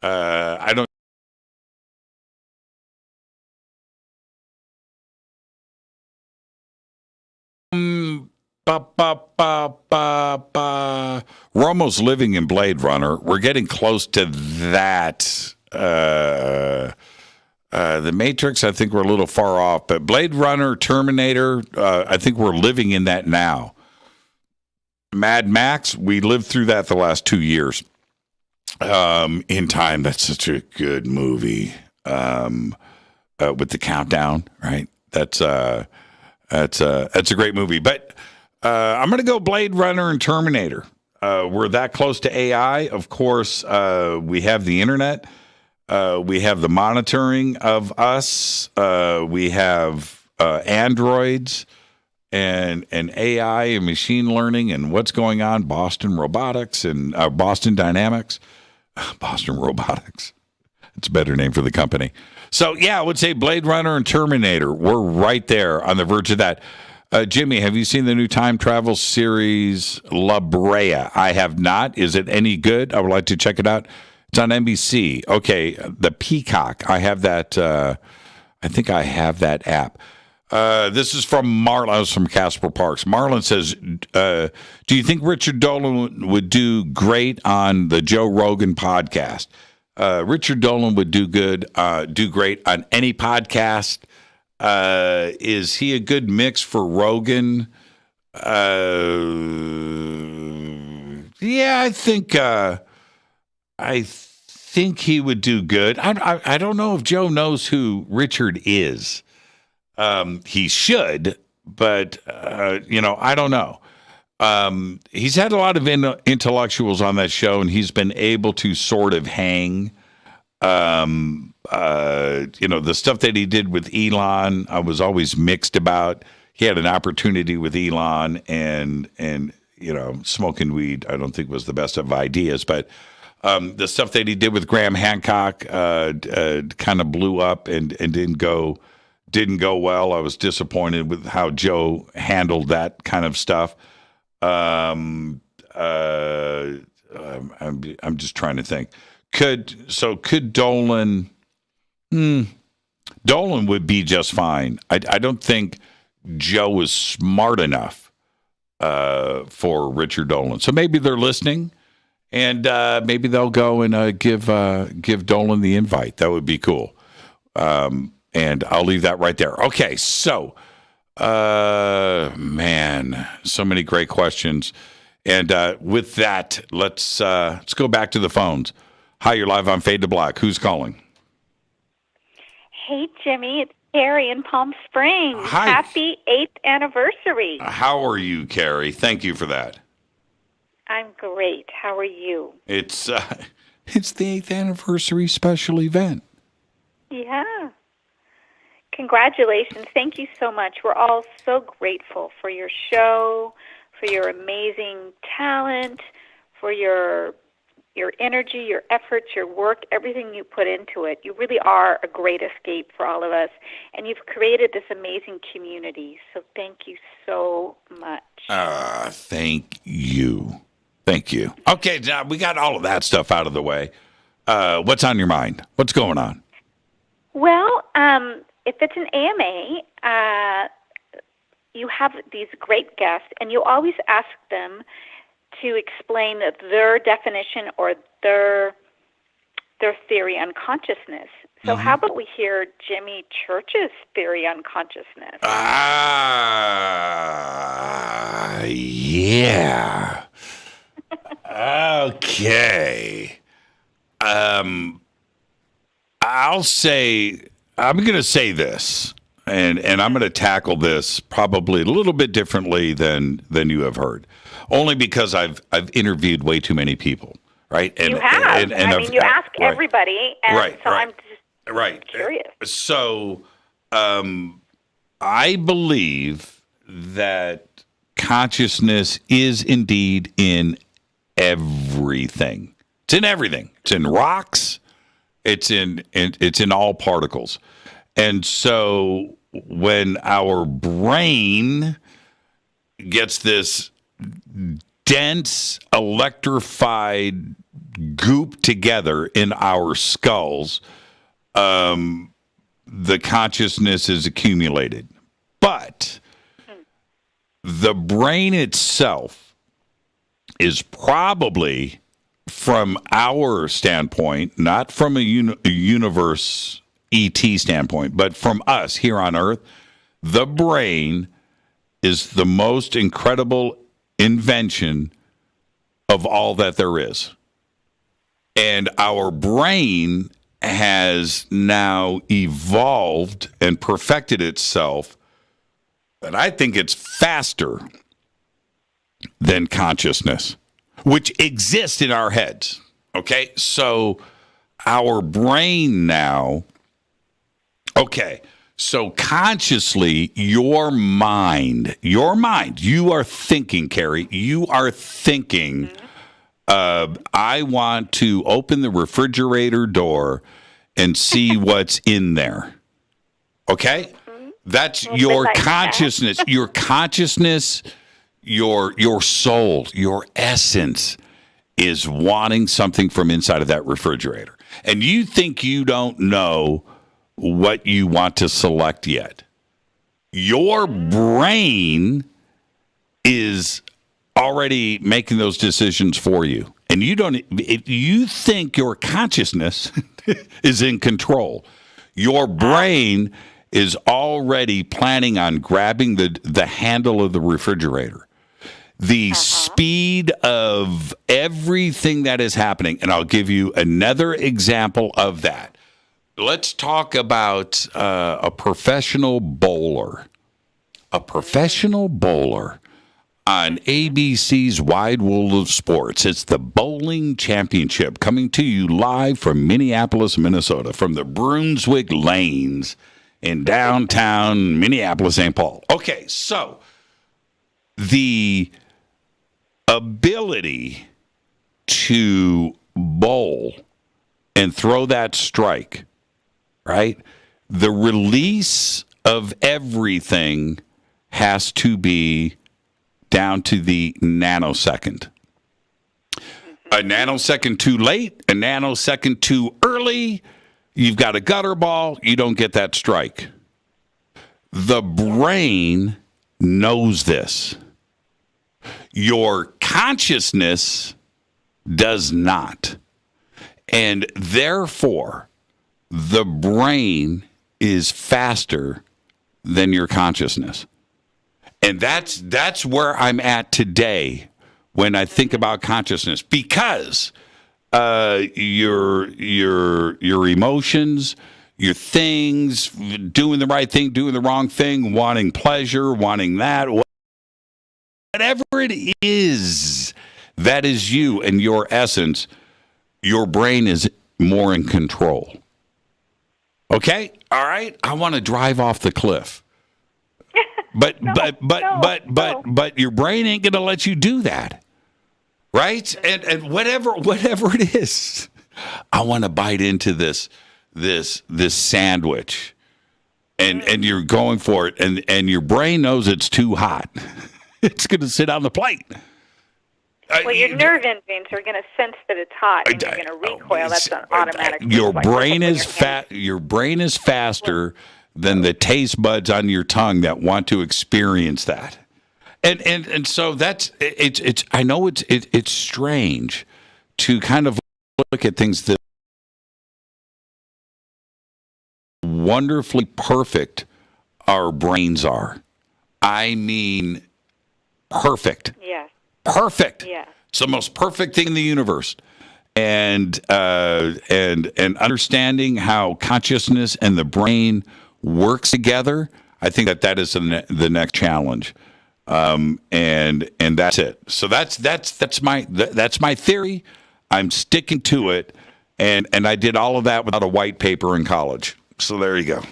I don't. We're almost living in Blade Runner. We're getting close to that. The Matrix, I think we're a little far off, but Blade Runner, Terminator, I think we're living in that now. Mad Max, we lived through that the last 2 years. In time, that's such a good movie. With the countdown, right? That's a great movie. But I'm going to go Blade Runner and Terminator. We're that close to AI. Of course, we have the internet. We have the monitoring of us. We have androids and AI and machine learning and what's going on. Boston Robotics and Boston Dynamics. Boston Robotics. It's a better name for the company. So, yeah, I would say Blade Runner and Terminator. We're right there on the verge of that. Jimmy, have you seen the new time travel series La Brea? I have not. Is it any good? I would like to check it out. It's on NBC. Okay, the Peacock. I have that. I think I have that app. This is from Marlon. I was from Casper Parks. Marlon says, do you think Richard Dolan would do great on the Joe Rogan podcast? Richard Dolan would do great on any podcast. Is he a good mix for Rogan? Yeah, I think he would do good. I don't know if Joe knows who Richard is. He should, but I don't know. He's had a lot of intellectuals on that show, and he's been able to sort of hang. The stuff that he did with Elon, I was always mixed about. He had an opportunity with Elon, and smoking weed, I don't think was the best of ideas, but the stuff that he did with Graham Hancock kind of blew up and didn't go well. I was disappointed with how Joe handled that kind of stuff. I'm just trying to think. Could Dolan? Dolan would be just fine. I don't think Joe is smart enough for Richard Dolan. So maybe they're listening, and maybe they'll go and give Dolan the invite. That would be cool. And I'll leave that right there. Okay, so man, so many great questions. And with that, let's go back to the phones. Hi, you're live on Fade to Black. Who's calling? Hey, Jimmy. It's Carrie in Palm Springs. Hi. Happy 8th anniversary. How are you, Carrie? Thank you for that. I'm great. How are you? It's It's the 8th anniversary special event. Yeah. Congratulations. Thank you so much. We're all so grateful for your show, for your amazing talent, for your energy, your efforts, your work, everything you put into it. You really are a great escape for all of us, and you've created this amazing community. So thank you so much. Thank you. Thank you. Okay, now we got all of that stuff out of the way. What's on your mind? What's going on? Well, if it's an AMA, you have these great guests, and you always ask them to explain their definition or their theory on consciousness. So how about we hear Jimmy Church's theory on consciousness? Yeah. Okay. I'm going to say this, and I'm going to tackle this probably a little bit differently than you have heard, only because I've interviewed way too many people, right? And, you have. And you ask everybody, and I'm just curious. So I believe that consciousness is indeed in everything. It's in everything. It's in rocks. It's in all particles. And so when our brain gets this dense electrified goop together in our skulls, the consciousness is accumulated. But the brain itself is probably, from our standpoint, not from a universe ET standpoint, but from us here on Earth, the brain is the most incredible invention of all that there is. And our brain has now evolved and perfected itself, and I think it's faster than consciousness, which exists in our heads. Okay? So our brain now, so consciously, your mind, you are thinking, Carrie, you are thinking, I want to open the refrigerator door and see what's in there. Okay? That's your consciousness. Your consciousness, your soul, your essence is wanting something from inside of that refrigerator. And you think you don't know what you want to select yet. Your brain is already making those decisions for you. And you think your consciousness is in control. Your brain is already planning on grabbing the handle of the refrigerator. The speed of everything that is happening. And I'll give you another example of that. Let's talk about a professional bowler. A professional bowler on ABC's Wide World of Sports. It's the Bowling Championship, coming to you live from Minneapolis, Minnesota, from the Brunswick Lanes in downtown Minneapolis, St. Paul. Okay, so the ability to bowl and throw that strike, right? The release of everything has to be down to the nanosecond. A nanosecond too late, a nanosecond too early, you've got a gutter ball, you don't get that strike. The brain knows this. Your consciousness does not. And therefore, the brain is faster than your consciousness. And that's where I'm at today when I think about consciousness, because your emotions, your things, doing the right thing, doing the wrong thing, wanting pleasure, wanting that, whatever it is, that is you and your essence. your brain is more in control. Okay? All right? I want to drive off the cliff. But your brain ain't going to let you do that. Right? And whatever it is. I want to bite into this sandwich. And you're going for it, and your brain knows it's too hot. It's going to sit on the plate. Well, your nerve endings are going to sense that it's hot, and you're going to recoil. That's an automatic. Your brain is Your brain is faster than the taste buds on your tongue that want to experience that. And so that's it's. I know it's strange to kind of look at things that wonderfully perfect our brains are. I mean, perfect. Yes. Perfect. Yes. It's the most perfect thing in the universe. And understanding how consciousness and the brain works together, I think that is the next challenge. And that's it. So that's my theory. I'm sticking to it. And I did all of that without a white paper in college. So there you go.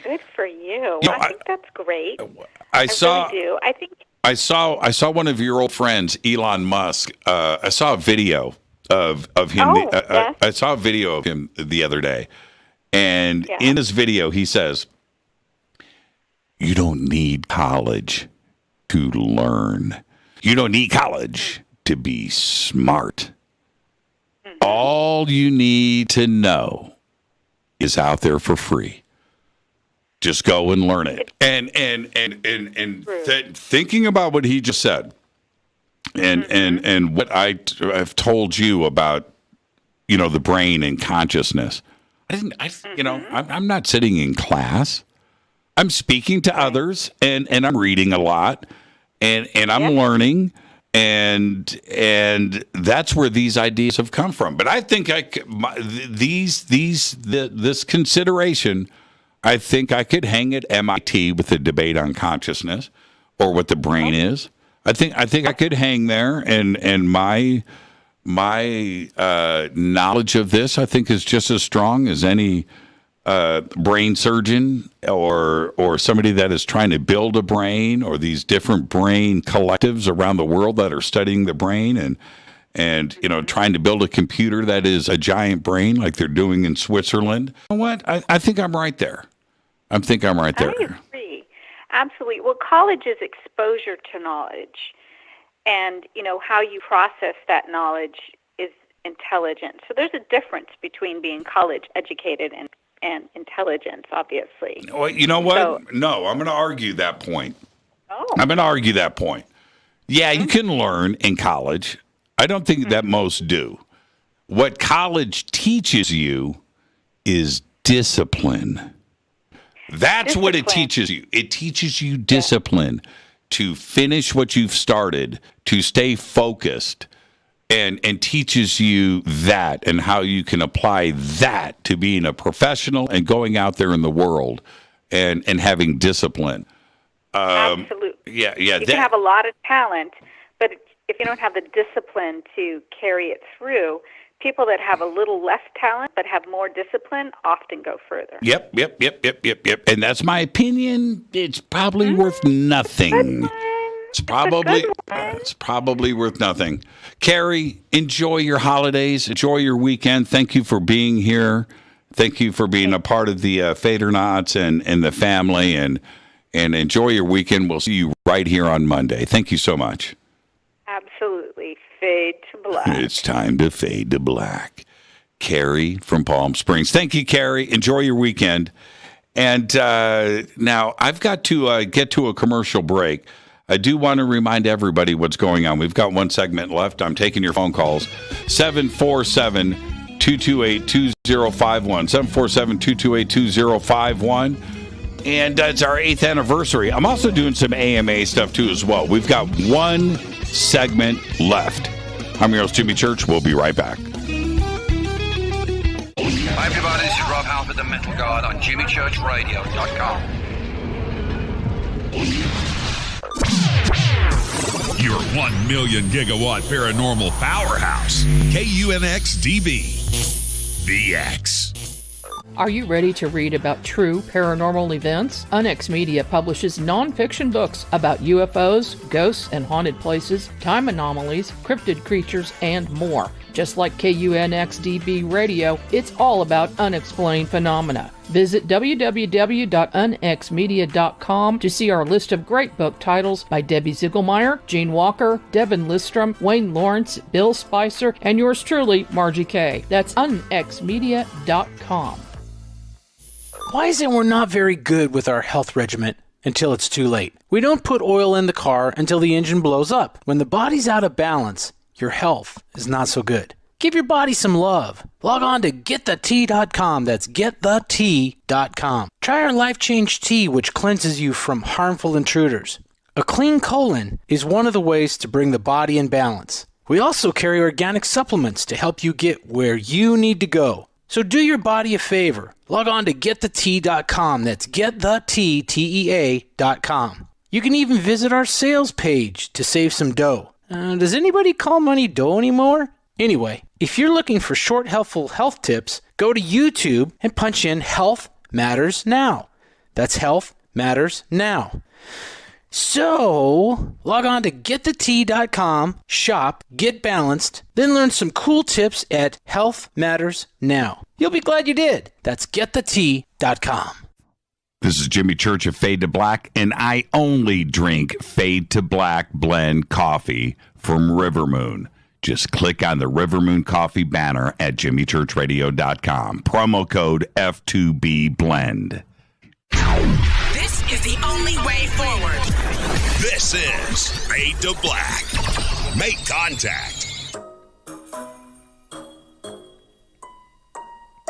Good for you. I think that's great. I really do. I saw one of your old friends, Elon Musk. I saw a video of him. Yes. I saw a video of him the other day, and in this video, he says, "You don't need college to learn. You don't need college to be smart. All you need to know is out there for free. Just go and learn it." And thinking about what he just said, and what I've told you about, the brain and consciousness. I'm not sitting in class. I'm speaking to others, and I'm reading a lot, and I'm learning. And that's where these ideas have come from. But I think this consideration, I think I could hang at MIT with a debate on consciousness or what the brain is. I think I could hang there, and my knowledge of this, I think, is just as strong as any brain surgeon or somebody that is trying to build a brain, or these different brain collectives around the world that are studying the brain and trying to build a computer that is a giant brain like they're doing in Switzerland. You know what? I think I'm right there. I agree. Absolutely. Well, college is exposure to knowledge, and how you process that knowledge is intelligence. So there's a difference between being college educated and intelligence, obviously. Well, you know what? No, I'm going to argue that point. I'm going to argue that point. Yeah, you can learn in college. I don't think that most do. What college teaches you is discipline. That's what it teaches you. It teaches you discipline to finish what you've started, to stay focused, and teaches you that and how you can apply that to being a professional and going out there in the world and having discipline. Absolutely. Yeah. You can have a lot of talent, but if you don't have the discipline to carry it through, people that have a little less talent but have more discipline often go further. Yep. And that's my opinion. It's probably worth nothing. It's probably worth nothing. Carrie, enjoy your holidays. Enjoy your weekend. Thank you for being here. Thank you for being a part of the Fadernauts and the family. And enjoy your weekend. We'll see you right here on Monday. Thank you so much. Absolutely. Fade to black. It's time to fade to black. Carrie from Palm Springs. Thank you, Carrie. Enjoy your weekend. And now I've got to get to a commercial break. I do want to remind everybody what's going on. We've got one segment left. I'm taking your phone calls. 747-228-2051. 747-228-2051. And it's our 8th anniversary. I'm also doing some AMA stuff, too, as well. We've got one segment left. I'm your host, Jimmy Church. We'll be right back. Hi, everybody. This is Rob Halford, the Metal Guard on JimmyChurchRadio.com. Your 1 million gigawatt paranormal powerhouse. KUNX-DB. VX. Are you ready to read about true paranormal events? UNX Media publishes non-fiction books about UFOs, ghosts and haunted places, time anomalies, cryptid creatures, and more. Just like KUNX-DB Radio, it's all about unexplained phenomena. Visit www.unxmedia.com to see our list of great book titles by Debbie Ziegelmeyer, Gene Walker, Devin Listrom, Wayne Lawrence, Bill Spicer, and yours truly, Margie Kay. That's unxmedia.com. Why is it we're not very good with our health regimen until it's too late? We don't put oil in the car until the engine blows up. When the body's out of balance, your health is not so good. Give your body some love. Log on to wtih.com. That's wtih.com. Try our Life Change Tea, which cleanses you from harmful intruders. A clean colon is one of the ways to bring the body in balance. We also carry organic supplements to help you get where you need to go. So do your body a favor. Log on to wtih.com. That's wtih.com. You can even visit our sales page to save some dough. Does anybody call money dough anymore? Anyway, if you're looking for short, helpful health tips, go to YouTube and punch in Health Matters Now. That's Health Matters Now. So, log on to wtih.com, shop, get balanced, then learn some cool tips at Health Matters Now. You'll be glad you did. That's wtih.com. This is Jimmy Church of Fade to Black, and I only drink Fade to Black blend coffee from Rivermoon. Just click on the Rivermoon Coffee banner at jimmychurchradio.com. Promo code F2B Blend. This is the only way forward. This is Fade to Black. Make contact.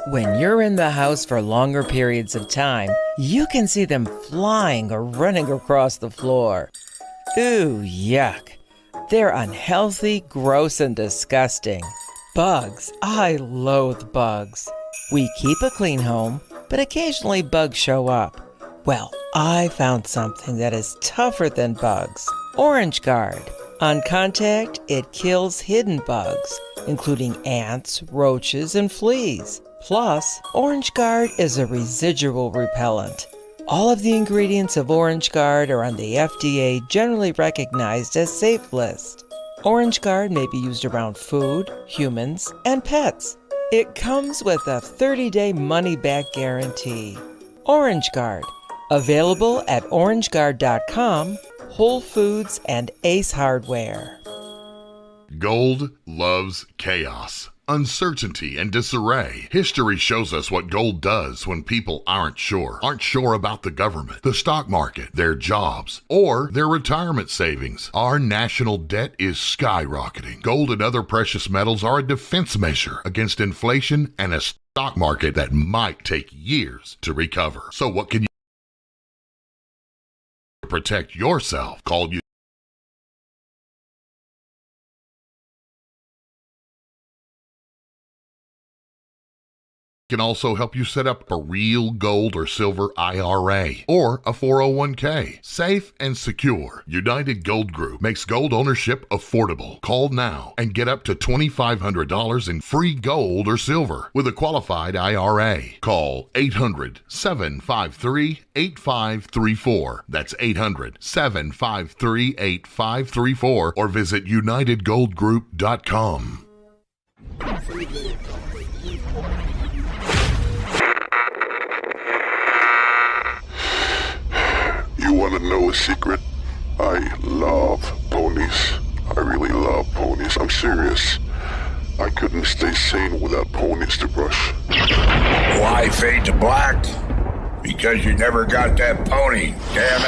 When you're in the house for longer periods of time, you can see them flying or running across the floor. Ooh, yuck. They're unhealthy, gross, and disgusting. Bugs. I loathe bugs. We keep a clean home, but occasionally bugs show up. Well, I found something that is tougher than bugs. Orange Guard. On contact, it kills hidden bugs, including ants, roaches, and fleas. Plus, Orange Guard is a residual repellent. All of the ingredients of Orange Guard are on the FDA generally recognized as safe list. Orange Guard may be used around food, humans, and pets. It comes with a 30-day money-back guarantee. Orange Guard. Available at orangeguard.com, Whole Foods, and Ace Hardware. Gold loves chaos, uncertainty, and disarray. History shows us what gold does when people aren't sure about the government, the stock market, their jobs, or their retirement savings. Our national debt is skyrocketing. Gold and other precious metals are a defense measure against inflation and a stock market that might take years to recover. So what can you do to protect yourself? Call you can also help you set up a real gold or silver IRA or a 401k. Safe and secure. United Gold Group makes gold ownership affordable. Call now and get up to $2,500 in free gold or silver with a qualified IRA. Call 800-753-8534. That's 800-753-8534 or visit unitedgoldgroup.com. You want to know a secret? I love ponies. I really love ponies. I'm serious. I couldn't stay sane without ponies to brush. Why fade to black? Because you never got that pony, damn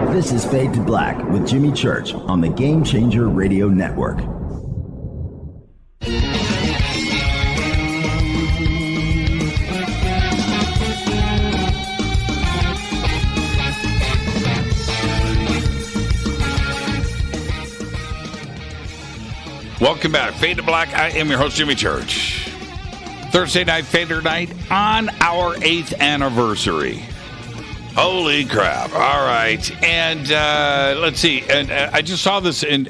it. This is Fade to Black with Jimmy Church on the Game Changer Radio Network. Welcome back. Fade to Black. I am your host, Jimmy Church. Thursday night, Fadernight on our 8th anniversary. Holy crap! All right, and let's see. And I just saw this in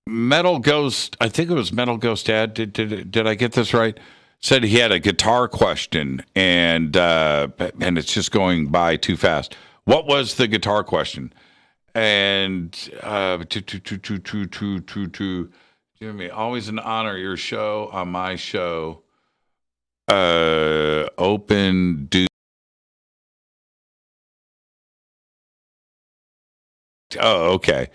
Metal Ghost. I think it was Metal Ghost Dad. Did I get this right? Said he had a guitar question, and it's just going by too fast. What was the guitar question? And Jimmy, always an honor your show on my show. Open do. Oh, okay.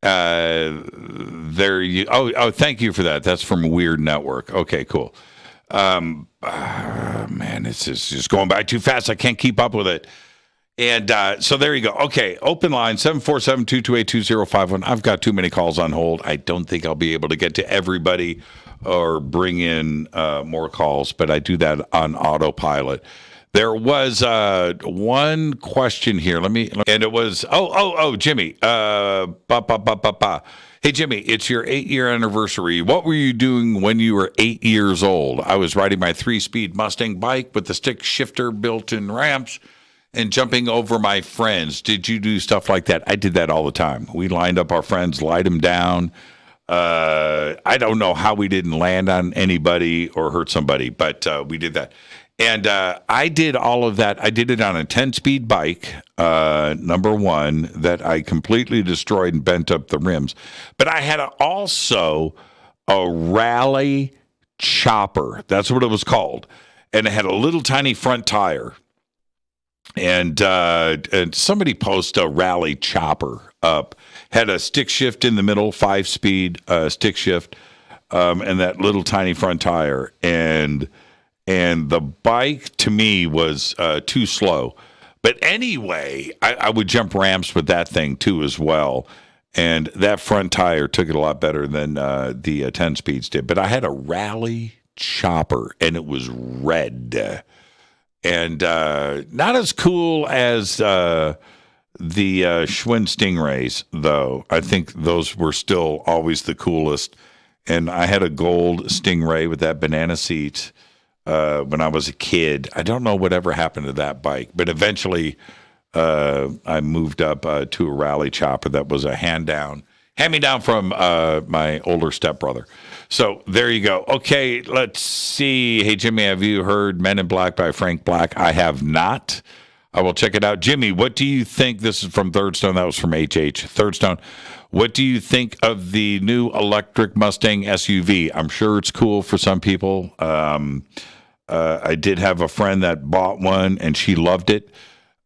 There you. Oh, thank you for that. That's from Weird Network. Okay, cool. Man, it's just going by too fast. I can't keep up with it. And so there you go. Okay, open line 747-228-2051. I've got too many calls on hold. I don't think I'll be able to get to everybody or bring in more calls, but I do that on autopilot. There was one question here. And it was Jimmy. Hey Jimmy, it's your 8-year anniversary. What were you doing when you were 8 years old? I was riding my 3-speed Mustang bike with the stick shifter built-in ramps and jumping over my friends. Did you do stuff like that? I did that all the time. We lined up our friends, light them down. I don't know how we didn't land on anybody or hurt somebody, but we did that. And I did all of that. I did it on a 10-speed bike, number one, that I completely destroyed and bent up the rims. But I had also a rally chopper. That's what it was called. And it had a little tiny front tire. And somebody posted a rally chopper up. Had a stick shift in the middle, 5-speed stick shift, and that little tiny front tire. And the bike, to me, was too slow. But anyway, I would jump ramps with that thing, too, as well. And that front tire took it a lot better than the 10 speeds did. But I had a rally chopper, and it was red. And not as cool as the Schwinn Stingrays, though. I think those were still always the coolest. And I had a gold Stingray with that banana seat when I was a kid. I don't know whatever happened to that bike, but eventually I moved up to a rally chopper that was a hand-me-down from my older stepbrother. So there you go. Okay, let's see. Hey, Jimmy, have you heard Men in Black by Frank Black? I have not. I will check it out. Jimmy, what do you think? This is from Third Stone. That was from HH. Third Stone. What do you think of the new electric Mustang SUV? I'm sure it's cool for some people. I did have a friend that bought one, and she loved it.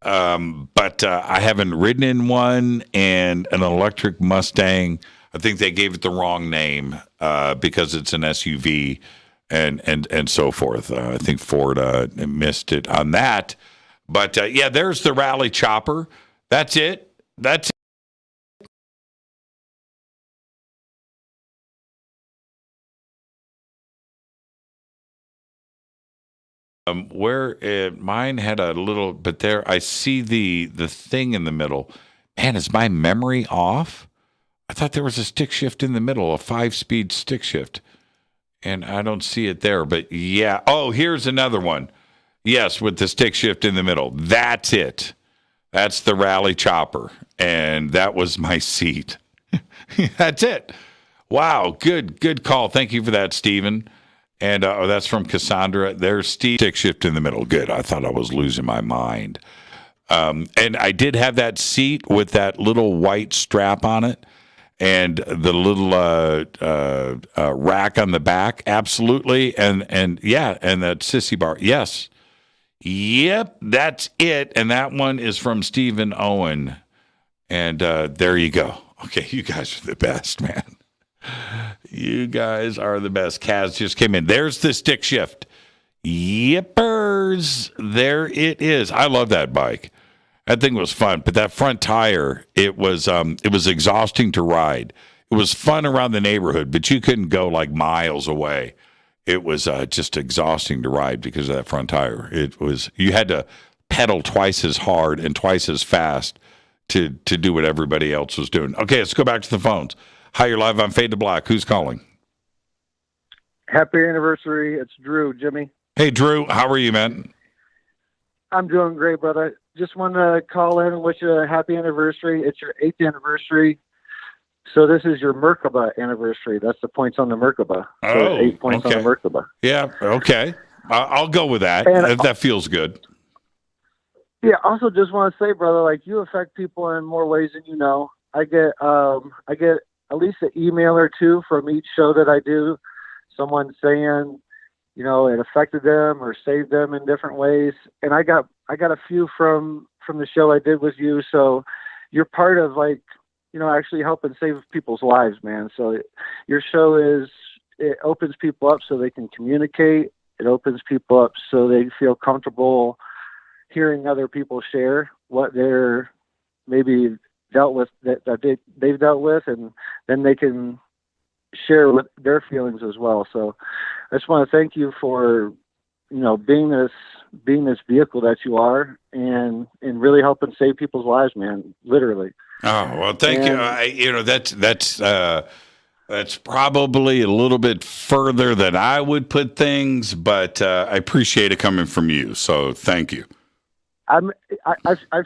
But I haven't ridden in one, and an electric Mustang, I think they gave it the wrong name because it's an SUV and so forth. I think Ford missed it on that. But, yeah, there's the rally chopper. That's it. That's it. Where mine had a little, but there I see the thing in the middle. Man, is my memory off? I thought there was a stick shift in the middle, a 5-speed stick shift, and I don't see it there. But yeah, oh, here's another one. Yes, with the stick shift in the middle. That's it. That's the rally chopper, and that was my seat. That's it. Wow, good call. Thank you for that, Stephen. And that's from Cassandra. There's Steve. Stick shift in the middle. Good. I thought I was losing my mind. And I did have that seat with that little white strap on it and the little rack on the back. Absolutely. And yeah, and that sissy bar. Yes. Yep, that's it. And that one is from Stephen Owen. And there you go. Okay, you guys are the best, man. You guys are the best. Kaz just came in. There's the stick shift. Yippers. There it is. I love that bike. That thing was fun. But that front tire, it was exhausting to ride. It was fun around the neighborhood, but you couldn't go like miles away. It was just exhausting to ride because of that front tire. You had to pedal twice as hard and twice as fast to do what everybody else was doing. Okay, let's go back to the phones. Hi, you're live on Fade to Black. Who's calling? Happy anniversary. It's Drew, Jimmy. Hey, Drew. How are you, man? I'm doing great, brother. Just wanted to call in and wish you a happy anniversary. It's your 8th anniversary. So this is your Merkaba anniversary. That's the points on the Merkaba. So 8 points on the Merkaba. Yeah, okay. I'll go with that. And, that feels good. Yeah, also just want to say, brother, like you affect people in more ways than you know. I get at least an email or two from each show that I do. Someone saying, you know, it affected them or saved them in different ways. And I got a few from the show I did with you. So you're part of, like, you know, actually helping save people's lives, man. So your show it opens people up so they can communicate. It opens people up so they feel comfortable hearing other people share what they're maybe dealt with, that they've dealt with, and then they can share with their feelings as well. So I just want to thank you for, you know, being this vehicle that you are, and really helping save people's lives, man. Literally. Oh, well, thank you. You know, that's probably a little bit further than I would put things, but I appreciate it coming from you. So thank you. I've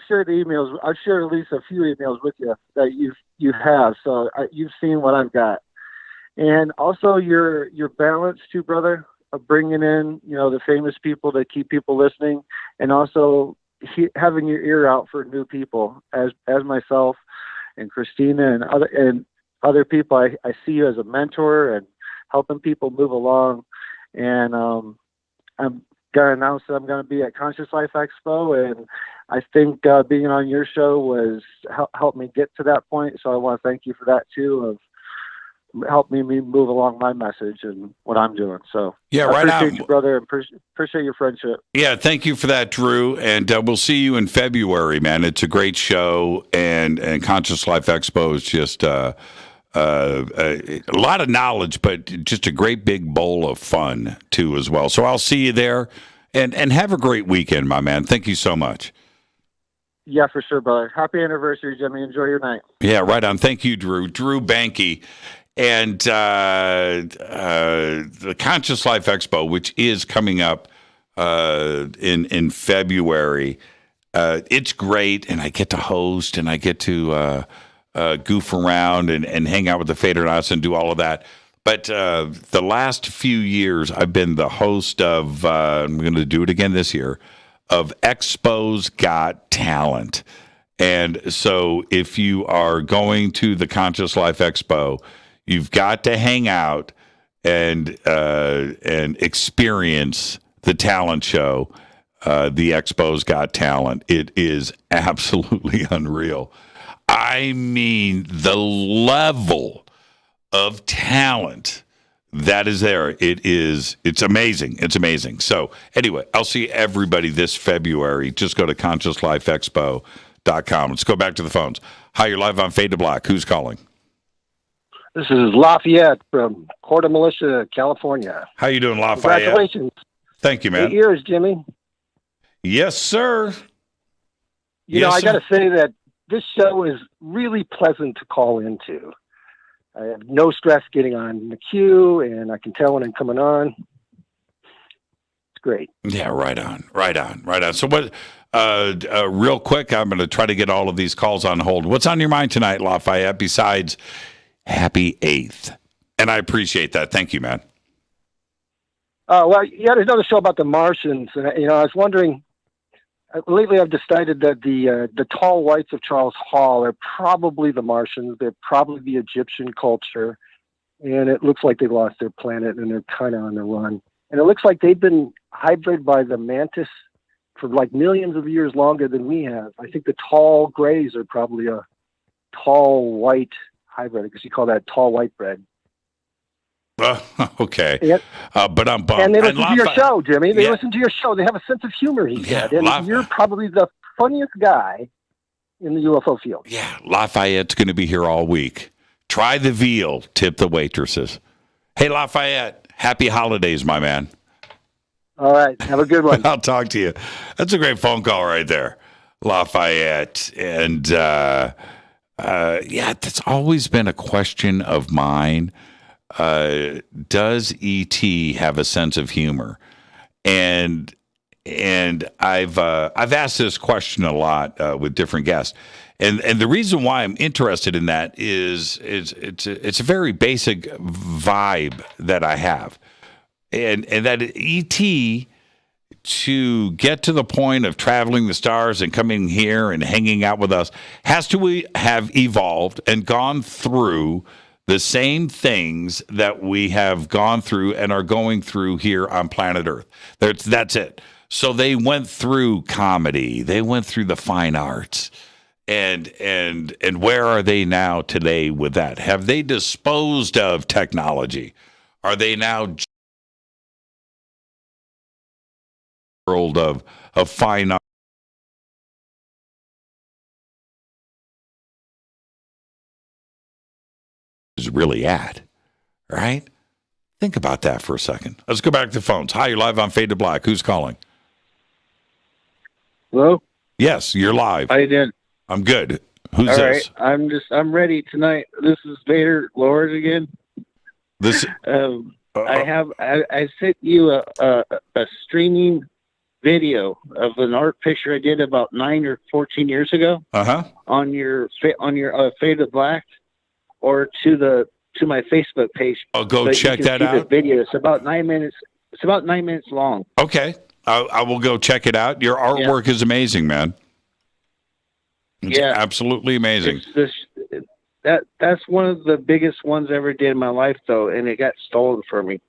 shared emails. I've shared at least a few emails with you that you have. So you've seen what I've got. And also your balance too, brother, of bringing in, you know, the famous people to keep people listening, and also having your ear out for new people, as myself and Christina and other people. I see you as a mentor and helping people move along. And I'm gonna announce that I'm gonna be at Conscious Life Expo, and I think being on your show was helped me get to that point. So I want to thank you for that too, of help me move along my message and what I'm doing. So yeah, I right appreciate on. you, brother. Appreciate your friendship. Yeah, thank you for that, Drew. And we'll see you in February, man. It's a great show, and Conscious Life Expo is just a lot of knowledge, but just a great big bowl of fun too as well. So I'll see you there, and have a great weekend, my man. Thank you so much. Yeah, for sure, brother. Happy anniversary, Jimmy. Enjoy your night. Yeah, right on. Thank you, Drew. Drew Banke. And the Conscious Life Expo, which is coming up in February, it's great, and I get to host, and I get to goof around and hang out with the Fadernights and do all of that. But the last few years, I've been the host of, I'm going to do it again this year, of Expo's Got Talent. And so if you are going to the Conscious Life Expo, you've got to hang out and experience the talent show, the Expo's Got Talent. It is absolutely unreal. I mean, the level of talent that is there, it's amazing. It's amazing. So anyway, I'll see everybody this February. Just go to ConsciousLifeExpo.com. Let's go back to the phones. Hi, you're live on Fade to Black. Who's calling? This is Lafayette from Corda Militia, California. How you doing, Lafayette? Congratulations. Thank you, man. 8 years, Jimmy. Yes, sir. You know, I got to say that this show is really pleasant to call into. I have no stress getting on the queue, and I can tell when I'm coming on. It's great. Yeah, right on. So what, real quick, I'm going to try to get all of these calls on hold. What's on your mind tonight, Lafayette, besides Happy 8th? And I appreciate that. Thank you, man. Well, you had another show about the Martians. And, you know, I was wondering, lately I've decided that the tall whites of Charles Hall are probably the Martians. They're probably the Egyptian culture. And it looks like they lost their planet and they're kind of on the run. And it looks like they've been hybrid by the mantis for like millions of years longer than we have. I think the tall grays are probably a tall white hybrid, because you call that tall white bread. Okay. Yep. But I'm bummed. And they listen to your show, Jimmy. They listen to your show. They have a sense of humor, he said. And you're probably the funniest guy in the UFO field. Yeah, Lafayette's going to be here all week. Try the veal, tip the waitresses. Hey, Lafayette, happy holidays, my man. All right, have a good one. I'll talk to you. That's a great phone call right there, Lafayette. And, yeah, that's always been a question of mine. Does E.T. have a sense of humor? And I've asked this question a lot with different guests, and the reason why I'm interested in that is it's a very basic vibe that I have, and that ET, to get to the point of traveling the stars and coming here and hanging out with us, has to have evolved and gone through the same things that we have gone through and are going through here on planet Earth. That's it. So they went through comedy, they went through the fine arts, and where are they now today with that? Have they disposed of technology? Are they now world of fine art is really at, right? Think about that for a second. Let's go back to the phones. Hi, you're live on Fade to Black. Who's calling? Hello? Yes, you're live. How you doing? I'm good. Who's All this? right. I'm ready tonight. This is Vader Lord again. This I sent you a streaming video of an art picture I did about 9 or 14 years ago. On your Fade to Black, or to my Facebook page. I'll go check that out. The video. It's about 9 minutes. It's about 9 minutes long. Okay, I will go check it out. Your artwork is amazing, man. It's absolutely amazing. That's one of the biggest ones I ever did in my life, though, and it got stolen from me.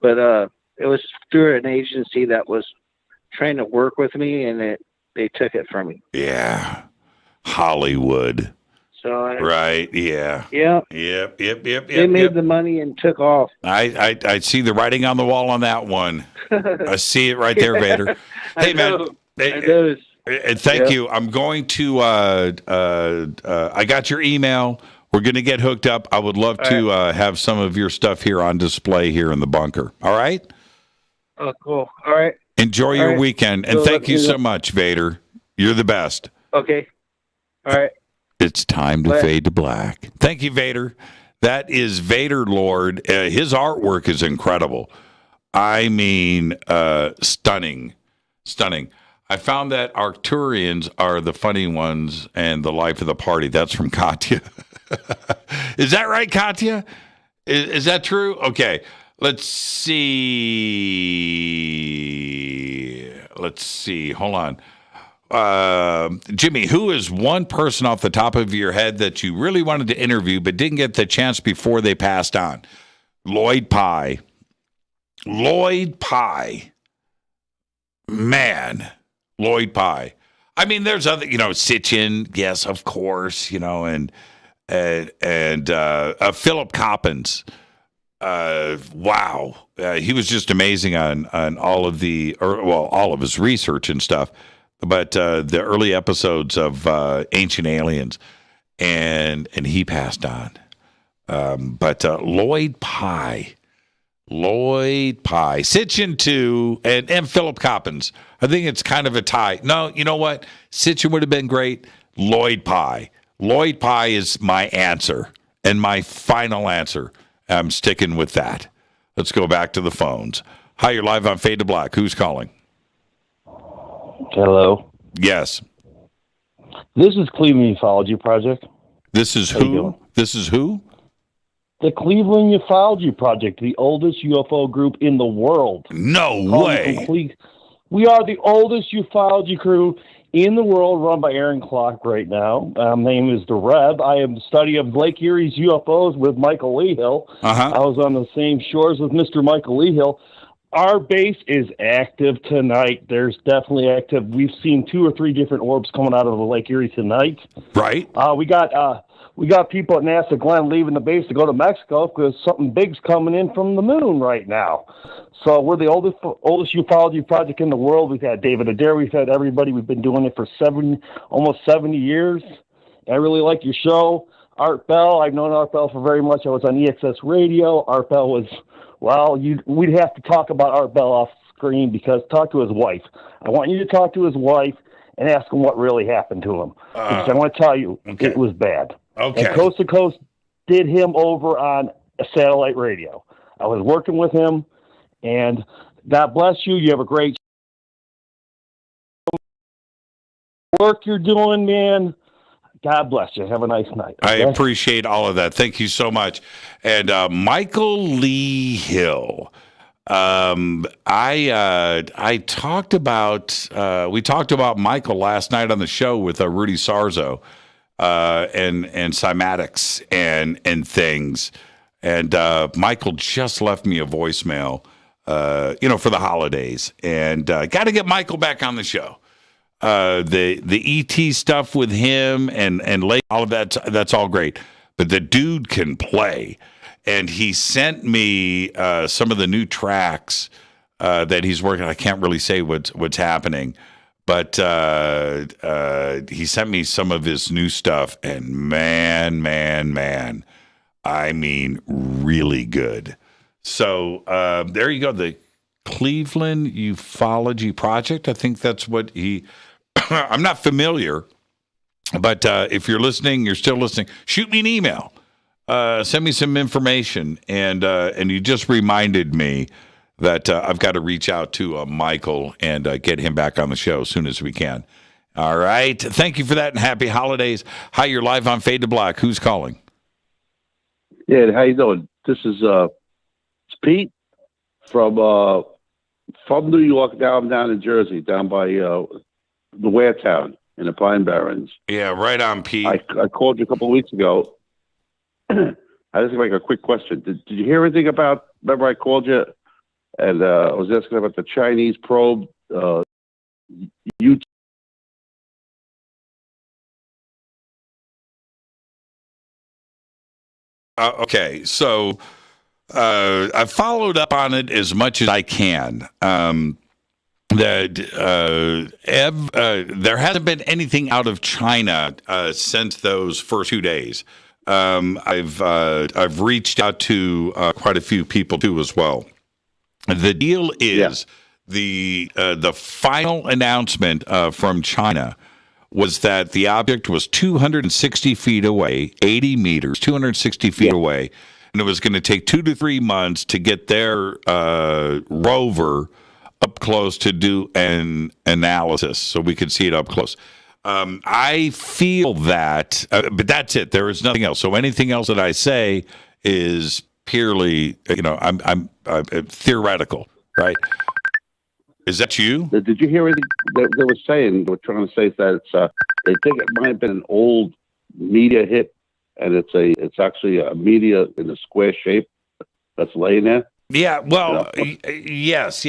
But it was through an agency that was trying to work with me, and they took it from me. Yeah, Hollywood. So right, yeah. Yep. They made the money and took off. I see the writing on the wall on that one. I see it right there, Vader. Hey, man. And thank you. I'm going to. I got your email. We're going to get hooked up. I would love to have some of your stuff here on display here in the bunker. All right. Oh, cool. All right. Enjoy your weekend, and thank you so much, Vader. You're the best. Okay. All right. It's time to fade to black. Thank you, Vader. That is Vader Lord. His artwork is incredible. I mean, stunning. I found that Arcturians are the funny ones and the life of the party. That's from Katya. Is that right, Katya? Is that true? Okay. Let's see. Hold on. Jimmy, who is one person off the top of your head that you really wanted to interview but didn't get the chance before they passed on? Lloyd Pye. Man, Lloyd Pye. I mean, there's other, Sitchin, yes, of course, and Philip Coppens. Wow. He was just amazing on all of all of his research and stuff. But the early episodes of Ancient Aliens, and he passed on. But Lloyd Pye, Sitchin too, and Philip Coppens. I think it's kind of a tie. No, you know what? Sitchin would have been great. Lloyd Pye is my answer, and my final answer. I'm sticking with that. Let's go back to the phones. Hi, you're live on Fade to Black. Who's calling? Hello. Yes. This is Cleveland Ufology Project. This is who? This is who? The Cleveland Ufology Project, the oldest UFO group in the world. No way. We are the oldest ufology crew in the world, run by Aaron Clark right now. My name is the Rev. I am study of Lake Erie's UFOs with Michael Leahill. I was on the same shores with Mr. Michael Leahill. Our base is active tonight. There's definitely active. We've seen 2 or 3 different orbs coming out of the Lake Erie tonight. Right. We got people at NASA Glenn leaving the base to go to Mexico because something big's coming in from the moon right now. So we're the oldest ufology project in the world. We've had David Adair. We've had everybody. We've been doing it for almost 70 years. I really like your show. Art Bell. I've known Art Bell for very much. I was on EXS Radio. Art Bell was... Well, we'd have to talk about Art Bell off screen because talk to his wife. I want you to talk to his wife and ask him what really happened to him. Because I want to tell you, it was bad. Okay. And Coast to Coast did him over on a satellite radio. I was working with him, and God bless you. You have a great work you're doing, man. God bless you. Have a nice night. Okay? I appreciate all of that. Thank you so much. And Michael Lee Hill. I talked about we talked about Michael last night on the show with Rudy Sarzo and cymatics and things. And Michael just left me a voicemail, for the holidays, and got to get Michael back on the show. The ET stuff with him and all of that's all great, but the dude can play, and he sent me some of the new tracks that he's working. I can't really say what's happening, but he sent me some of his new stuff, and man, I mean, really good. So there you go. The Cleveland Ufology Project. I think that's what he. I'm not familiar, but if you're listening, you're still listening. Shoot me an email. Send me some information, and you just reminded me that I've got to reach out to Michael and get him back on the show as soon as we can. All right. Thank you for that, and happy holidays. Hi, you're live on Fade to Black. Who's calling? Yeah, how you doing? This is it's Pete from New York. Now I'm down in Jersey, down by the Ware Town in the Pine Barrens. Yeah, right on, Pete. I called you a couple of weeks ago. I just make a quick question. Did you hear anything about? Remember, I called you and I was asking about the Chinese probe. Okay, so I've followed up on it as much as I can. There hasn't been anything out of China since those first 2 days. I've reached out to quite a few people too as well. The deal is the final announcement from China was that the object was 260 feet away, 80 meters, 260 feet away, and it was going to take 2 to 3 months to get their rover up close to do an analysis so we could see it up close. I feel that, but that's it. There is nothing else. So anything else that I say is purely, I'm theoretical, right? Is that you? Did you hear anything they were saying? They were trying to say that it's they think it might have been an old media hit, and it's actually a media in a square shape that's laying there. Yeah, well, yes.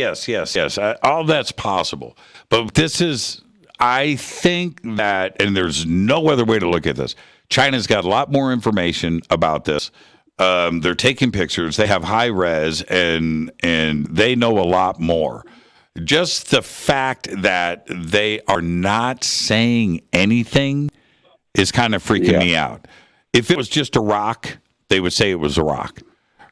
All that's possible. But this is, I think that, and there's no other way to look at this. China's got a lot more information about this. They're taking pictures. They have high res, and they know a lot more. Just the fact that they are not saying anything is kind of freaking me out. If it was just a rock, they would say it was a rock,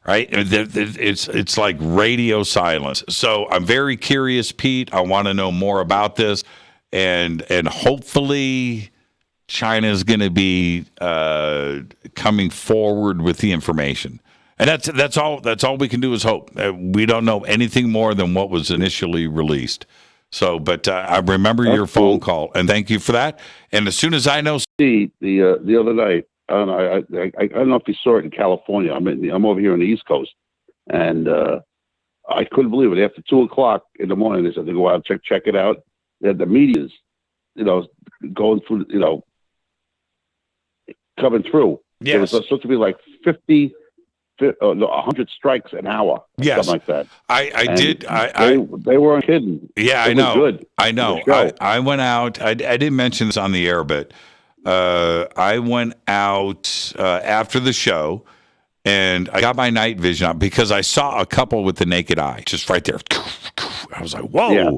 right? It's like radio silence. So I'm very curious, Pete. I want to know more about this, and hopefully China is going to be coming forward with the information. And that's all we can do is hope. We don't know anything more than what was initially released. So, but I remember your phone call, and thank you for that. And as soon as I know, the other night, I don't know if you saw it in California. I'm over here on the East Coast, and I couldn't believe it. After 2:00 in the morning, they said to go out and check it out. They had the media's, going through, coming through. Yes. It was supposed to be like 100 strikes an hour, something like that. They weren't kidding. Yeah, I know. Good. I know. I went out. I didn't mention this on the air, but I went out after the show, and I got my night vision up because I saw a couple with the naked eye, just right there. I was like, whoa. Yeah.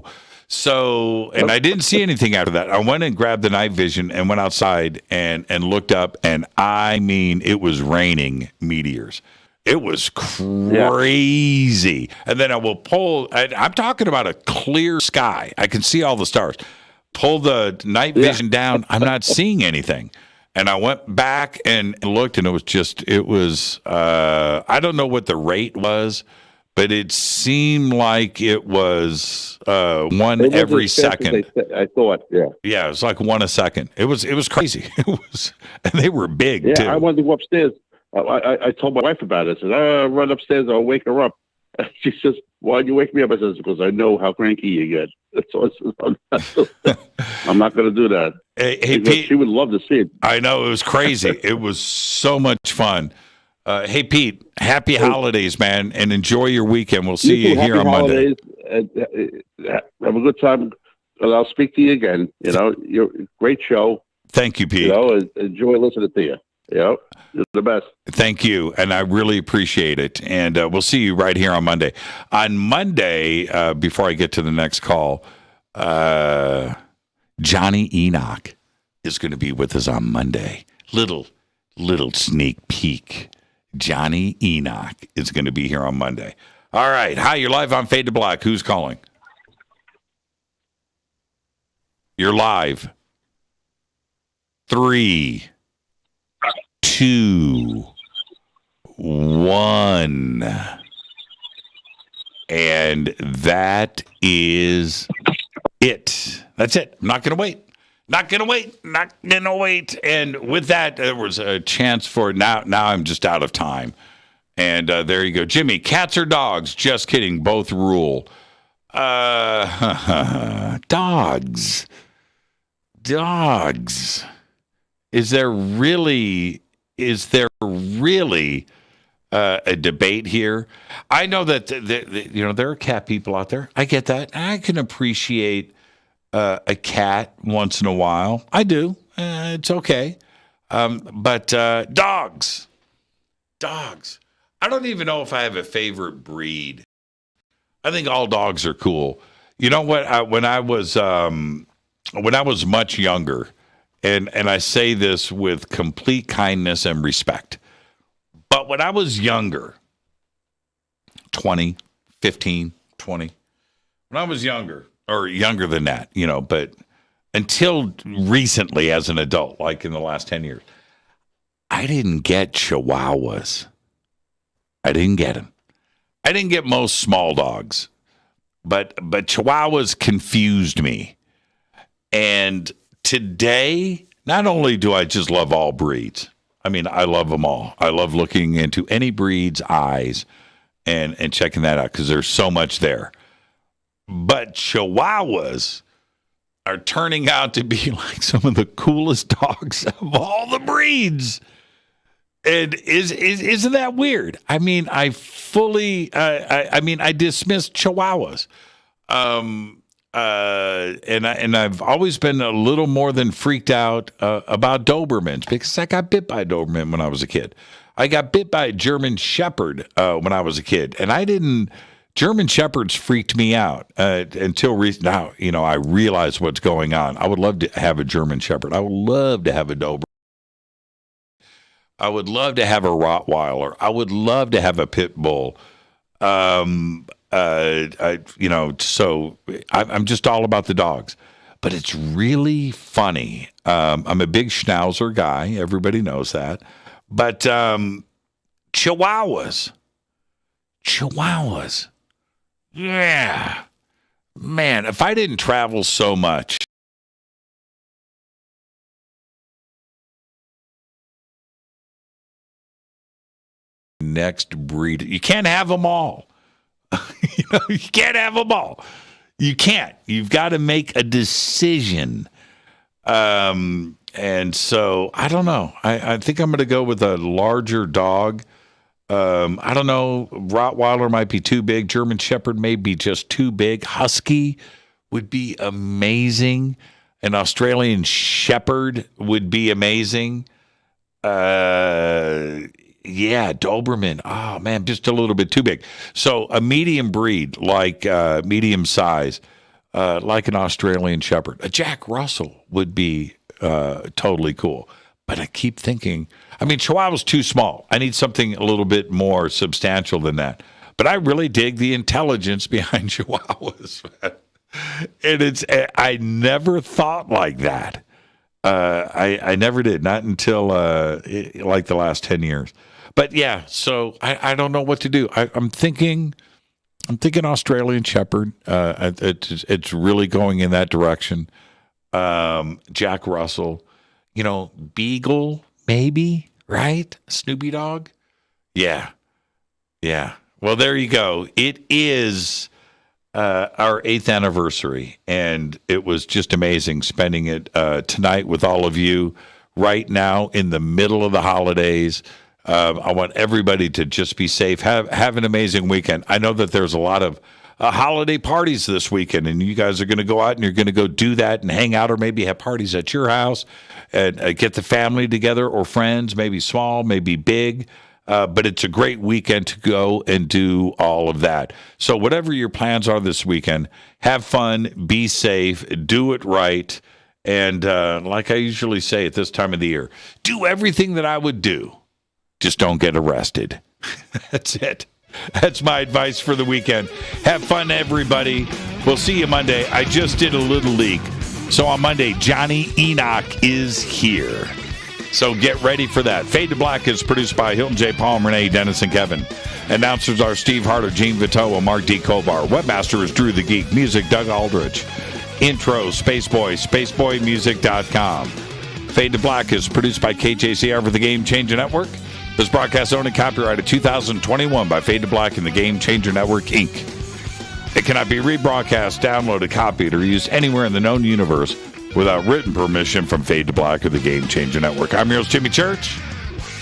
So, and I didn't see anything after that. I went and grabbed the night vision and went outside and looked up, and I mean, it was raining meteors. It was crazy. Yeah. And then I will pull, I'm talking about a clear sky. I can see all the stars. Pull the night vision down. I'm not seeing anything. And I went back and looked, and it was I don't know what the rate was, but it seemed like it was one every second. I thought, yeah. Yeah, it was like one a second. It was crazy. And they were big, yeah, too. I wanted to go upstairs. I told my wife about it. I said, run upstairs, I'll wake her up. She says, why'd you wake me up? I says, because I know how cranky you get. So I'm not going to do that. Hey Pete, she would love to see it. I know, it was crazy. It was so much fun. Hey, Pete, happy holidays, man, and enjoy your weekend. We'll see you here on Monday. Have a good time, and I'll speak to you again. You're a great show. Thank you, Pete. Enjoy listening to you. You're the best. Thank you, and I really appreciate it. And we'll see you right here on Monday. On Monday, before I get to the next call, Johnny Enoch is going to be with us on Monday. Little sneak peek. Johnny Enoch is going to be here on Monday. All right. Hi, you're live on Fade to Black. Who's calling? You're live. 3, 2, 1. And that is it. That's it. I'm not going to wait. Not going to wait. And with that, there was a chance for now I'm just out of time. And there you go. Jimmy, cats or dogs? Just kidding. Both rule. Dogs. Is there really a debate here? I know that there are cat people out there. I get that. I can appreciate a cat once in a while. I do. It's okay. But dogs. I don't even know if I have a favorite breed. I think all dogs are cool. You know what? When I was much younger, and I say this with complete kindness and respect, but when I was younger, 20, 15, 20, when I was younger, or younger than that, but until recently as an adult, like in the last 10 years, I didn't get Chihuahuas. I didn't get them. I didn't get most small dogs, but Chihuahuas confused me. And today, not only do I just love all breeds, I mean, I love them all. I love looking into any breed's eyes and checking that out because there's so much there. But Chihuahuas are turning out to be like some of the coolest dogs of all the breeds. And isn't that weird? I mean, I dismissed Chihuahuas. And I've always been a little more than freaked out about Dobermans because I got bit by a Doberman when I was a kid. I got bit by a German Shepherd when I was a kid, and German Shepherds freaked me out until now. I realize what's going on. I would love to have a German Shepherd. I would love to have a Doberman. I would love to have a Rottweiler. I would love to have a Pit Bull. So I'm just all about the dogs. But it's really funny. I'm a big Schnauzer guy. Everybody knows that. But Chihuahuas. Yeah. Man, if I didn't travel so much. Next breed. You can't have them all. You can't have them all. You can't. You've got to make a decision. And so, I don't know. I think I'm going to go with a larger dog. I don't know. Rottweiler might be too big. German Shepherd may be just too big. Husky would be amazing. An Australian Shepherd would be amazing. Yeah, Doberman. Oh, man, just a little bit too big. So a medium breed, like medium size, like an Australian Shepherd. A Jack Russell would be totally cool. But I keep thinking, Chihuahua's too small. I need something a little bit more substantial than that. But I really dig the intelligence behind Chihuahuas. And I never thought like that. I never did, not until like the last 10 years. But yeah, so I don't know what to do. I'm thinking I'm thinking Australian Shepherd. It's really going in that direction. Jack Russell, Beagle, maybe, right? Snoopy Dog. Yeah. Well, there you go. It is our 8th anniversary, and it was just amazing spending it tonight with all of you right now in the middle of the holidays. I want everybody to just be safe. Have an amazing weekend. I know that there's a lot of holiday parties this weekend, and you guys are going to go out and you're going to go do that and hang out, or maybe have parties at your house and get the family together or friends, maybe small, maybe big. But it's a great weekend to go and do all of that. So whatever your plans are this weekend, have fun, be safe, do it right. And like I usually say at this time of the year, do everything that I would do. Just don't get arrested. That's it. That's my advice for the weekend. Have fun, everybody. We'll see you Monday. I just did a little leak. So on Monday, Johnny Enoch is here. So get ready for that. Fade to Black is produced by Hilton J. Palm, Renee, Dennis, and Kevin. Announcers are Steve Harder, Gene Vito, and Mark D. Kovar. Webmaster is Drew the Geek. Music, Doug Aldrich. Intro, Spaceboy, spaceboymusic.com. Fade to Black is produced by KJCR for the Game Changer Network. This broadcast owned and copyrighted 2021 by Fade to Black and the Game Changer Network, Inc. It cannot be rebroadcast, downloaded, copied, or used anywhere in the known universe without written permission from Fade to Black or the Game Changer Network. I'm your host, Jimmy Church.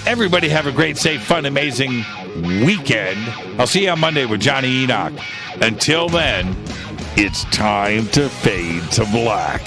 Everybody have a great, safe, fun, amazing weekend. I'll see you on Monday with Johnny Enoch. Until then, it's time to fade to black.